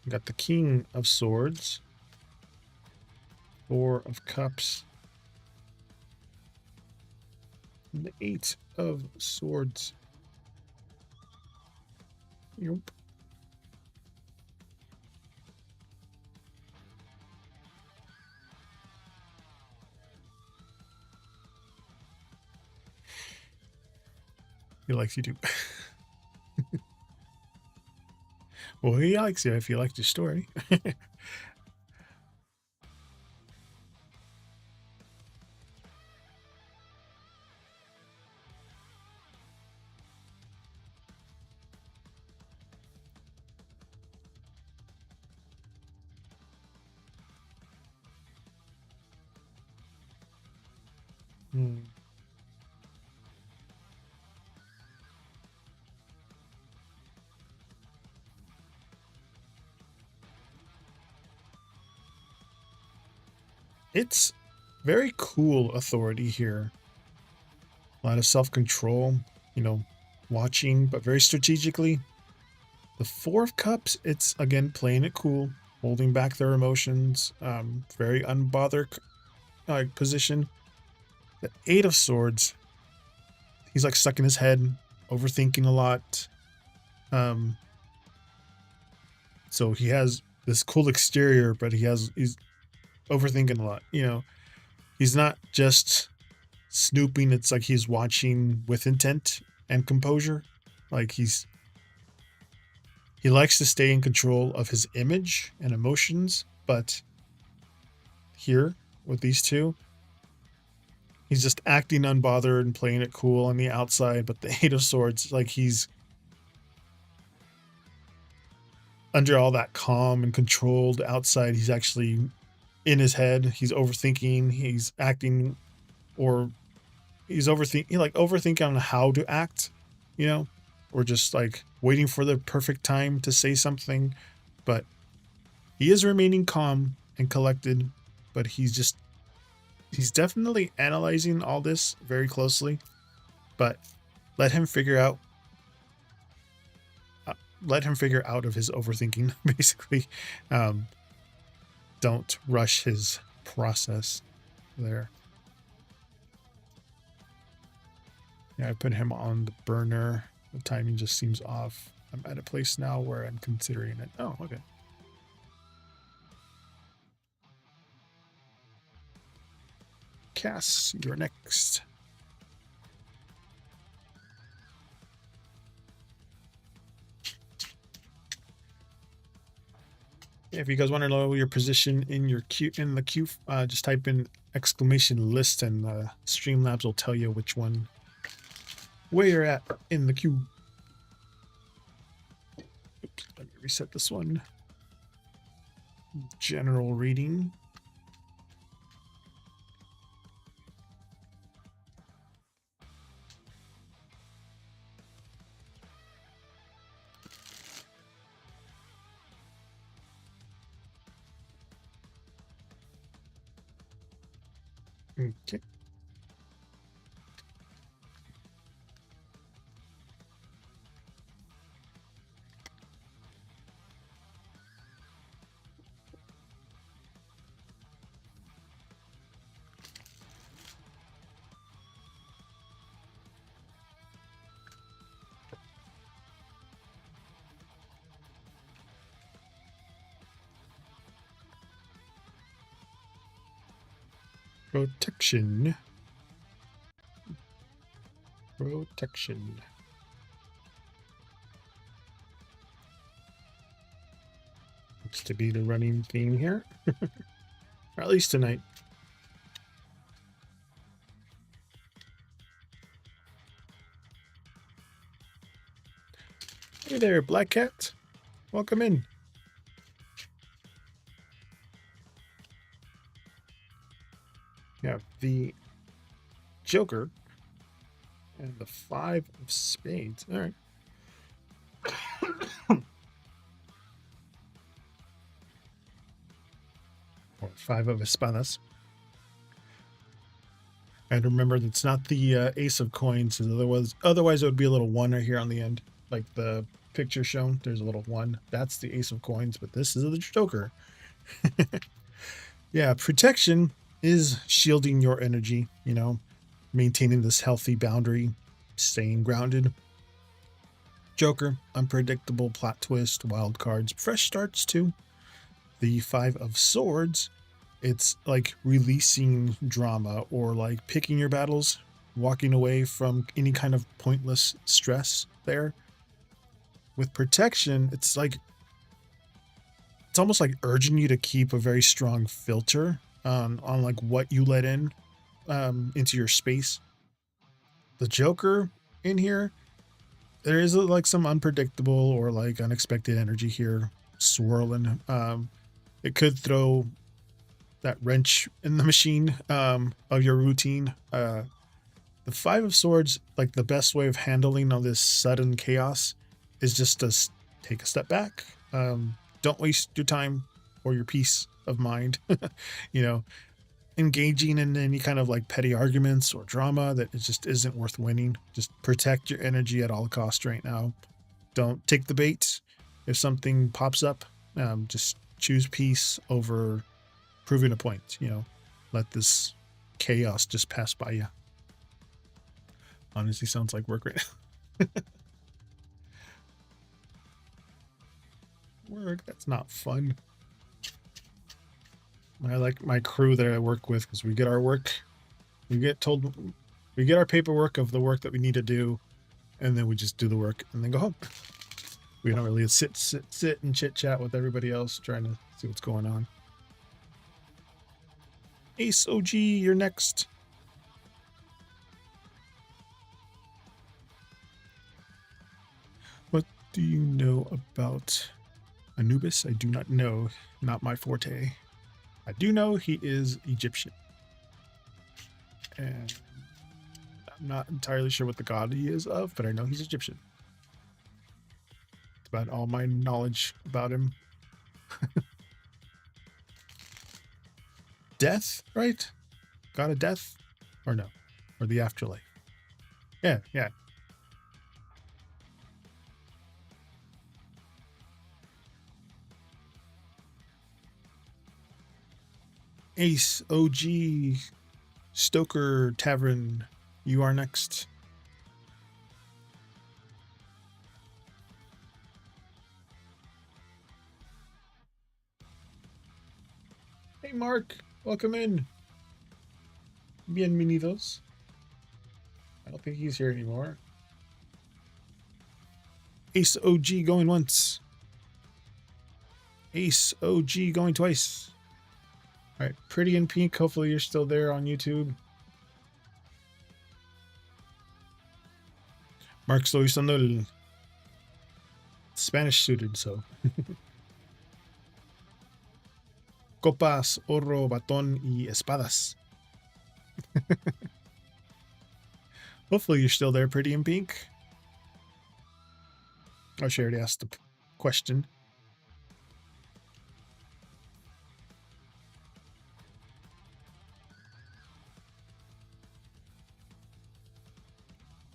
Got the King of Swords, Four of Cups, and the Eight of Swords. Yep. He likes you too. Well, he likes you if you liked your story. Hmm. It's very cool authority here. A lot of self-control, you know, watching, but very strategically. The Four of Cups, it's again playing it cool, holding back their emotions, very unbothered position. The Eight of Swords, he's like stuck in his head, overthinking a lot. Um, so he has this cool exterior, but he's overthinking a lot. You know, he's not just snooping. It's like he's watching with intent and composure. Like he likes to stay in control of his image and emotions, but here with these two, he's just acting unbothered and playing it cool on the outside. But the Eight of Swords, like he's under all that calm and controlled outside. He's actually in his head. He's overthinking. He's acting, or he's overthinking on how to act, you know, or just like waiting for the perfect time to say something. But he is remaining calm and collected, but he's definitely analyzing all this very closely. But let him figure out let him figure out of his overthinking, basically. Don't rush his process there. Yeah, I put him on the burner. The timing just seems off. I'm at a place now where I'm considering it. Oh, okay. Cass, you're next. Yeah, if you guys want to know your position in your queue, just type in exclamation list, and Streamlabs will tell you which one, where you're at in the queue. Oops, let me reset this one. General reading. Okay. Protection. Protection. Looks to be the running theme here. Or at least tonight. Hey there, Black Cat. Welcome in. We have the Joker and the 5 of spades. All right. Or 5 of espadas. And remember, that's not the ace of coins. Otherwise, it would be a little 1 right here on the end. Like the picture shown, there's a little 1. That's the ace of coins, but this is the Joker. Yeah, protection is shielding your energy, you know, maintaining this healthy boundary, staying grounded. Joker, unpredictable, plot twist, wild cards, fresh starts too. The 5 of swords, it's like releasing drama or like picking your battles, walking away from any kind of pointless stress there. With protection, it's almost like urging you to keep a very strong filter on like what you let in into your space. The Joker in here, there is like some unpredictable or like unexpected energy here swirling. It could throw that wrench in the machine of your routine. The 5 of swords, like the best way of handling all this sudden chaos is just to take a step back. Don't waste your time or your peace of mind, you know, engaging in any kind of like petty arguments or drama that it just isn't worth winning. Just protect your energy at all costs right now. Don't take the bait. If something pops up, just choose peace over proving a point, you know. Let this chaos just pass by you. Honestly, sounds like work right now. Work, that's not fun. I like my crew that I work with because we get our work, we get our paperwork of the work that we need to do, and then we just do the work and then go home. We don't really sit and chit chat with everybody else trying to see what's going on. Ace OG, you're next. What do you know about Anubis? I do not know. Not my forte. I do know he is Egyptian. And I'm not entirely sure what the god he is of, but I know he's Egyptian. That's about all my knowledge about him. Death, right? God of death? Or no? Or the afterlife? Yeah, yeah. Ace, OG, Stoker, Tavern, you are next. Hey, Mark, welcome in. Bienvenidos. I don't think he's here anymore. Ace OG going once. Ace OG going twice. All right, Pretty in Pink. Hopefully you're still there on YouTube. Mark estoy usando el Spanish suited, so. Copas, oro, batón y espadas. Hopefully you're still there, Pretty in Pink. I should already asked the question.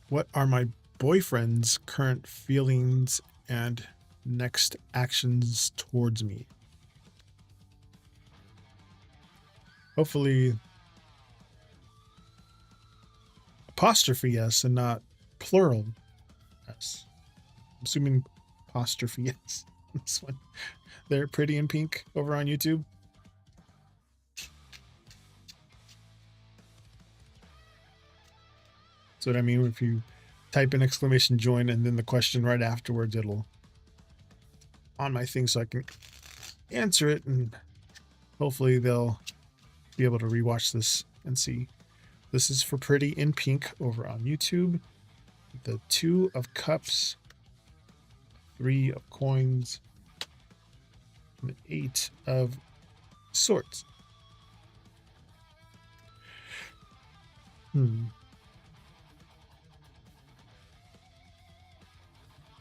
What are my boyfriend's current feelings and next actions towards me? Hopefully, apostrophe S and not plural S. I'm assuming apostrophe S. This one. They're pretty in pink over on YouTube. That's what I mean. If you type in exclamation join and then the question right afterwards, it'll on my thing so I can answer it, and hopefully they'll be able to rewatch this and see. This is for Pretty in Pink over on YouTube. The 2 of Cups, 3 of Coins, and the 8 of Swords.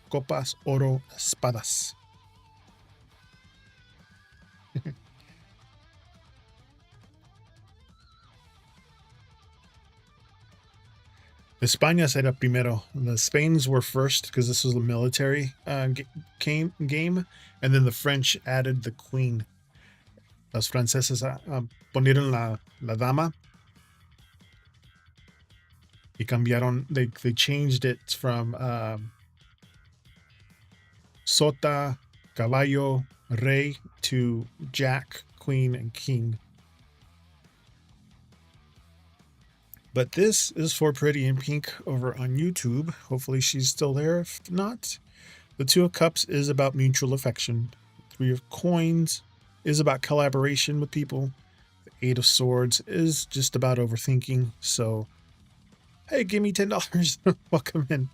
Copas, Oro, Espadas. España set up primero. The Spain's were first because this was a military game, and then the French added the queen. Los franceses ponieron la dama y cambiaron. They changed it from sota, caballo, rey to jack, queen, and king. But this is for Pretty in Pink over on YouTube. Hopefully she's still there. If not, the 2 of Cups is about mutual affection. 3 of Coins is about collaboration with people. The 8 of Swords is just about overthinking. So, hey, give me $10. Welcome in.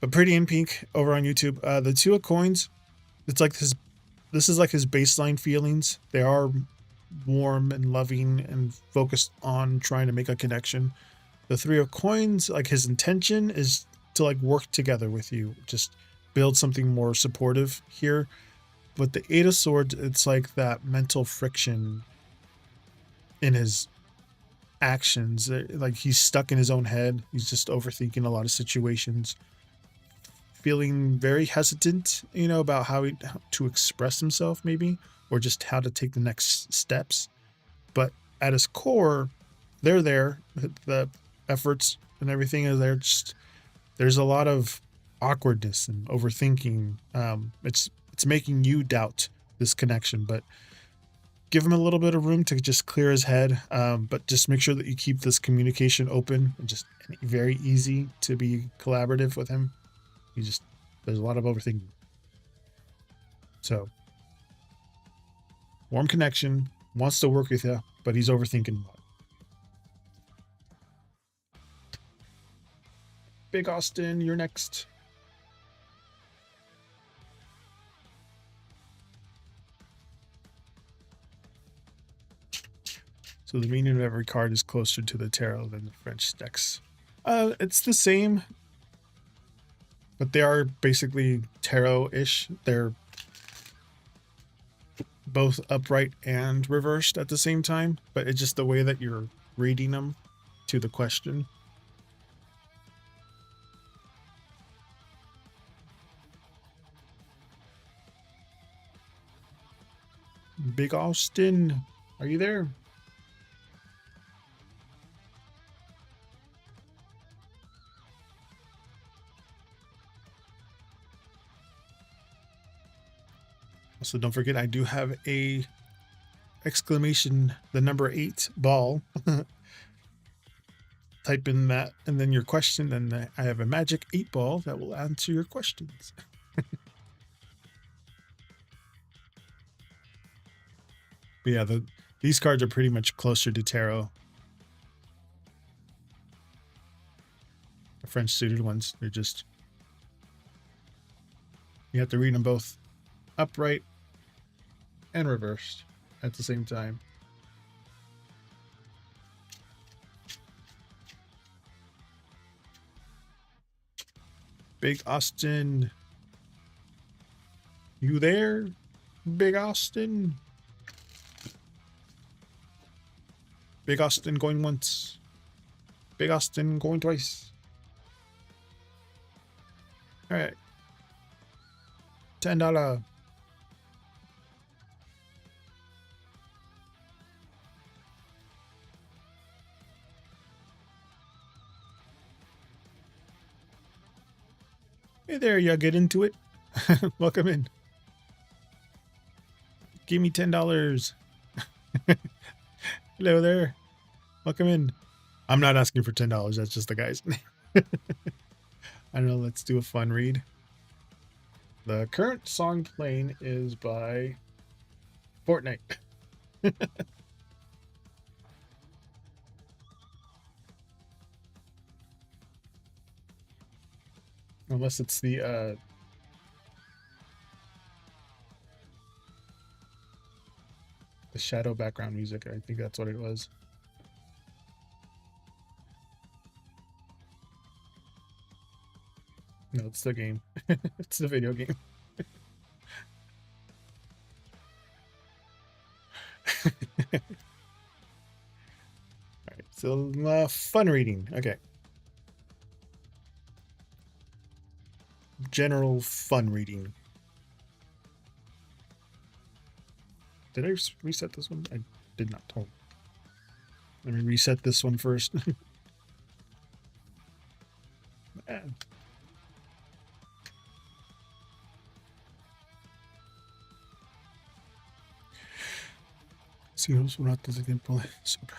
But Pretty in Pink over on YouTube. The 2 of Coins, it's like this is like his baseline feelings. They are warm and loving and focused on trying to make a connection. The 3 of Coins, like his intention is to like work together with you, just build something more supportive here. But the 8 of Swords, it's like that mental friction in his actions. Like he's stuck in his own head. He's just overthinking a lot of situations, feeling very hesitant, about how to express himself maybe, or just how to take the next steps. But at his core, they're there. The efforts and everything is there. Just there's a lot of awkwardness and overthinking. It's making you doubt this connection, but give him a little bit of room to just clear his head. But just make sure that you keep this communication open and just very easy to be collaborative with him. There's a lot of overthinking. So warm connection, wants to work with you, but he's overthinking a lot. Big Austin, you're next. So the meaning of every card is closer to the tarot than the French decks. It's the same, but they are basically tarot-ish. They're both upright and reversed at the same time, but it's just the way that you're reading them to the question. Big Austin, are you there? Also, don't forget, I do have a exclamation, the number 8 ball. Type in that and then your question, and I have a magic 8 ball that will answer your questions. But yeah, these cards are pretty much closer to tarot. The French suited ones, they're just, you have to read them both upright and reversed at the same time. Big Austin, you there? Big Austin? Big Austin going once. Big Austin going twice. All right. $10. Hey there, y'all get into it. Welcome in. Give me $10. Hello there. Welcome in. I'm not asking for $10. That's just the guys. I don't know. Let's do a fun read. The current song playing is by Fortnite. Unless it's the shadow background music. I think that's what it was. No, it's the game. It's the video game. All right, so fun reading. Okay. General fun reading. Did I reset this one? I did not. Hold. Let me reset this one first. Si no son ratos de tiempo de sobra.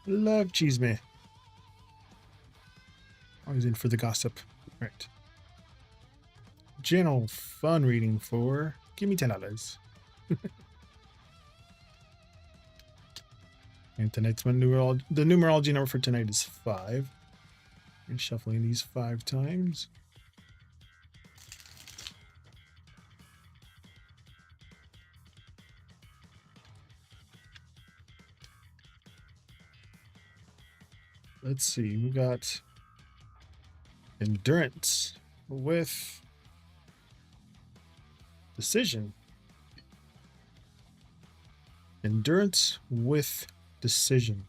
Love chisme. Always in for the gossip. All right. General fun reading for give me $10. And tonight's one the numerology number for tonight is 5. And shuffling these 5 times. Let's see, we got endurance with decision. Endurance with decision.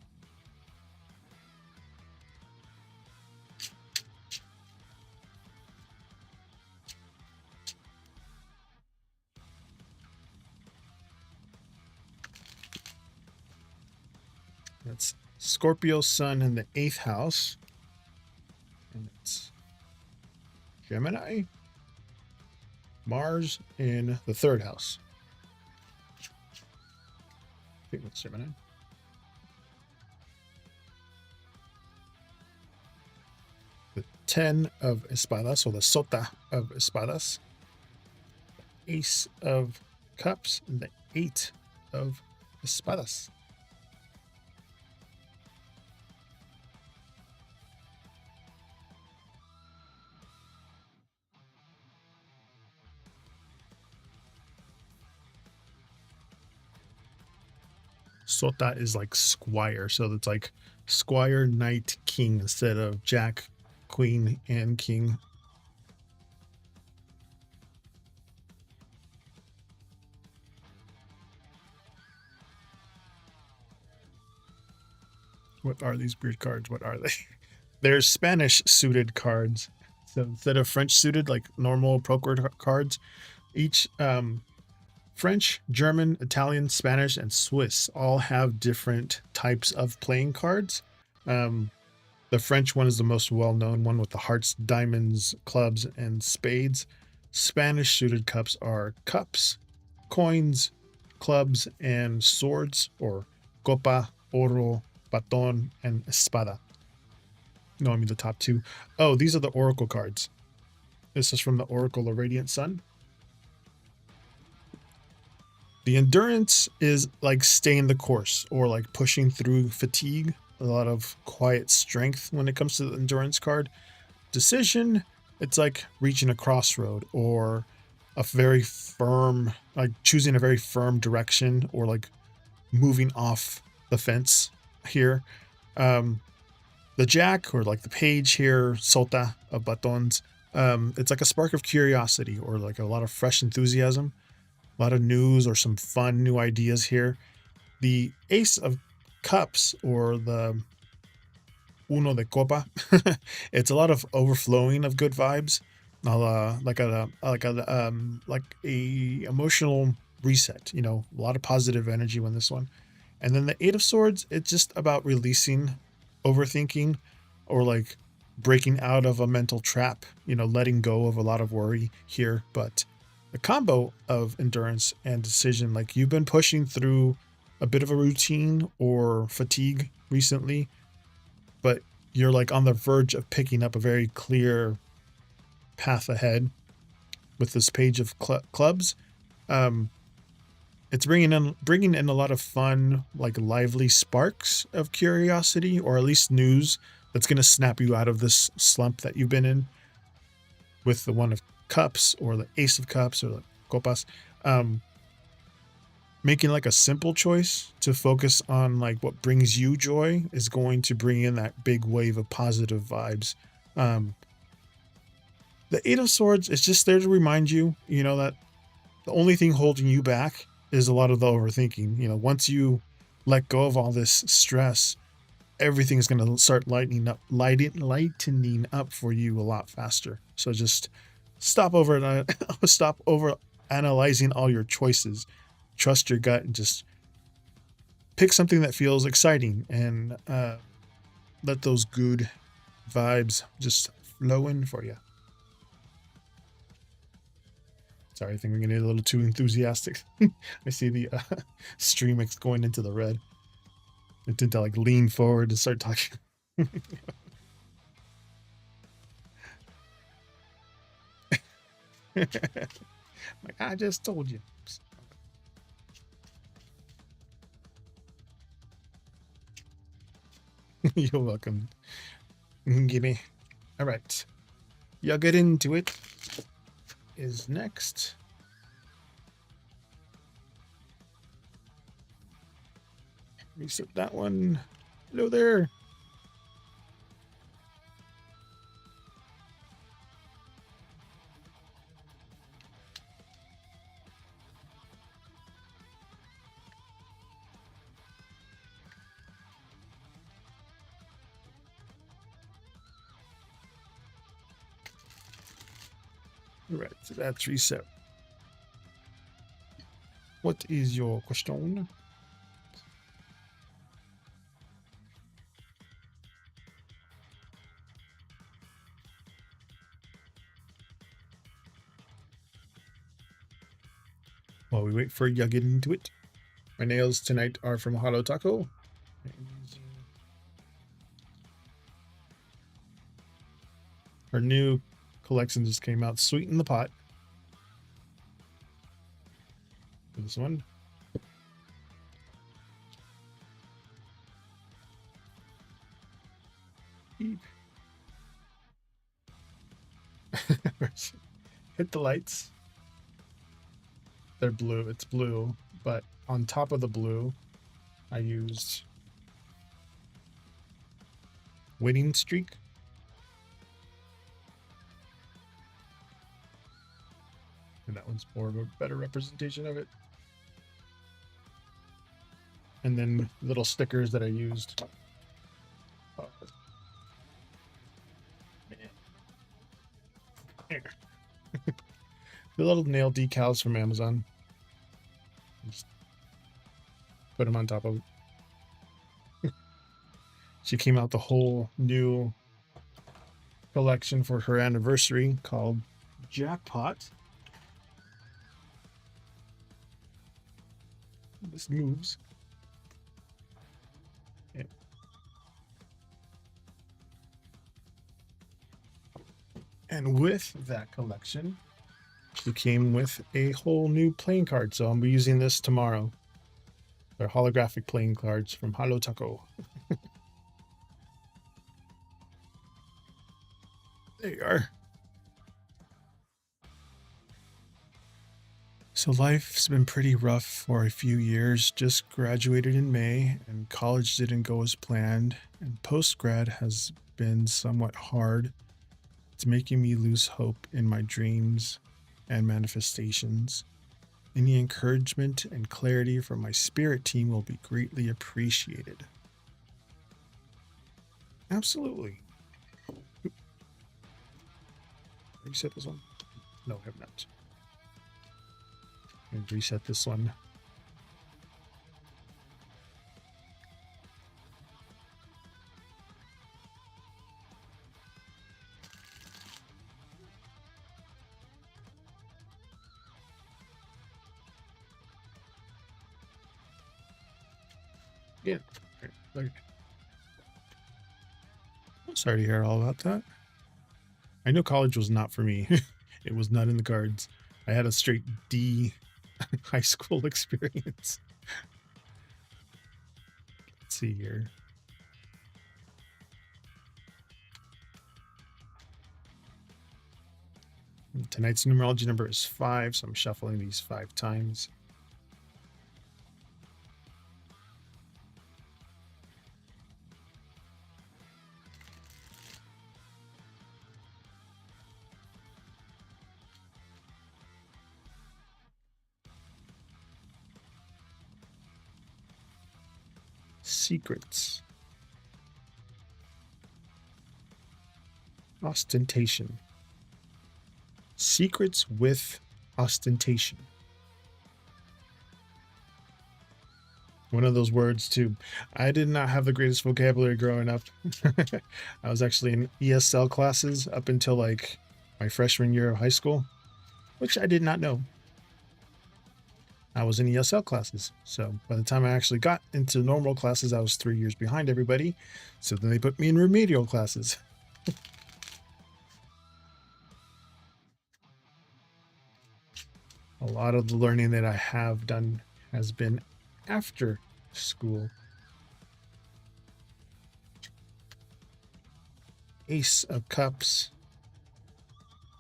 That's Scorpio Sun in the 8th house. And it's Gemini. Mars in the 3rd house. I think that's Gemini. The 10 of espadas, or the sota of espadas. Ace of cups and the 8 of espadas. Sota is like squire, so it's like squire, knight, king instead of jack, queen, and king. What are these weird cards? What are they? They're Spanish suited cards. So instead of French suited, like normal poker cards, each French, German, Italian, Spanish, and Swiss all have different types of playing cards. The French one is the most well-known one with the hearts, diamonds, clubs, and spades. Spanish suited cups are cups, coins, clubs, and swords, or copa, oro, baton, and espada. No, I mean the top 2. Oh, these are the oracle cards. This is from the Oracle of Radiant Sun. The endurance is like staying the course or like pushing through fatigue. A lot of quiet strength when it comes to the endurance card. Decision, it's like reaching a crossroad or a very firm, like choosing a very firm direction or like moving off the fence here. The jack or like the page here, sota of batons, it's like a spark of curiosity or like a lot of fresh enthusiasm. A lot of news or some fun new ideas here. The Ace of Cups or the uno de copa. It's a lot of overflowing of good vibes, like a emotional reset. You know, a lot of positive energy when this one. And then the Eight of Swords, it's just about releasing overthinking or like breaking out of a mental trap, you know, letting go of a lot of worry here. But the combo of endurance and decision, like you've been pushing through a bit of a routine or fatigue recently, but you're like on the verge of picking up a very clear path ahead with this page of clubs. Um, it's bringing in a lot of fun, like lively sparks of curiosity, or at least news that's going to snap you out of this slump that you've been in with the One of Cups or the Ace of Cups or the Copas. Um, Making like a simple choice to focus on like what brings you joy is going to bring in that big wave of positive vibes. Um, the Eight of Swords is just there to remind you, you know, that the only thing holding you back is a lot of the overthinking. You know, once you let go of all this stress, everything's going to start lightening up for you a lot faster. So just stop over analyzing all your choices. Trust your gut and just pick something that feels exciting and let those good vibes just flow in for you. Sorry, I think we're getting a little too enthusiastic. I see the stream going into the red. I tend to like lean forward and start talking. Like I just told you. You're welcome, Gimme. All right, y'all get into it. Is next. Reset that one. Hello there. All right, so that's reset. What is your question? While we wait for you, get into it. My nails tonight are from Holo Taco. Her new collection just came out, Sweet in the Pot. This one. Hit the lights. They're blue. It's blue, but on top of the blue, I used Winning Streak. And that one's more of a better representation of it. And then little stickers that I used. Oh. The little nail decals from Amazon. Just put them on top of it. She came out the whole new collection for her anniversary called Jackpot. This moves. Yeah. And with that collection, we came with a whole new playing card. So I'll be using this tomorrow. They're holographic playing cards from Holo Taco. There you are. So life's been pretty rough for a few years. Just graduated in May and college didn't go as planned. And post-grad has been somewhat hard. It's making me lose hope in my dreams and manifestations. Any encouragement and clarity from my spirit team will be greatly appreciated. Absolutely. Reset this one. No, I have not. And reset this one. Yeah. Okay. Sorry to hear all about that. I know college was not for me. It was not in the cards. I had a straight D high school experience. Let's see here. Tonight's numerology number is 5, so I'm shuffling these 5 times. Secrets. Ostentation. Secrets with ostentation. One of those words too. I did not have the greatest vocabulary growing up. I was actually in ESL classes up until like my freshman year of high school, which I did not know. I was in ESL classes. So by the time I actually got into normal classes, I was 3 years behind everybody. So then they put me in remedial classes. A lot of the learning that I have done has been after school. Ace of Cups,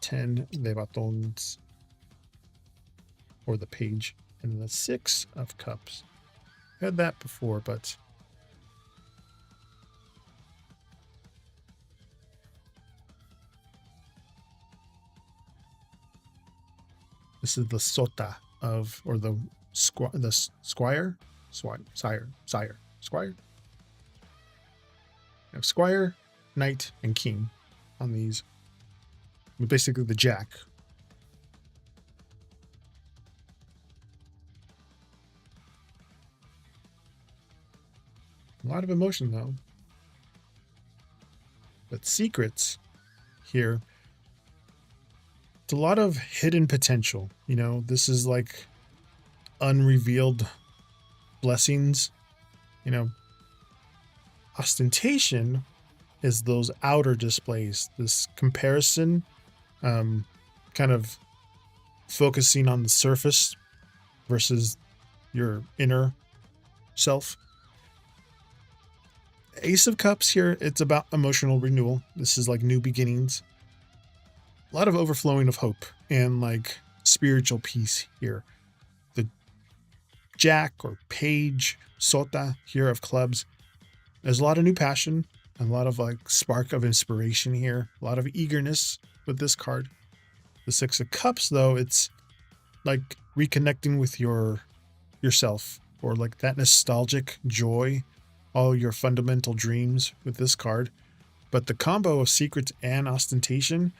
10 de batons, or the page, and the 6 of Cups. Had that before, but this is the sota of, or the squire, squire. We have squire, knight, and king on these. Basically the jack. A lot of emotion though. But secrets here, it's a lot of hidden potential. You know, this is like unrevealed blessings. You know, ostentation is those outer displays, this comparison, kind of focusing on the surface versus your inner self. Ace of Cups here, it's about emotional renewal. This is like new beginnings. A lot of overflowing of hope and like spiritual peace here. The Jack or Page, Sota here of clubs. There's a lot of new passion, and a lot of like spark of inspiration here. A lot of eagerness with this card. The 6 of Cups, though, it's like reconnecting with yourself, or like that nostalgic joy, all your fundamental dreams with this card. But the combo of secrets and ostentation,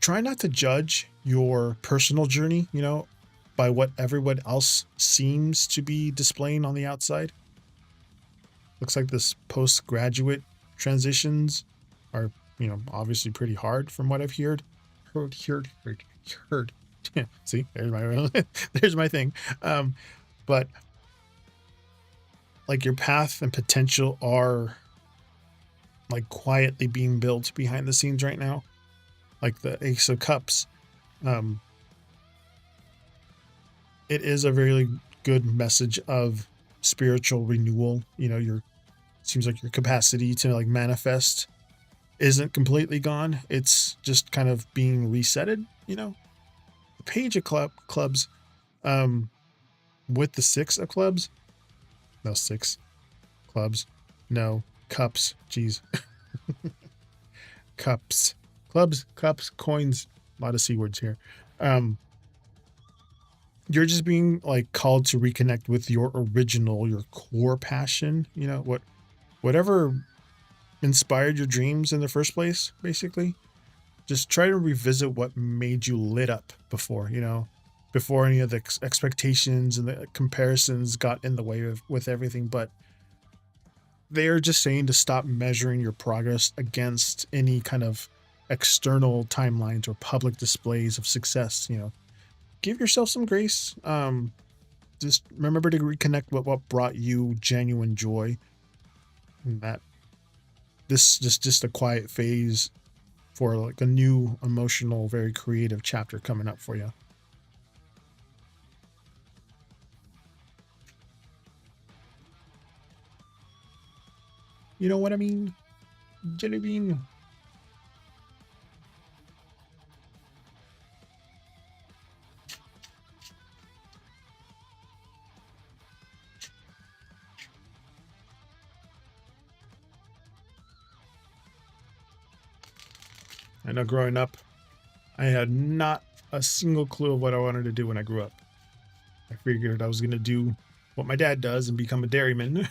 try not to judge your personal journey, you know, by what everyone else seems to be displaying on the outside. Looks like this postgraduate transitions are, you know, obviously pretty hard from what I've heard. Heard. See, there's my thing. But like your path and potential are like quietly being built behind the scenes right now. Like the Ace of Cups. It is a very good message of spiritual renewal. You know, your seems like your capacity to like manifest isn't completely gone. It's just kind of being resetted, you know. The Page of clubs, with the 6 of clubs. No, 6 clubs. No, cups. Jeez. Cups. Clubs, cups, coins. A lot of C words here. You're just being like called to reconnect with your original, your core passion, you know, what whatever inspired your dreams in the first place, basically, just try to revisit what made you lit up before, before any of the expectations and the comparisons got in the way of with everything. But they're just saying to stop measuring your progress against any kind of external timelines or public displays of success. Give yourself some grace. Just remember to reconnect with what brought you genuine joy, and that this just a quiet phase for like a new emotional, very creative chapter coming up for you. You know what I mean? Jelly bean. I know growing up, I had not a single clue of what I wanted to do when I grew up. I figured I was going to do what my dad does and become a dairyman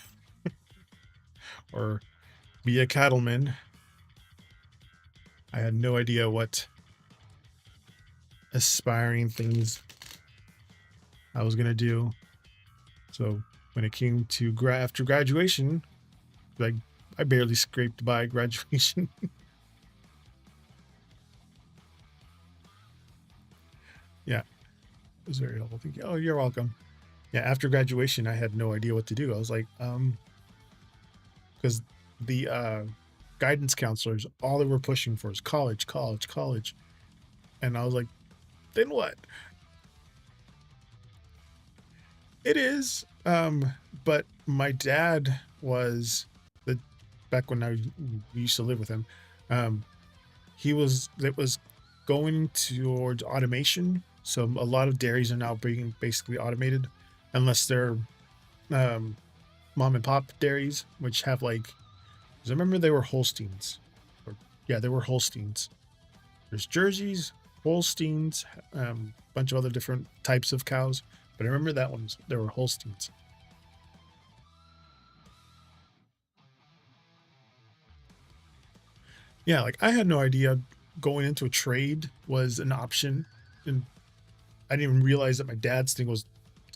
or be a cattleman. I had no idea what aspiring things I was going to do. So when it came to after graduation, like I barely scraped by graduation. Yeah, it was very helpful. Thank you. Oh, you're welcome. Yeah, after graduation, I had no idea what to do. I was like, because the guidance counselors, all they were pushing for is college, college, college. And I was like, then what? It is. But my dad was the back when we used to live with him. It was going towards automation. So a lot of dairies are now being basically automated, unless they're um, mom and pop dairies, which have like, 'cause I remember they were Holsteins. Yeah, they were Holsteins. There's Jerseys, Holsteins, bunch of other different types of cows, but I remember that ones there were Holsteins. Yeah, like I had no idea going into a trade was an option, and I didn't even realize that my dad's thing was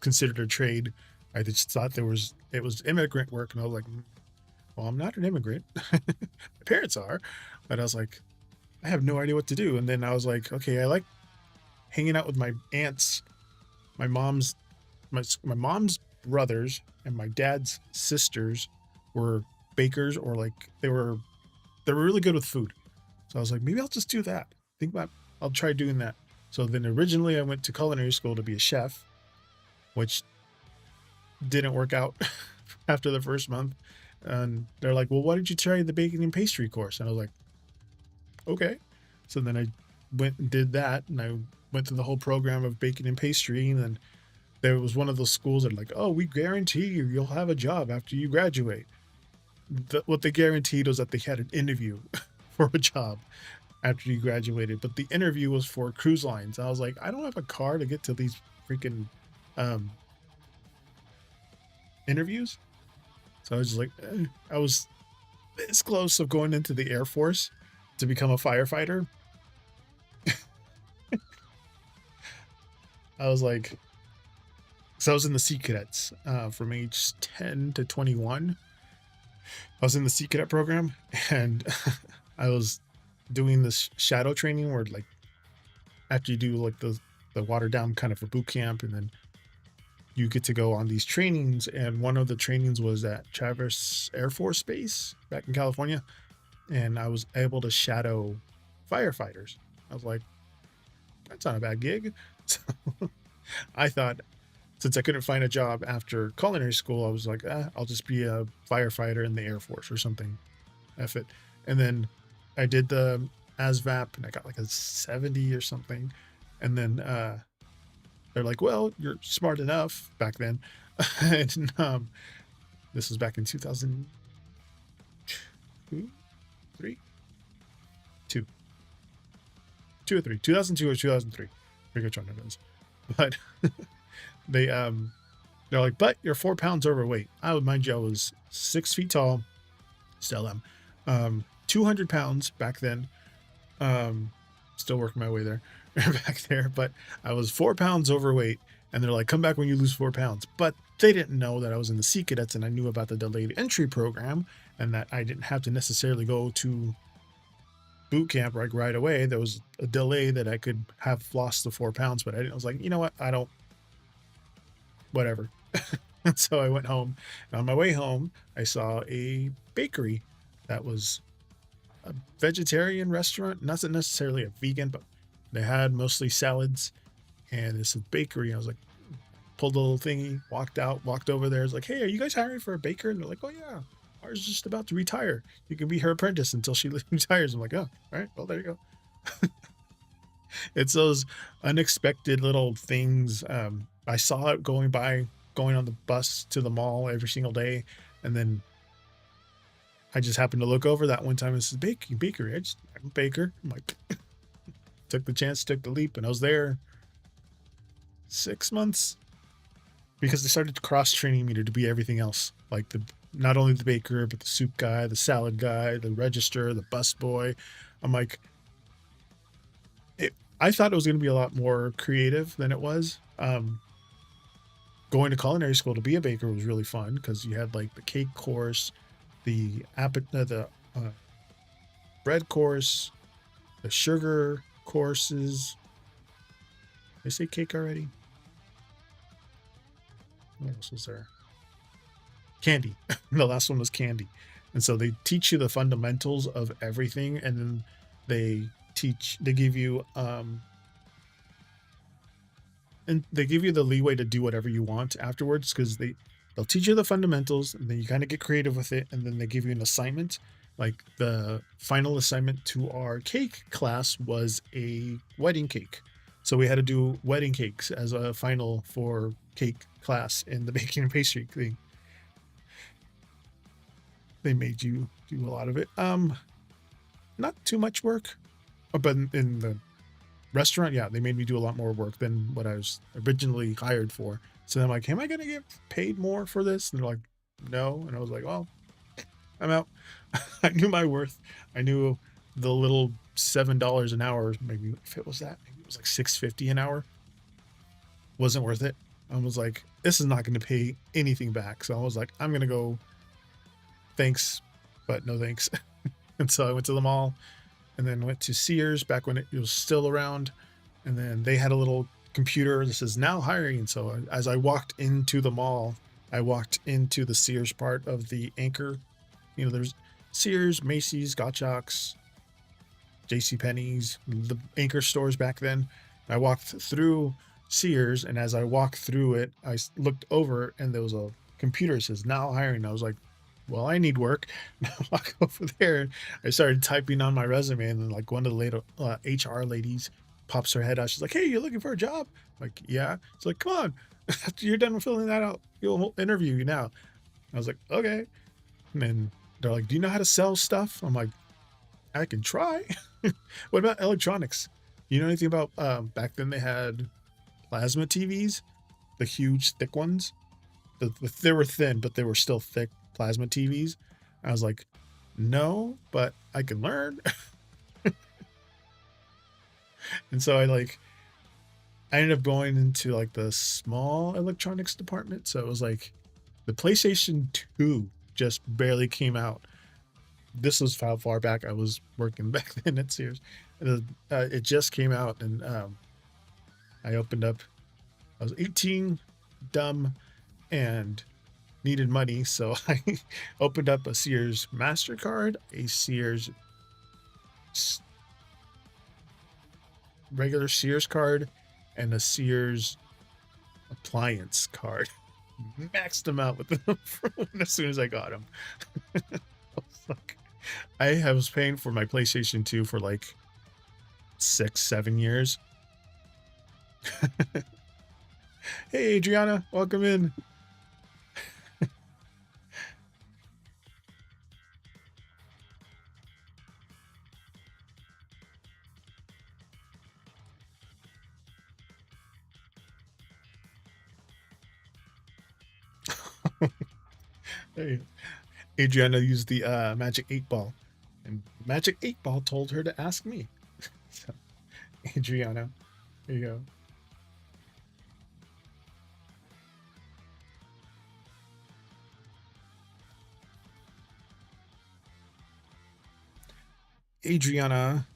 considered a trade. I just thought it was immigrant work, and I was like, well, I'm not an immigrant. My parents are, but I was like, I have no idea what to do. And then I was like, okay, I like hanging out with my aunts, my mom's my mom's brothers, and my dad's sisters were bakers, or like they were really good with food. So I was like, maybe I'll just do that. I'll try doing that. So then originally I went to culinary school to be a chef, which didn't work out after the first month. And they're like, well, why did you try the baking and pastry course? And I was like, okay. So then I went and did that, and I went through the whole program of baking and pastry. And then there was one of those schools that are like, oh, we guarantee you'll have a job after you graduate. What they guaranteed was that they had an interview for a job after you graduated, but the interview was for cruise lines. I was like, I don't have a car to get to these freaking interviews. So I was just like, I was this close of going into the Air Force to become a firefighter. I was like, so I was in the Sea Cadets from age 10 to 21. I was in the Sea Cadet program, and I was doing this shadow training where like after you do like the watered down kind of a boot camp, and then you get to go on these trainings. And one of the trainings was at Traverse Air Force Base back in California, and I was able to shadow firefighters. I was like, that's not a bad gig. So I thought, since I couldn't find a job after culinary school, I was like, I'll just be a firefighter in the Air Force or something. F it. And then I did the ASVAP, and I got like a 70 or something. And then they're like, well, you're smart enough back then. And this was back in 2002, 3, 2, 2 or 3, 2002 or 2003. I forget which one it is. But they're like, but you're 4 pounds overweight. I would mind you, I was 6 feet tall, Still am. 200 pounds back then. Um, Still working my way there back there, but I was 4 pounds overweight, and they're like, "Come back when you lose 4 pounds." But they didn't know that I was in the Sea Cadets, and I knew about the delayed entry program, and that I didn't have to necessarily go to boot camp like right away. There was a delay that I could have lost the 4 pounds, but I didn't. I was like, you know what? I don't. Whatever. And so I went home, and on my way home, I saw a bakery that was a vegetarian restaurant, not necessarily a vegan, but they had mostly salads. And it's a bakery. I was like, pulled a little thingy, walked out, walked over there. I was like, hey, are you guys hiring for a baker? And they're like, oh yeah, ours is just about to retire. You can be her apprentice until she retires. I'm like, oh, all right, well there you go. It's those unexpected little things. I saw it going on the bus to the mall every single day, and then I just happened to look over that one time. It's a bakery. I'm a baker. I'm like, took the chance, took the leap, and I was there 6 months because they started cross training me to be everything else, like the not only the baker but the soup guy, the salad guy, the register, the bus boy. I'm like, I thought it was going to be a lot more creative than it was. Going to culinary school to be a baker was really fun because you had like the cake course, the bread course, the sugar courses. Did I say cake already? What else was there? Candy. The last one was candy. And so they teach you the fundamentals of everything, and then they give you and they give you the leeway to do whatever you want afterwards, because they'll teach you the fundamentals, and then you kind of get creative with it, and then they give you an assignment. Like the final assignment to our cake class was a wedding cake, so we had to do wedding cakes as a final for cake class in the baking and pastry thing. They made you do a lot of it. Not too much work, but in the restaurant, yeah, they made me do a lot more work than what I was originally hired for. So I'm like, am I going to get paid more for this? And they're like, no. And I was like, well, I'm out. I knew my worth. I knew the little $7 an hour, maybe if it was that, maybe it was like $6.50 an hour, wasn't worth it. I was like, this is not going to pay anything back. So I was like, I'm going to go, thanks, but no thanks. And so I went to the mall, and then went to Sears back when it was still around. And then they had a little computer that says now hiring. And so as I walked into the mall, I walked into the Sears part of the anchor. There's Sears, Macy's, Gottschalk's, JCPenney's, the anchor stores back then. I walked through Sears, and as I walked through it, I looked over, and there was a computer that says now hiring. I was like, well, I need work. And I walk over there. I started typing on my resume, and then like one of the later HR ladies pops her head out. She's like, "Hey, you're looking for a job?" I'm like, yeah. It's like, come on, after you're done filling that out, you'll interview you now. I was like, okay. And then they're like, "Do you know how to sell stuff?" I'm like, I can try. What about electronics? You know anything about? Back then they had plasma TVs, the huge thick ones. They were thin, but they were still thick plasma TVs. I was like, no, but I can learn. And so I ended up going into like the small electronics department. So it was like the PlayStation 2 just barely came out. This was how far back I was working back then at Sears. It just came out, and I opened up. I was 18, dumb, and needed money, so I opened up a Sears MasterCard, a Sears regular Sears card, and a Sears appliance card. Maxed them out with them as soon as I got them. I was paying for my PlayStation 2 for like 6-7 years. Hey, Adriana, welcome in. Hey, Adriana used the magic 8 ball, and magic 8 ball told her to ask me. So, Adriana, there you go. Adriana,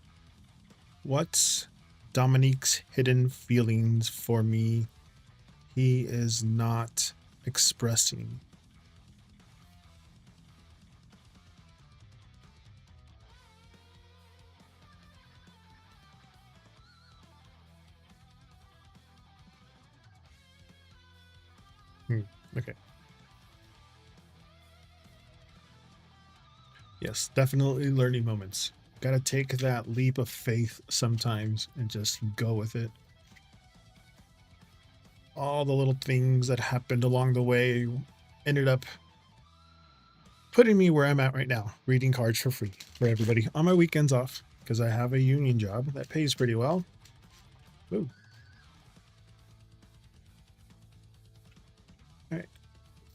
what's Dominique's hidden feelings for me? He is not expressing. Okay. Yes, definitely learning moments. Gotta take that leap of faith sometimes and just go with it. All the little things that happened along the way ended up putting me where I'm at right now, reading cards for free for everybody on my weekends off because I have a union job that pays pretty well. Ooh. All right.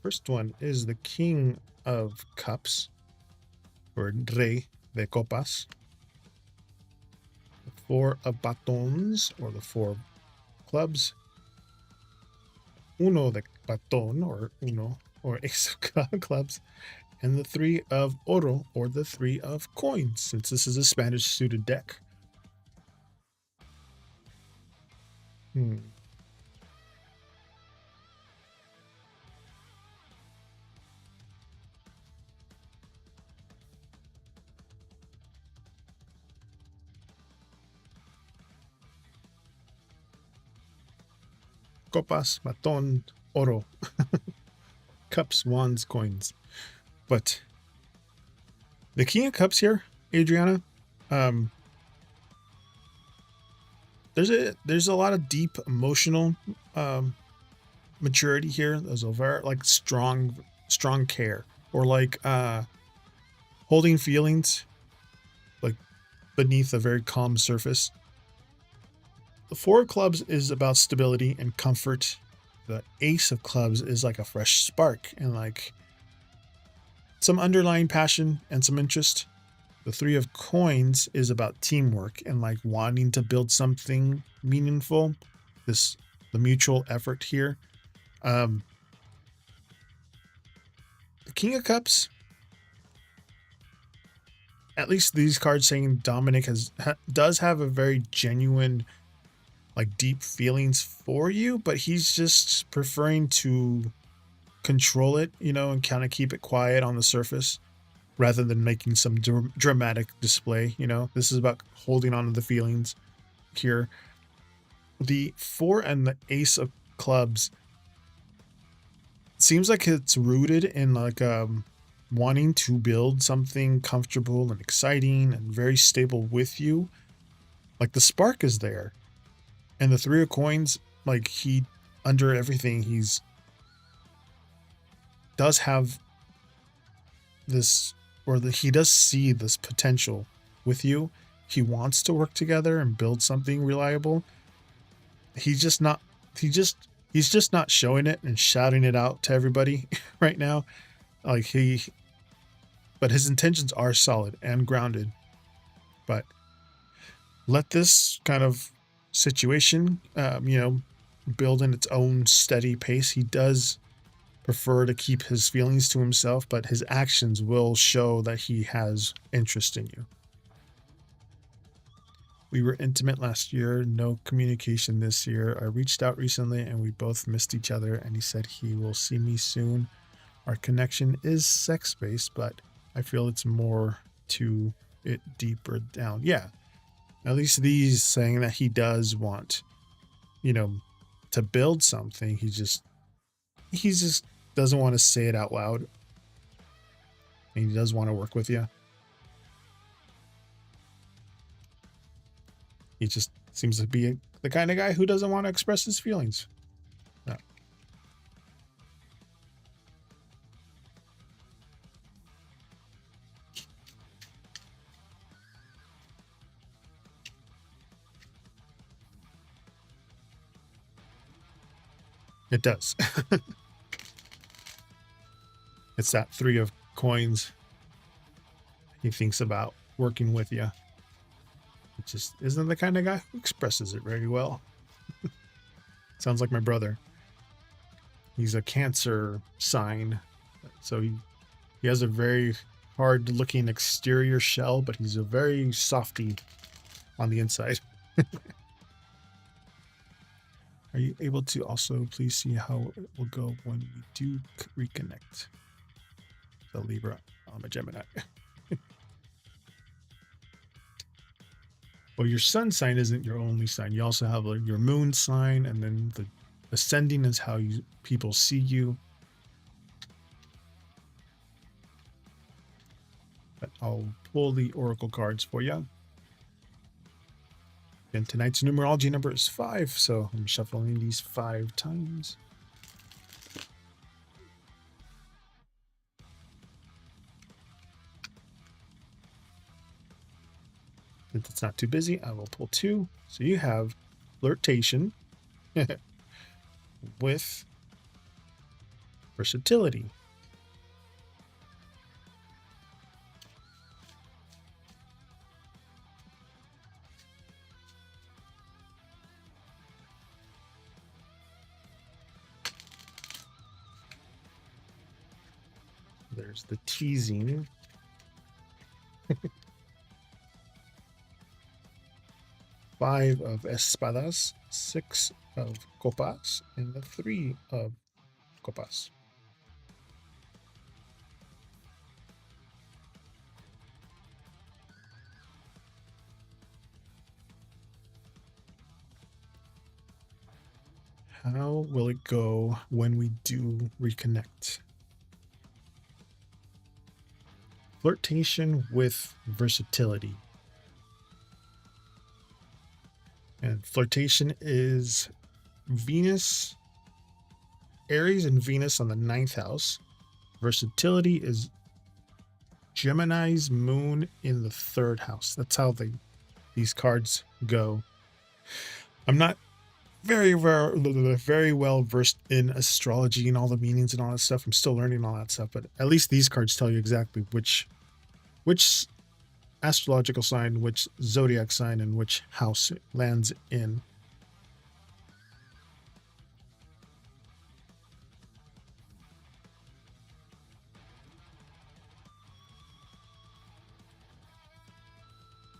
First one is the King of Cups, or Rey de Copas. The Four of Batons, or the Four of Clubs. Uno de Baton, or Uno, or Ace of Clubs. And the Three of Oro, or the Three of Coins, since this is a Spanish suited deck. Hmm. Copas, Baton, Oro. Cups, Wands, Coins. But the King of Cups here, Adriana, um, there's a lot of deep emotional maturity here. There's a very like strong care, or like holding feelings like beneath a very calm surface. The Four of Clubs is about stability and comfort. The Ace of Clubs is like a fresh spark and like some underlying passion and some interest. The Three of Coins is about teamwork and like wanting to build something meaningful. The mutual effort here. Um, the King of Cups, at least these cards saying Dominic does have a very genuine, like deep feelings for you, but he's just preferring to control it, and kind of keep it quiet on the surface rather than making some dramatic display. This is about holding on to the feelings here. The Four and the Ace of Clubs seems like it's rooted in like wanting to build something comfortable and exciting and very stable with you. Like the spark is there. And the Three of Coins, like he under everything, he's does have this, or he does see this potential with you. He wants to work together and build something reliable. He's just not he's just not showing it and shouting it out to everybody right now. Like but his intentions are solid and grounded. But let this kind of situation, build in its own steady pace. He does prefer to keep his feelings to himself, but his actions will show that he has interest in you. We were intimate last year, no communication this year. I reached out recently and we both missed each other, and he said he will see me soon. Our connection is sex based, but I feel it's more to it deeper down. Yeah. At least these saying that he does want, to build something. He just doesn't want to say it out loud. And he does want to work with you. He just seems to be the kind of guy who doesn't want to express his feelings. No. It does. It's that Three of coins. He thinks about working with you. It just isn't the kind of guy who expresses it very well. Sounds like my brother. He's a Cancer sign, so he has a very hard looking exterior shell, but he's a very softy on the inside. Are you able to also please see how it will go when we do reconnect? The Libra. I'm a Gemini. Well, your sun sign isn't your only sign. You also have your moon sign, and then the ascending is how people see you. But I'll pull the oracle cards for you. And tonight's numerology number is 5, so I'm shuffling these 5 times. If it's not too busy, I will pull 2. So you have flirtation with versatility. There's the teasing. 5 of espadas, 6 of copas, and the 3 of copas. How will it go when we do reconnect? Flirtation with versatility. And flirtation is Venus, Aries and Venus on the 9th house. Versatility is Gemini's moon in the 3rd house. That's how these cards go. I'm not very well versed in astrology and all the meanings and all that stuff. I'm still learning all that stuff, but at least these cards tell you exactly which astrological sign, which zodiac sign, and which house it lands in.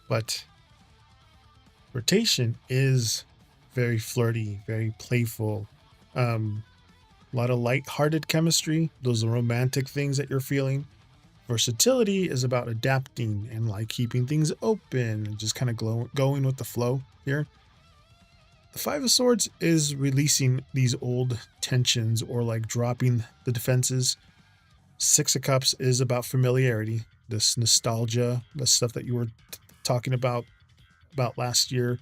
But flirtation is very flirty, very playful. A lot of light-hearted chemistry. Those are romantic things that you're feeling. Versatility is about adapting and like keeping things open and just kind of going with the flow here. The 5 of Swords is releasing these old tensions or like dropping the defenses. 6 of Cups is about familiarity, this nostalgia, the stuff that you were talking about last year.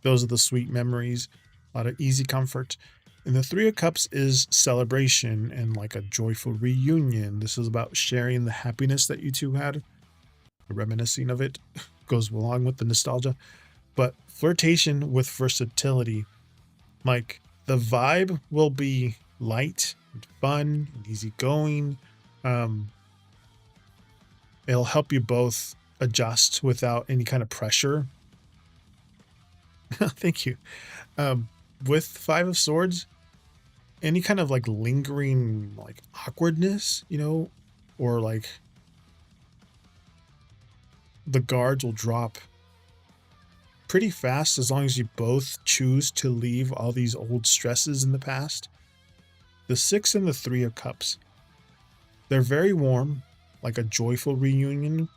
Those are the sweet memories, a lot of easy comfort. And the 3 of Cups is celebration and like a joyful reunion. This is about sharing the happiness that you two had. Reminiscing of it goes along with the nostalgia. But flirtation with versatility, like the vibe will be light and fun and easygoing. It'll help you both adjust without any kind of pressure. Thank you. With 5 of Swords, any kind of like lingering like awkwardness, or like the guards will drop pretty fast as long as you both choose to leave all these old stresses in the past. The 6 and the 3 of Cups, they're very warm, like a joyful reunion.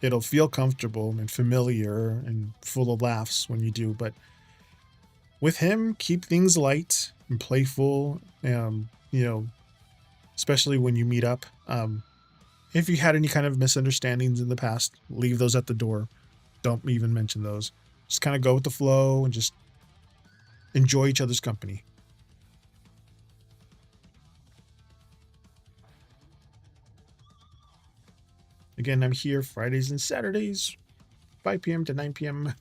It'll feel comfortable and familiar and full of laughs when you do, but with him, keep things light and playful, especially when you meet up. If you had any kind of misunderstandings in the past, leave those at the door. Don't even mention those. Just kind of go with the flow and just enjoy each other's company. Again, I'm here Fridays and Saturdays, 5 p.m. to 9 p.m.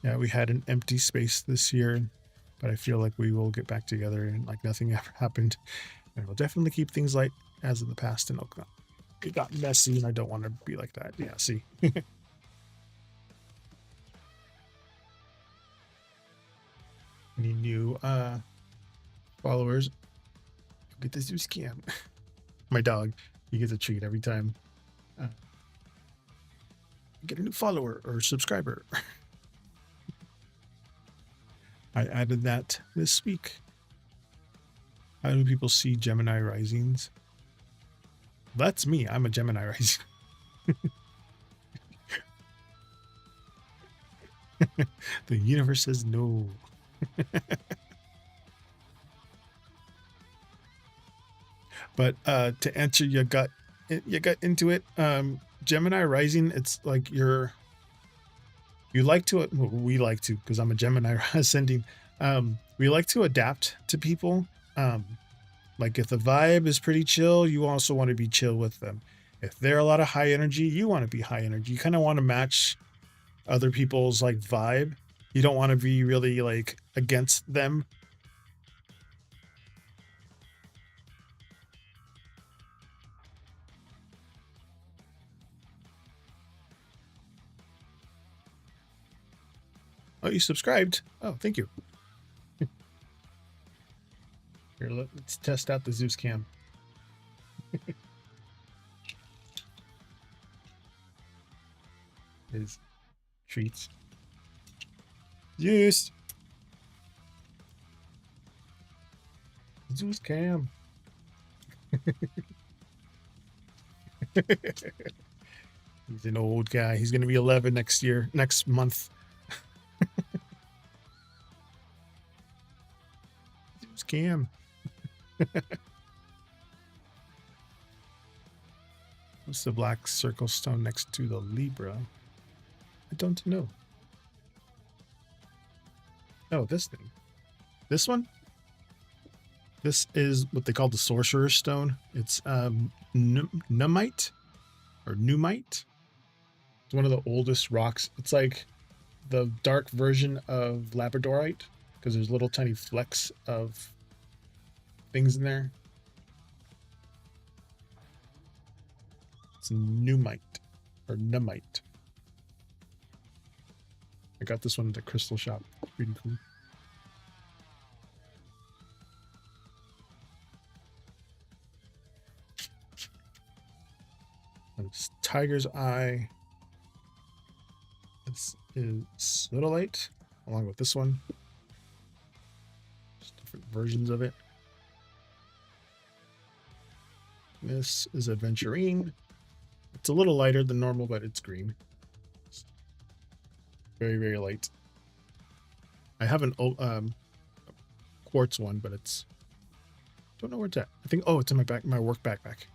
Yeah, we had an empty space this year, but I feel like we will get back together and like nothing ever happened. And we'll definitely keep things light as in the past. And it got messy, and I don't want to be like that. Yeah, see. Any new followers? Get this Zeus scam. My dog, he gets a treat every time. Get a new follower or subscriber. I added that this week. How do people see Gemini risings? That's me. I'm a Gemini rising. The universe says no. But to answer you got into it. Gemini rising, it's like you like to, well, we like to, because I'm a Gemini ascending. We like to adapt to people. Like if the vibe is pretty chill, you also want to be chill with them. If they're a lot of high energy, you want to be high energy. You kind of want to match other people's like vibe. You don't want to be really like against them. Oh, you subscribed? Oh, thank you. Here, let's test out the Zeus cam. His treats. Zeus. Zeus cam. He's an old guy. He's going to be 11 next month. Zeus cam. What's the black circle stone next to the Libra? I don't know. Oh, this thing. This one? This is what they call the sorcerer's stone. It's numite or numite. It's one of the oldest rocks. It's like the dark version of labradorite because there's little tiny flecks of things in there. It's numite or numite. I got this one at the crystal shop. Pretty cool. It's Tiger's Eye. This is Sodalite, along with this one. Just different versions of it. This is Adventurine. It's a little lighter than normal, but it's green. It's very, very light. I have an quartz one, but it's don't know where it's at. I think it's in my work backpack.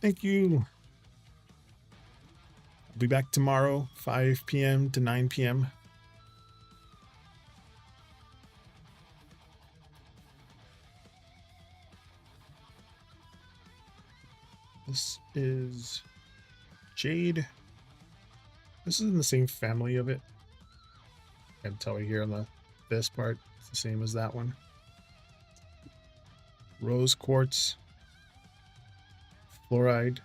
Thank you. I'll be back tomorrow, 5 p.m. to 9 p.m. This is Jade. This is in the same family of it. I can tell you here on this part, it's the same as that one. Rose quartz, fluoride,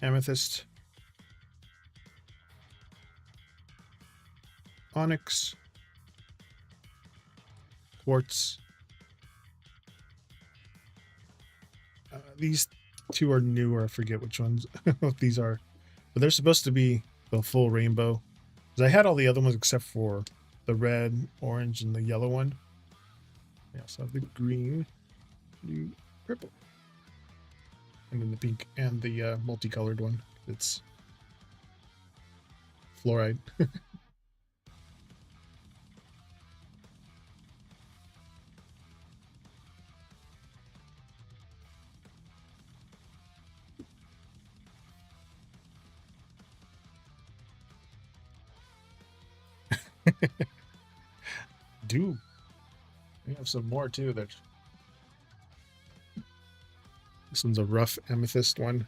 amethyst, onyx, quartz. These two are newer. I forget which ones these are, but they're supposed to be the full rainbow. Because I had all the other ones except for the red, orange, and the yellow one. I also have the green, blue, purple, and then the pink and the multicolored one. It's fluoride. Do we have some more too? That this one's a rough amethyst one.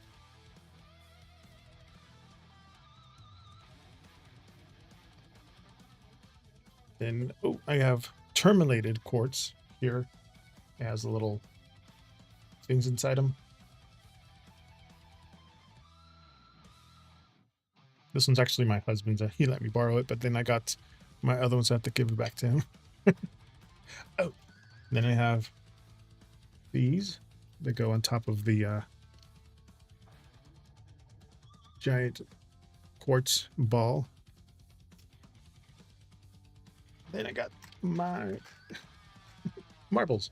Then, oh, I have terminated quartz here. It has the little things inside them. This one's actually my husband's. He let me borrow it, but then I got my other ones. I have to give it back to him. Oh, then I have these that go on top of the giant quartz ball. Then I got my marbles.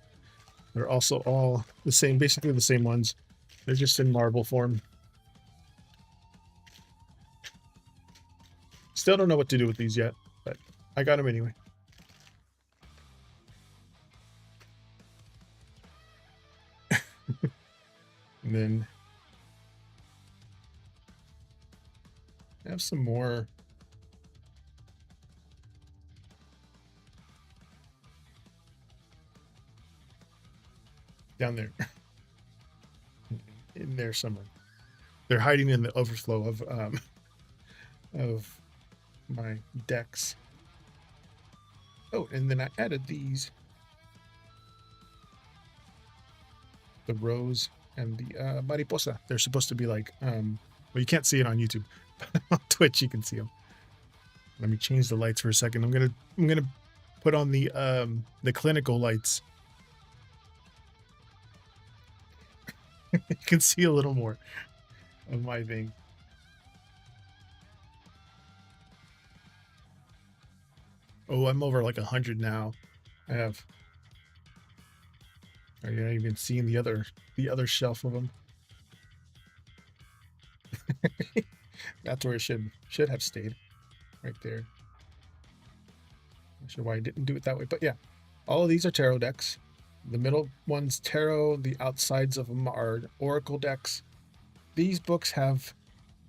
They're also all the same, basically the same ones. They're just in marble form. Still don't know what to do with these yet, but I got them anyway. And then I have some more. Down there. In there somewhere. They're hiding in the overflow of my decks. Oh, and then I added these. The rose and the mariposa. They're supposed to be like well, you can't see it on YouTube. On Twitch you can see them. Let me change the lights for a second. I'm gonna put on the clinical lights. You can see a little more of my thing. Oh, I'm over like 100 now. I have. Are you not even seeing the other shelf of them? That's where it should have stayed, right there. Not sure why I didn't do it that way, but yeah, all of these are tarot decks. The middle one's tarot. The outsides of them are oracle decks. These books have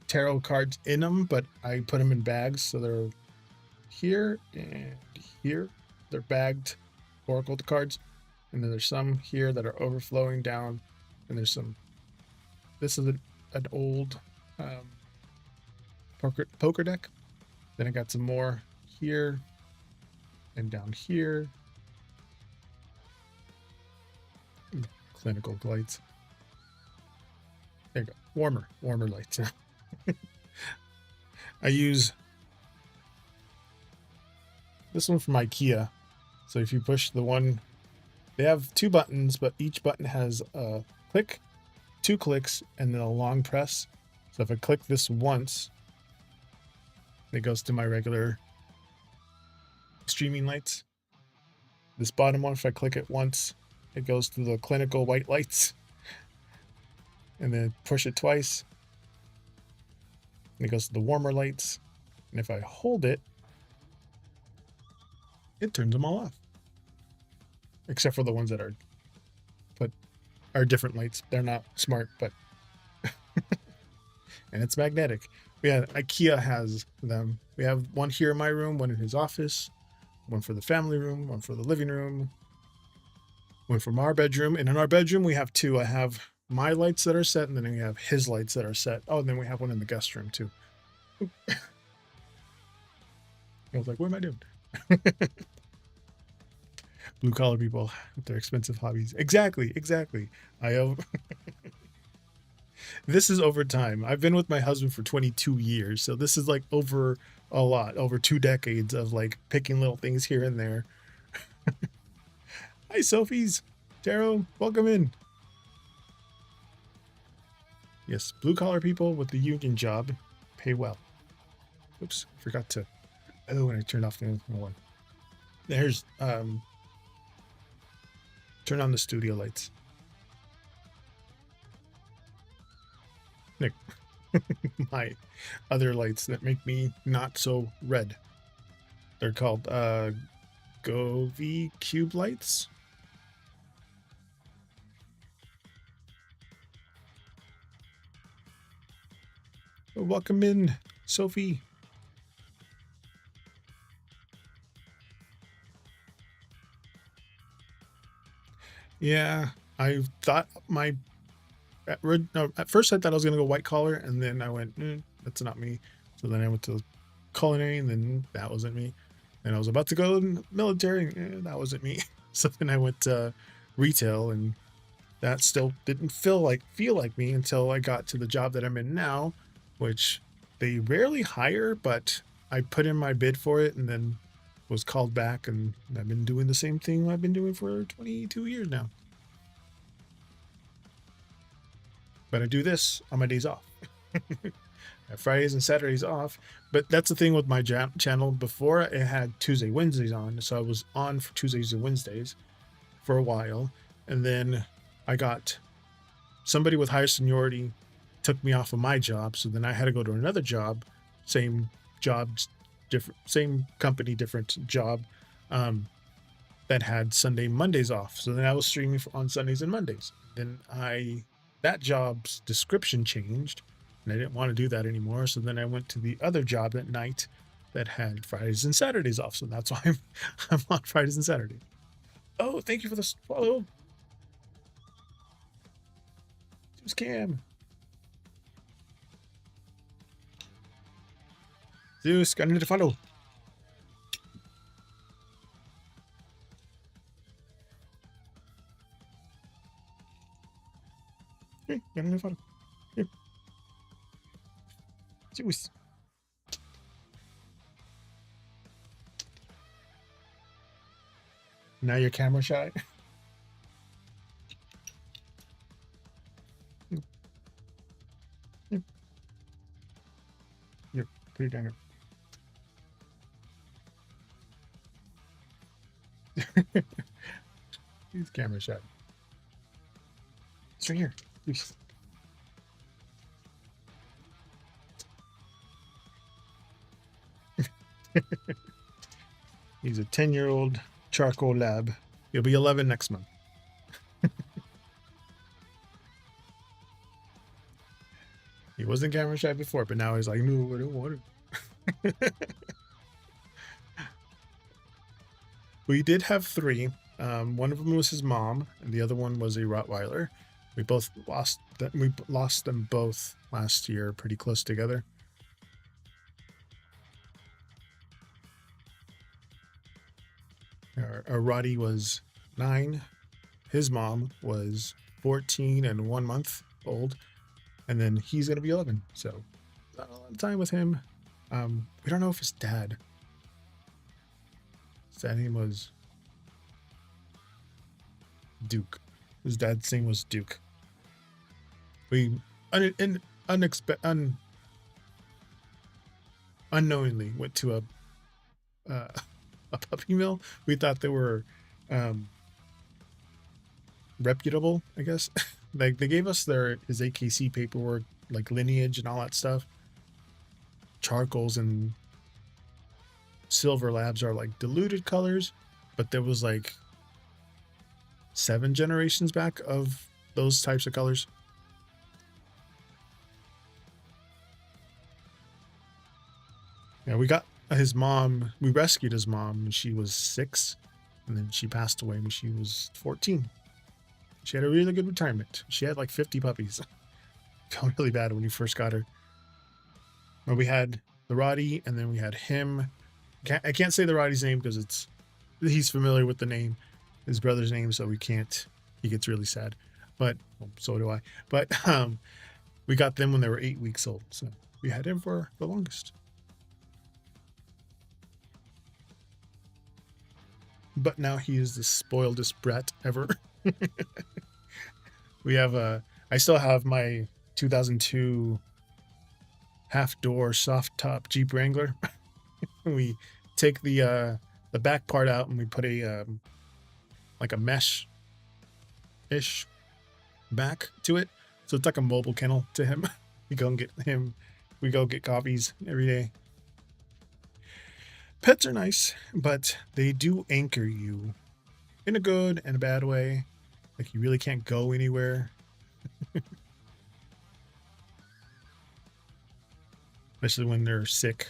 tarot cards in them, but I put them in bags, so they're here and here. They're bagged oracle cards, and then there's some here that are overflowing down, and there's some. This is an old poker deck. Then I got some more here and down here. Clinical lights. There you go. Warmer lights. I use this one from IKEA. So if you push the one, they have 2 buttons, but each button has a click, 2 clicks, and then a long press. So if I click this once, it goes to my regular streaming lights. This bottom one, if I click it once, it goes to the clinical white lights. And then push it twice, and it goes to the warmer lights. And if I hold it, it turns them all off. Except for the ones that are different lights. They're not smart, but and it's magnetic. Yeah, IKEA has them. We have one here in my room, one in his office, one for the family room, one for the living room, one from our bedroom. And in our bedroom, we have 2. I have my lights that are set, and then we have his lights that are set. Oh, and then we have one in the guest room too. I was like, what am I doing? Blue collar people with their expensive hobbies. Exactly. This is over time. I've been with my husband for 22 years, so this is like over a lot, over 2 decades of like picking little things here and there. Hi, Sophie's Tarot, welcome in. Yes, blue collar people with the union job pay well. Oops, forgot to. Oh, and I turned off the other one. There's turn on the studio lights. Nick, my other lights that make me not so red. They're called Govee Cube lights. Welcome in, Sophie. Yeah, I thought at first I thought I was gonna go white collar, and then I went, that's not me. So then I went to culinary, and then that wasn't me. and I was about to go in the military. That wasn't me. So then I went to retail, and that still didn't feel like me until I got to the job that I'm in now, which they rarely hire, but I put in my bid for it and then was called back, and I've been doing the same thing I've been doing for 22 years now. But I do this on my days off. I have Fridays and Saturdays off, but that's the thing with my channel. Before, it had Tuesday, Wednesdays on, so I was on for Tuesdays and Wednesdays for a while, and then I got somebody with higher seniority took me off of my job, so then I had to go to another job, same job, different, same company, different job, that had Sunday, Mondays off. So then I was streaming on Sundays and Mondays. Then that job's description changed, and I didn't want to do that anymore. So then I went to the other job at night that had Fridays and Saturdays off. So that's why I'm on Fridays and Saturdays. Oh, thank you for the follow. Zeus Cam. Zeus, got another follow. Hey, got another follow. Here. Zeus. Now you're camera shy. You're pretty dang it. He's camera shy. It's right here. He's a 10-year-old charcoal lab. He'll be 11 next month. He wasn't camera shy before, but now he's like, no, I don't want it. We did have three. One of them was his mom, and the other one was a Rottweiler. We both lost them. We lost them both last year, pretty close together. Our Roddy was 9. His mom was 14 and 1 month old, and then he's gonna be 11. So not a lot of time with him. We don't know if his dad. His dad's name was Duke. His dad's name was Duke. We unknowingly went to a puppy mill. We thought they were reputable, I guess. Like they gave us his AKC paperwork, like lineage and all that stuff. Charcoals and silver labs are like diluted colors, but there was like 7 generations back of those types of colors. Yeah, we got his mom. We rescued his mom when she was 6, and then she passed away when she was 14. She had a really good retirement. She had like 50 puppies. Felt really bad when you first got her. But we had the Roddy, and then we had him. I can't say the Roddy's name because he's familiar with the name, his brother's name, so we can't. He gets really sad, but well, so do I. But we got them when they were 8 weeks old, so we had him for the longest. But now he is the spoiledest brat ever. We have I still have my 2002 half-door soft top Jeep Wrangler. We take the back part out and we put a like a mesh ish back to it, so it's like a mobile kennel to him. We go and get him. We go get coffees every day. Pets are nice, but they do anchor you in a good and a bad way. Like you really can't go anywhere. Especially when they're sick.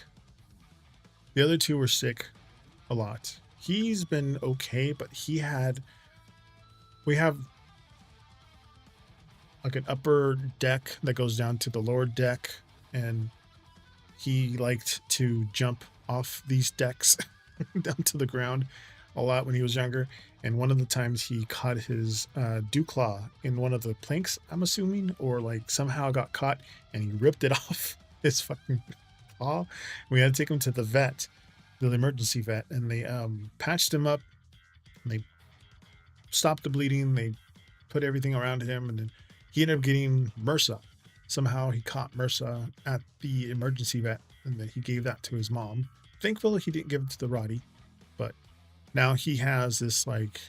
The other two were sick a lot. He's been okay, but we have like an upper deck that goes down to the lower deck, and he liked to jump off these decks down to the ground a lot when he was younger. And one of the times he caught his dew claw in one of the planks, I'm assuming, or like somehow got caught and he ripped it off his fucking paw. We had to take him to the vet, the emergency vet, and they patched him up. And they stopped the bleeding. They put everything around him, and then he ended up getting MRSA. Somehow he caught MRSA at the emergency vet, and then he gave that to his mom. Thankfully, he didn't give it to the Roddy, but now he has this like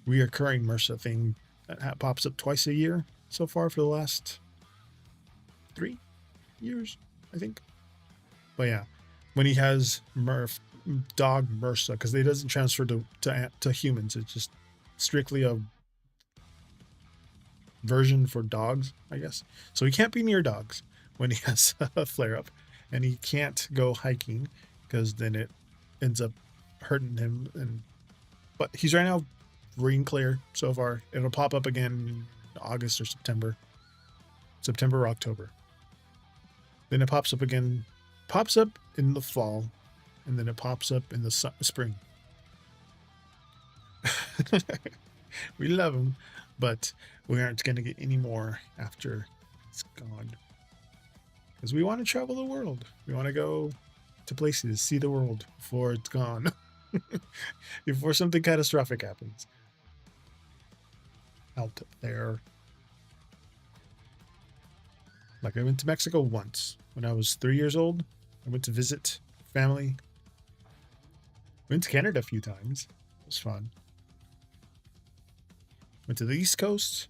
reoccurring MRSA thing that pops up twice a year so far for the last 3 years, I think. But yeah, when he has dog MRSA, because it doesn't transfer to humans, it's just strictly a version for dogs, I guess. So he can't be near dogs when he has a flare up, and he can't go hiking because then it ends up hurting him. And but he's right now green clear so far. It'll pop up again in August or September or October. Then it pops up again, pops up in the fall, and then it pops up in the spring. We love him, but we aren't going to get any more after it's gone. Because we want to travel the world. We want to go to places, see the world before it's gone. Before something catastrophic happens. Out there. Like I went to Mexico once when I was 3 years old. I went to visit family. Went to Canada a few times. It was fun. Went to the East Coast,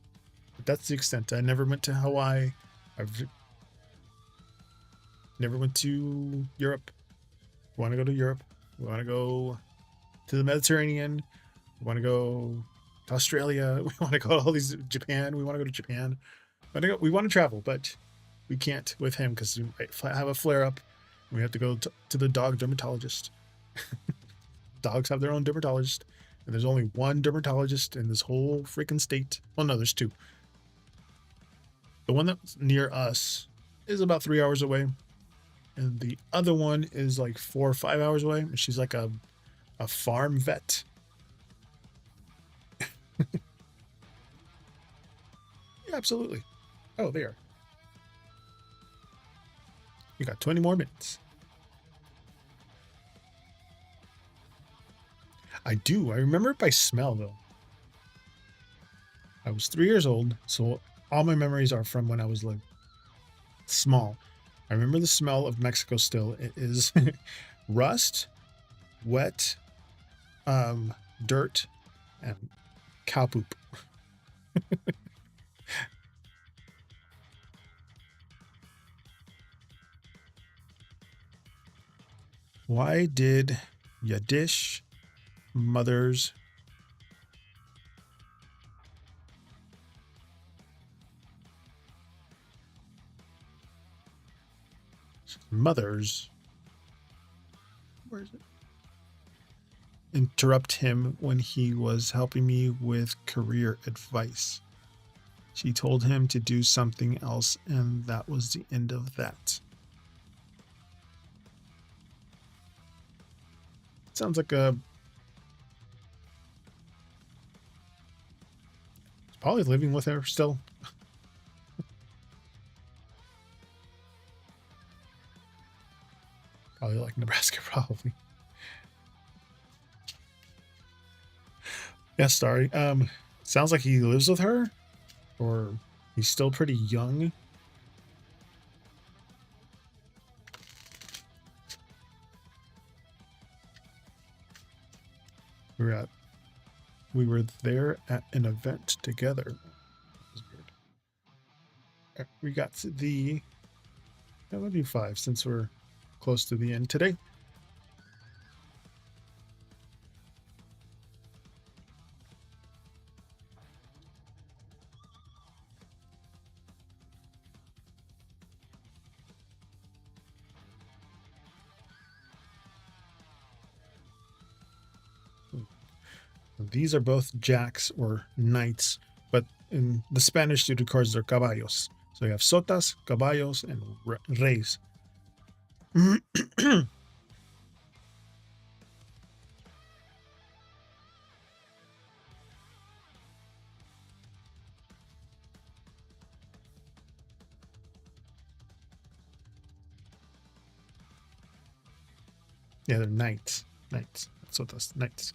but that's the extent. I never went to Hawaii. I've never went to Europe. We want to go to Europe. We want to go to the Mediterranean. We want to go to Australia. We want to go to all these Japan. We want to go to Japan. We want to travel, but we can't with him because we might have a flare up. We have to go to the dog dermatologist. Dogs have their own dermatologist. And there's only one dermatologist in this whole freaking state. Well, no, there's two. The one that's near us is about 3 hours away. And the other one is like 4 or 5 hours away. And she's like a farm vet. Yeah, absolutely. Oh, there. You got 20 more minutes. I do. I remember it by smell, though. I was 3 years old, so all my memories are from when I was like small. I remember the smell of Mexico still. It is rust, wet, dirt, and cow poop. Why did Yiddish mothers where is it, interrupt him when he was helping me with career advice? She told him to do something else, and that was the end of that. Sounds like probably living with her still. Probably like Nebraska, probably. Yeah, sorry. Sounds like he lives with her, or he's still pretty young. We were there at an event together. We got to the. I'm gonna do 5 since we're close to the end today. These are both jacks or knights, but in the Spanish suited cards they're caballos. So you have sotas, caballos, and reyes. Yeah, they're knights. Knights. That's what those knights.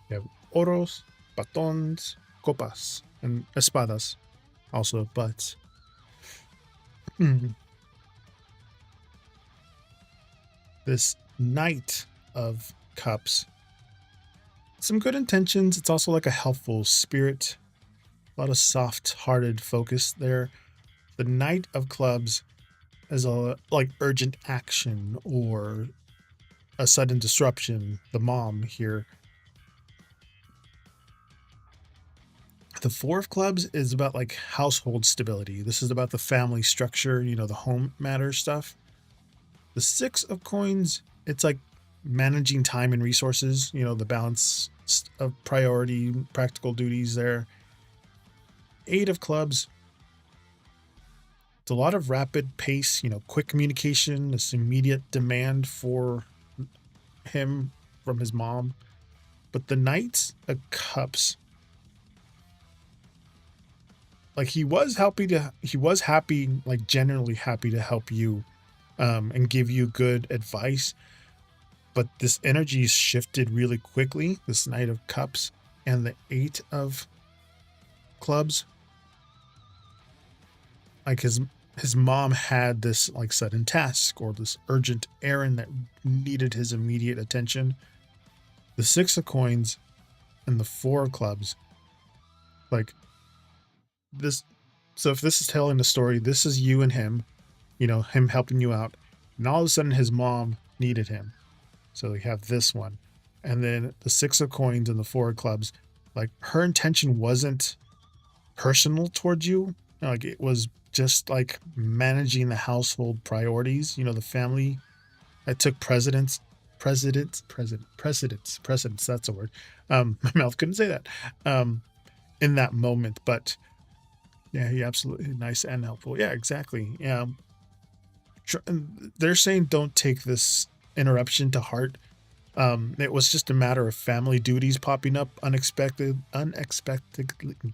You have oros, batons, copas, and espadas. Also, but this Knight of Cups, some good intentions. It's also like a helpful spirit, a lot of soft-hearted focus there. The Knight of Clubs is a like urgent action or a sudden disruption. The mom here. The Four of Clubs is about like household stability. This is about the family structure, the home matter stuff. The Six of Coins, it's like managing time and resources, the balance of priority, practical duties there. Eight of Clubs, it's a lot of rapid pace, quick communication, this immediate demand for him from his mom. But the Knight of Cups, like he was happy, like generally happy to help you and give you good advice. But this energy shifted really quickly. This Knight of Cups and the Eight of Clubs, like his mom had this like sudden task or this urgent errand that needed his immediate attention. The Six of Coins and the Four of Clubs, like this. So if this is telling the story, this is you and him, him helping you out, and all of a sudden his mom needed him. So we have this one. And then the Six of Coins and the Four of Clubs, like her intention wasn't personal towards you. Like it was just like managing the household priorities, the family that took precedence. That's a word. My mouth couldn't say that. In that moment. But yeah, he absolutely nice and helpful. Yeah, exactly. Yeah. They're saying don't take this interruption to heart. It was just a matter of family duties popping up unexpectedly.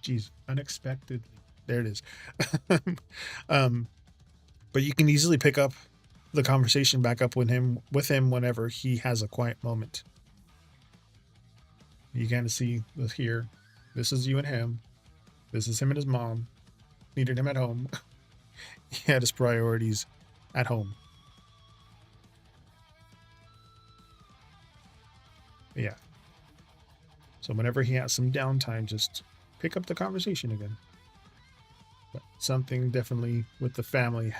Geez, unexpectedly. There it is. um, but you can easily pick up the conversation back up with him whenever he has a quiet moment. You kind of see this here. This is you and him. This is him and his mom. Needed him at home. He had his priorities at home. Yeah. So whenever he has some downtime, just pick up the conversation again. But something definitely with the family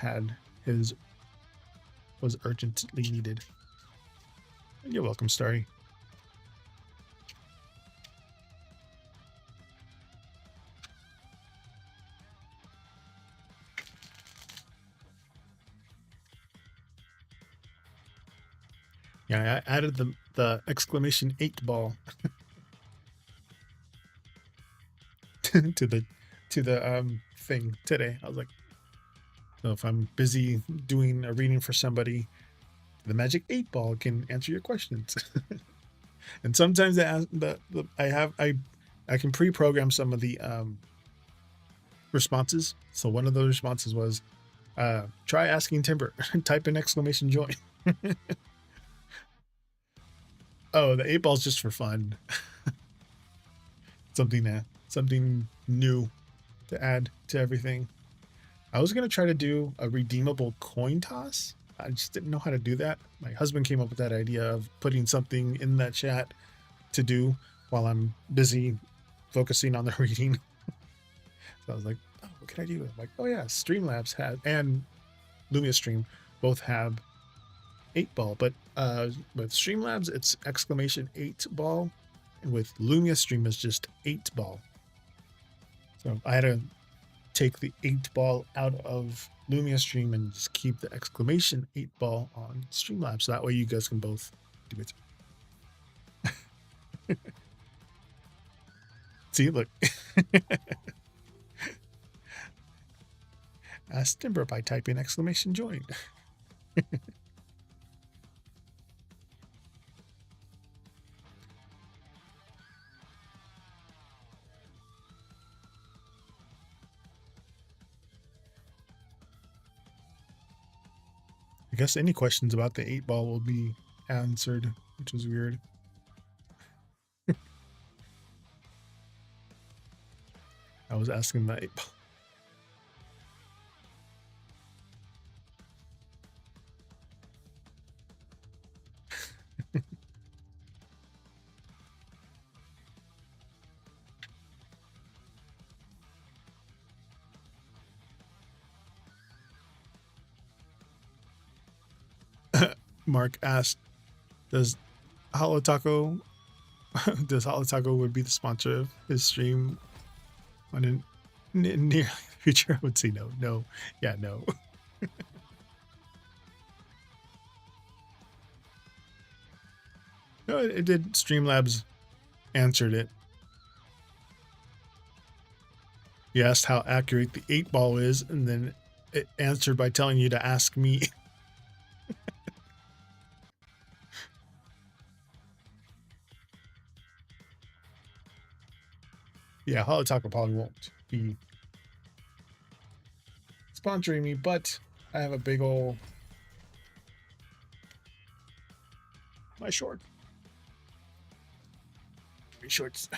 was urgently needed. You're welcome, Starry. Yeah, I added the exclamation 8 ball to the thing today. I was like, so if I'm busy doing a reading for somebody, the magic 8 ball can answer your questions. And sometimes I can pre-program some of the responses. So one of those responses was try asking Timber. Type in exclamation join. Oh, the 8 ball's just for fun. Something new to add to everything. I was gonna try to do a redeemable coin toss. I just didn't know how to do that. My husband came up with that idea of putting something in that chat to do while I'm busy focusing on the reading. So I was like, oh, what can I do? I'm like, oh yeah, Streamlabs had and Lumia Stream both have 8 ball, but with Streamlabs it's exclamation 8 ball, and with Lumia Stream it's just 8 ball. So I had to take the 8 ball out of Lumia Stream and just keep the exclamation 8 ball on Streamlabs. So that way you guys can both do it. See, look. Ask Timber by typing !join. I guess any questions about the 8-ball will be answered, which is weird. I was asking the 8-ball. Mark asked, does Holotaco would be the sponsor of his stream on a near future? I would say no. No. Yeah, no. No, it did. Streamlabs answered it. He asked how accurate the 8-ball is, and then it answered by telling you to ask me. Yeah, Holotaco probably won't be sponsoring me, but I have a big ol' my short. My shorts.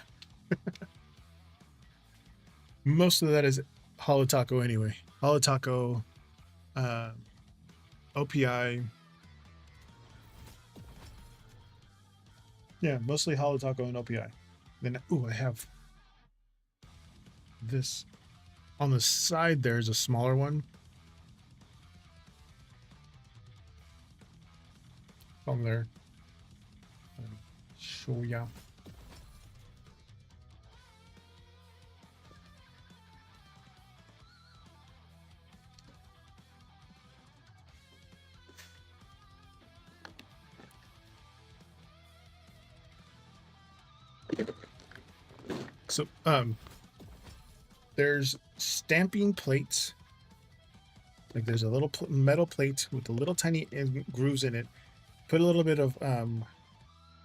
Most of that is Holotaco anyway. Holotaco, OPI. Yeah, mostly Holotaco and OPI. Then, ooh, I have this on the side. There's a smaller one. On there. Show ya. So, there's stamping plates. Like there's a little metal plate with a little tiny grooves in it. Put a little bit of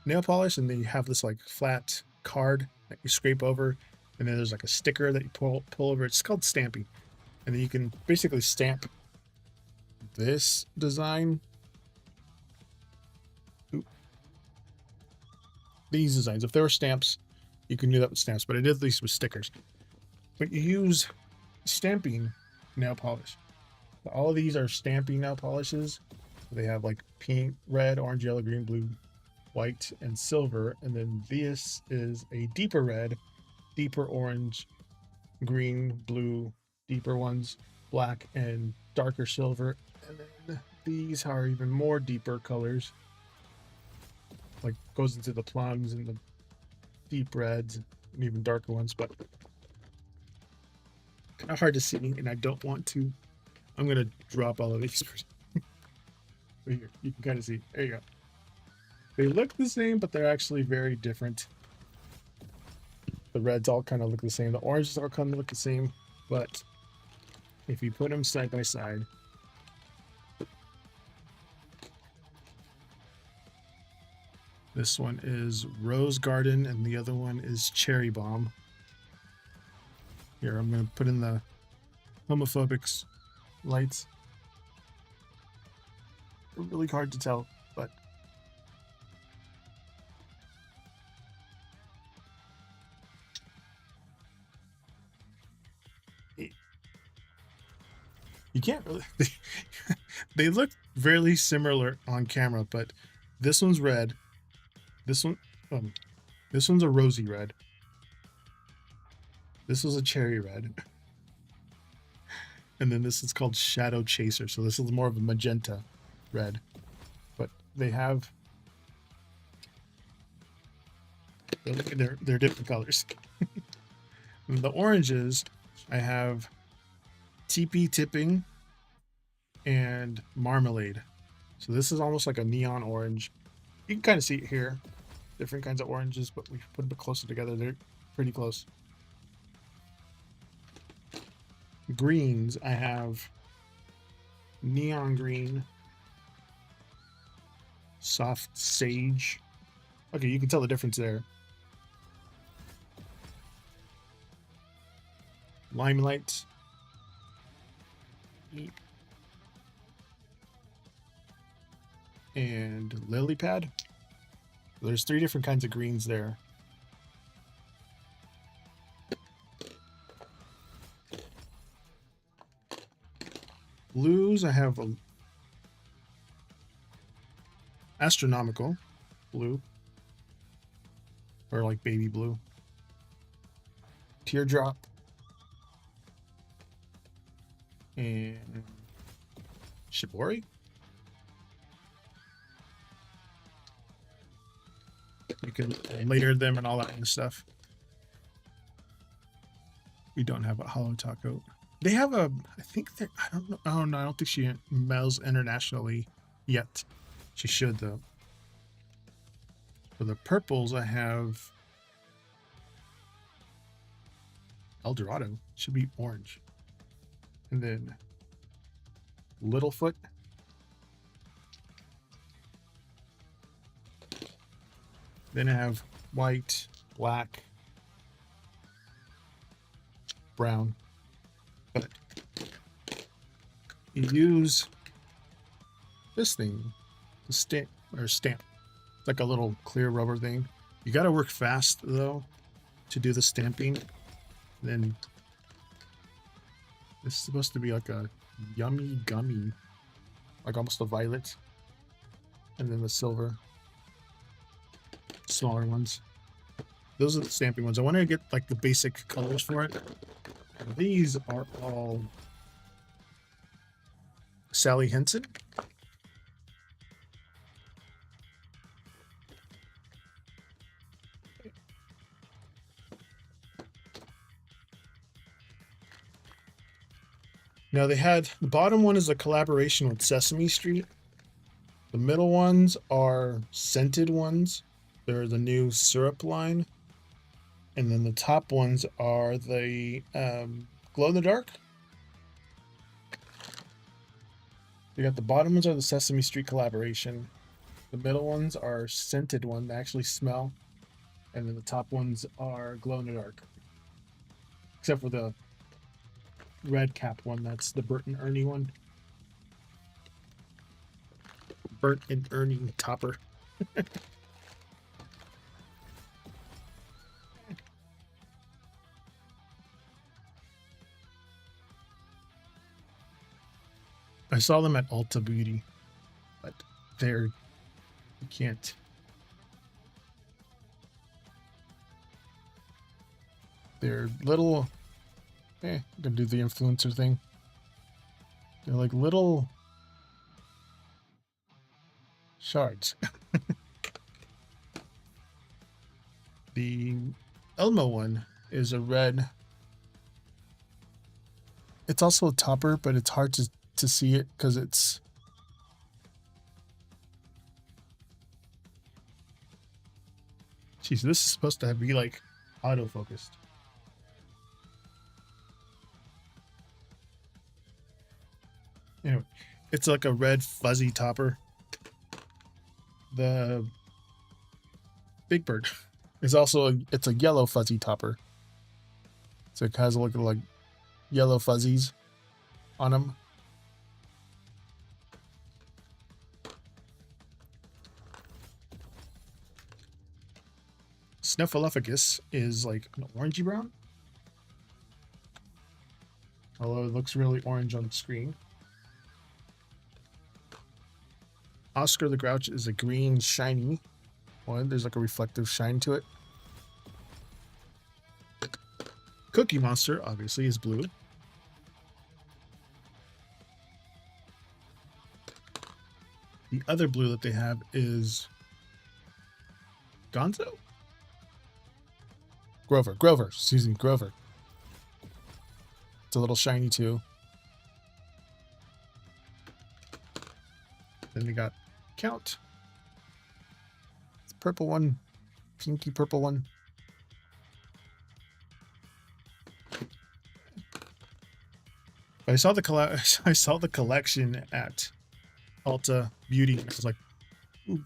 nail polish, and then you have this like flat card that you scrape over, and then there's like a sticker that you pull over. It's called stamping, and then you can basically stamp this design. Oop. These designs. If there were stamps, you can do that with stamps, but I did at least with stickers. But you use stamping nail polish. All of these are stamping nail polishes. They have like pink, red, orange, yellow, green, blue, white, and silver. And then this is a deeper red, deeper orange, green, blue, deeper ones, black, and darker silver. And then these are even more deeper colors. Like goes into the plums and the deep reds and even darker ones, but kind of hard to see, and I don't want to. I'm gonna drop all of these. Right here, you can kind of see. There you go. They look the same, but they're actually very different. The reds all kind of look the same. The oranges all kind of look the same, but if you put them side by side, this one is Rose Garden and the other one is Cherry Bomb. Here, I'm going to put in the homophobics lights. They're really hard to tell, but you can't really. They look very similar on camera, but this one's red. This one's a rosy red. This is a cherry red. And then this is called Shadow Chaser. So this is more of a magenta red. But they have... They're different colors. The oranges, I have TP Tipping and Marmalade. So this is almost like a neon orange. You can kind of see it here. Different kinds of oranges, but we put them closer together. They're pretty close. Greens, I have neon green, soft sage. Okay, you can tell the difference there. Limelight. And lily pad. There's 3 different kinds of greens there. Blues, I have a astronomical blue, or like baby blue. Teardrop. And shibori. You can layer them and all that kind of stuff. We don't have a hollow taco. They have a, I think they're, I don't know. Oh no, I don't think she mails internationally yet. She should though. For the purples, I have El Dorado. Should be orange. And then Littlefoot. Then I have white, black, brown. But you use this thing, the stamp. It's like a little clear rubber thing. You got to work fast though to do the stamping. Then this is supposed to be like a yummy gummy, like almost a violet. And then the silver, smaller ones. Those are the stamping ones. I want to get like the basic colors for it. And these are all Sally Henson. Now they had, the bottom one is a collaboration with Sesame Street. The middle ones are scented ones. They're the new syrup line. And then the top ones are the glow in the dark. You got the bottom ones are the Sesame Street collaboration. The middle ones are scented one that actually smell. And then the top ones are glow in the dark. Except for the red cap one, that's the Bert and Ernie one. Bert and Ernie topper. I saw them at Ulta Beauty, but they're, you can't. They're little, I'm gonna do the influencer thing. They're like little shards. The Elmo one is a red. It's also a topper, but it's hard to see it because it's Jeez, this is supposed to be like auto-focused. Anyway, it's like a red fuzzy topper. The Big Bird is also it's a yellow fuzzy topper. So it has a look like yellow fuzzies on them. Snuffleupagus is like an orangey brown. Although it looks really orange on the screen. Oscar the Grouch is a green shiny one. There's like a reflective shine to it. Cookie Monster obviously is blue. The other blue that they have is Gonzo? Grover, excuse me, Grover. It's a little shiny too. Then we got Count. It's purple one, pinky purple one. If I saw the I saw the collection at Ulta Beauty, and I was like, ooh.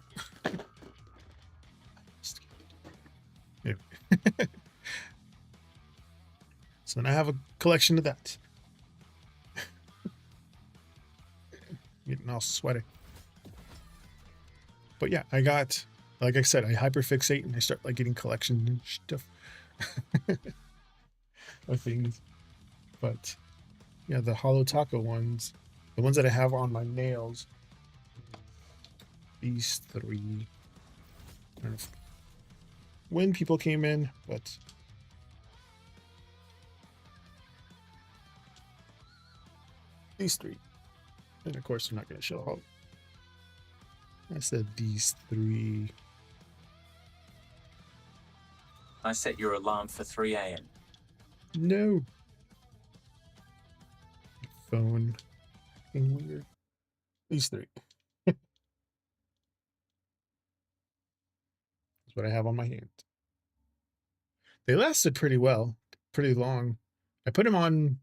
Anyway. So then I have a collection of that. Getting all sweaty. But yeah, I got, like I said, I hyperfixate and I start like getting collections and stuff of things. But yeah, the Hollow Taco ones, the ones that I have on my nails, these three. I don't know when people came in, but these three. And of course, I'm not going to show how. I said these three. I set your alarm for 3 a.m. No. Phone. Being weird. These three. That's what I have on my hand. They lasted pretty well, pretty long. I put them on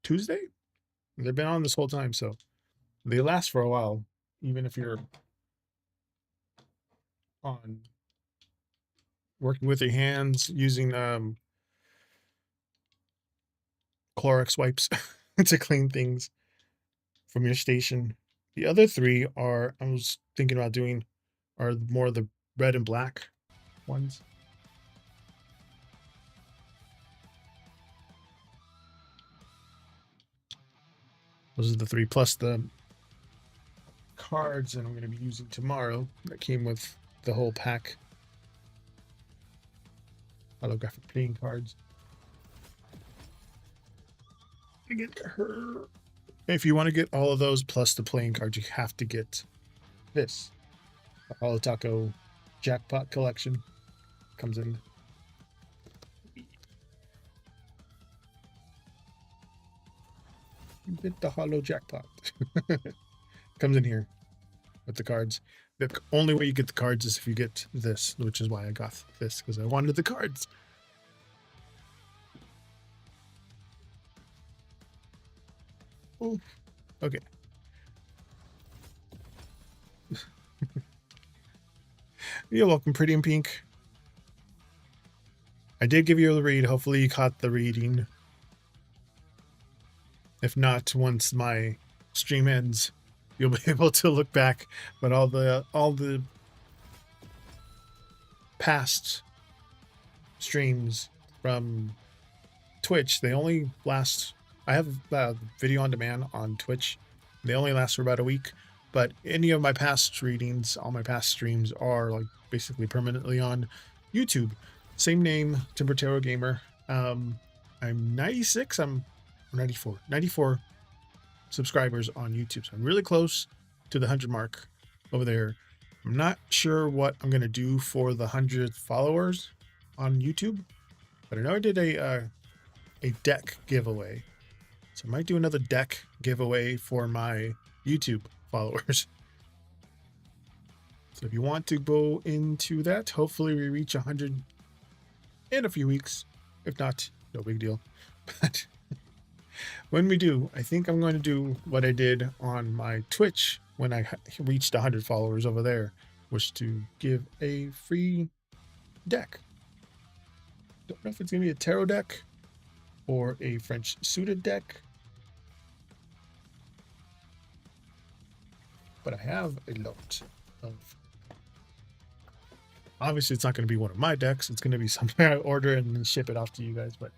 Tuesday. They've been on this whole time, so they last for a while, even if you're on working with your hands using Clorox wipes to clean things from your station. The other three are I was thinking about doing are more the red and black ones. Those are the three plus the cards that I'm going to be using tomorrow that came with the whole pack. Holographic playing cards. I get her. If you want to get all of those plus the playing cards, you have to get this. The Hollow Taco Jackpot Collection comes in. You get the Hollow Jackpot. Comes in here with the cards. The only way you get the cards is if you get this, which is why I got this, because I wanted the cards. Oh, okay. You're welcome, Pretty in Pink. I did give you the read. Hopefully you caught the reading. If not, once my stream ends, you'll be able to look back. But all the past streams from Twitch, they only last. I have video on demand on Twitch. They only last for about a week. But any of my past readings, all my past streams are like basically permanently on YouTube. Same name, Timber Tarot Gamer. I'm 96. I'm 94. 94 subscribers on YouTube. So I'm really close to the 100 mark over there. I'm not sure what I'm gonna do for the 100 followers on YouTube, but I know I did a deck giveaway. So I might do another deck giveaway for my YouTube followers. So if you want to go into that, hopefully we reach 100 in a few weeks. If not, no big deal. But when we do, I think I'm going to do what I did on my Twitch when I reached 100 followers over there, was to give a free deck. Don't know if it's going to be a tarot deck or a French suited deck. But I have a lot of. Obviously, it's not going to be one of my decks. It's going to be something I order and then ship it off to you guys. But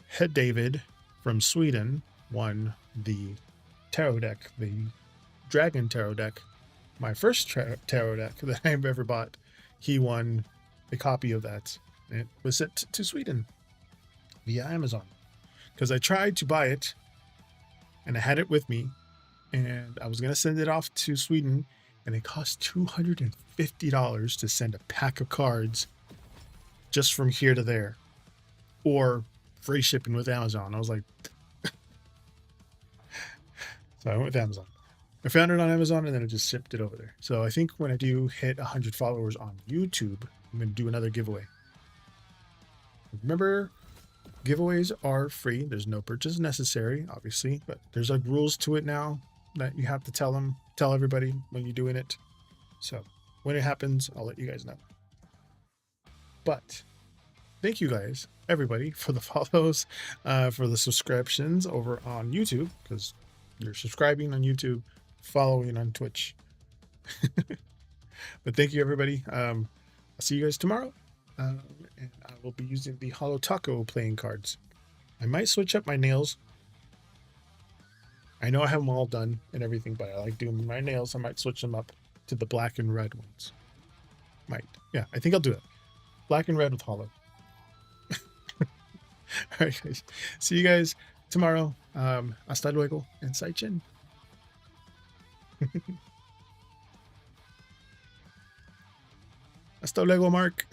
Head David from Sweden won the tarot deck, the Dragon Tarot deck. My first tarot deck that I've ever bought. He won a copy of that. And it was sent to Sweden via Amazon. Because I tried to buy it and I had it with me. And I was going to send it off to Sweden, and it cost $250 to send a pack of cards just from here to there, or free shipping with Amazon. I was like, so I went with Amazon. I found it on Amazon and then I just shipped it over there. So I think when I do hit 100 followers on YouTube, I'm going to do another giveaway. Remember Giveaways are free. There's no purchase necessary, obviously, but there's like rules to it now that you have to tell everybody when you're doing it. So when it happens, I'll let you guys know. But thank you guys, everybody, for the follows, for the subscriptions over on YouTube, because you're subscribing on YouTube, following on Twitch. But thank you, everybody. I'll see you guys tomorrow. And I will be using the Hollow Taco playing cards. I might switch up my nails. I know I have them all done and everything, but I like doing my nails. I might switch them up to the black and red ones. Might. Yeah, I think I'll do it. Black and red with Hollow. All right, guys. See you guys tomorrow. Hasta luego and Sai-Chin. Hasta luego, Mark.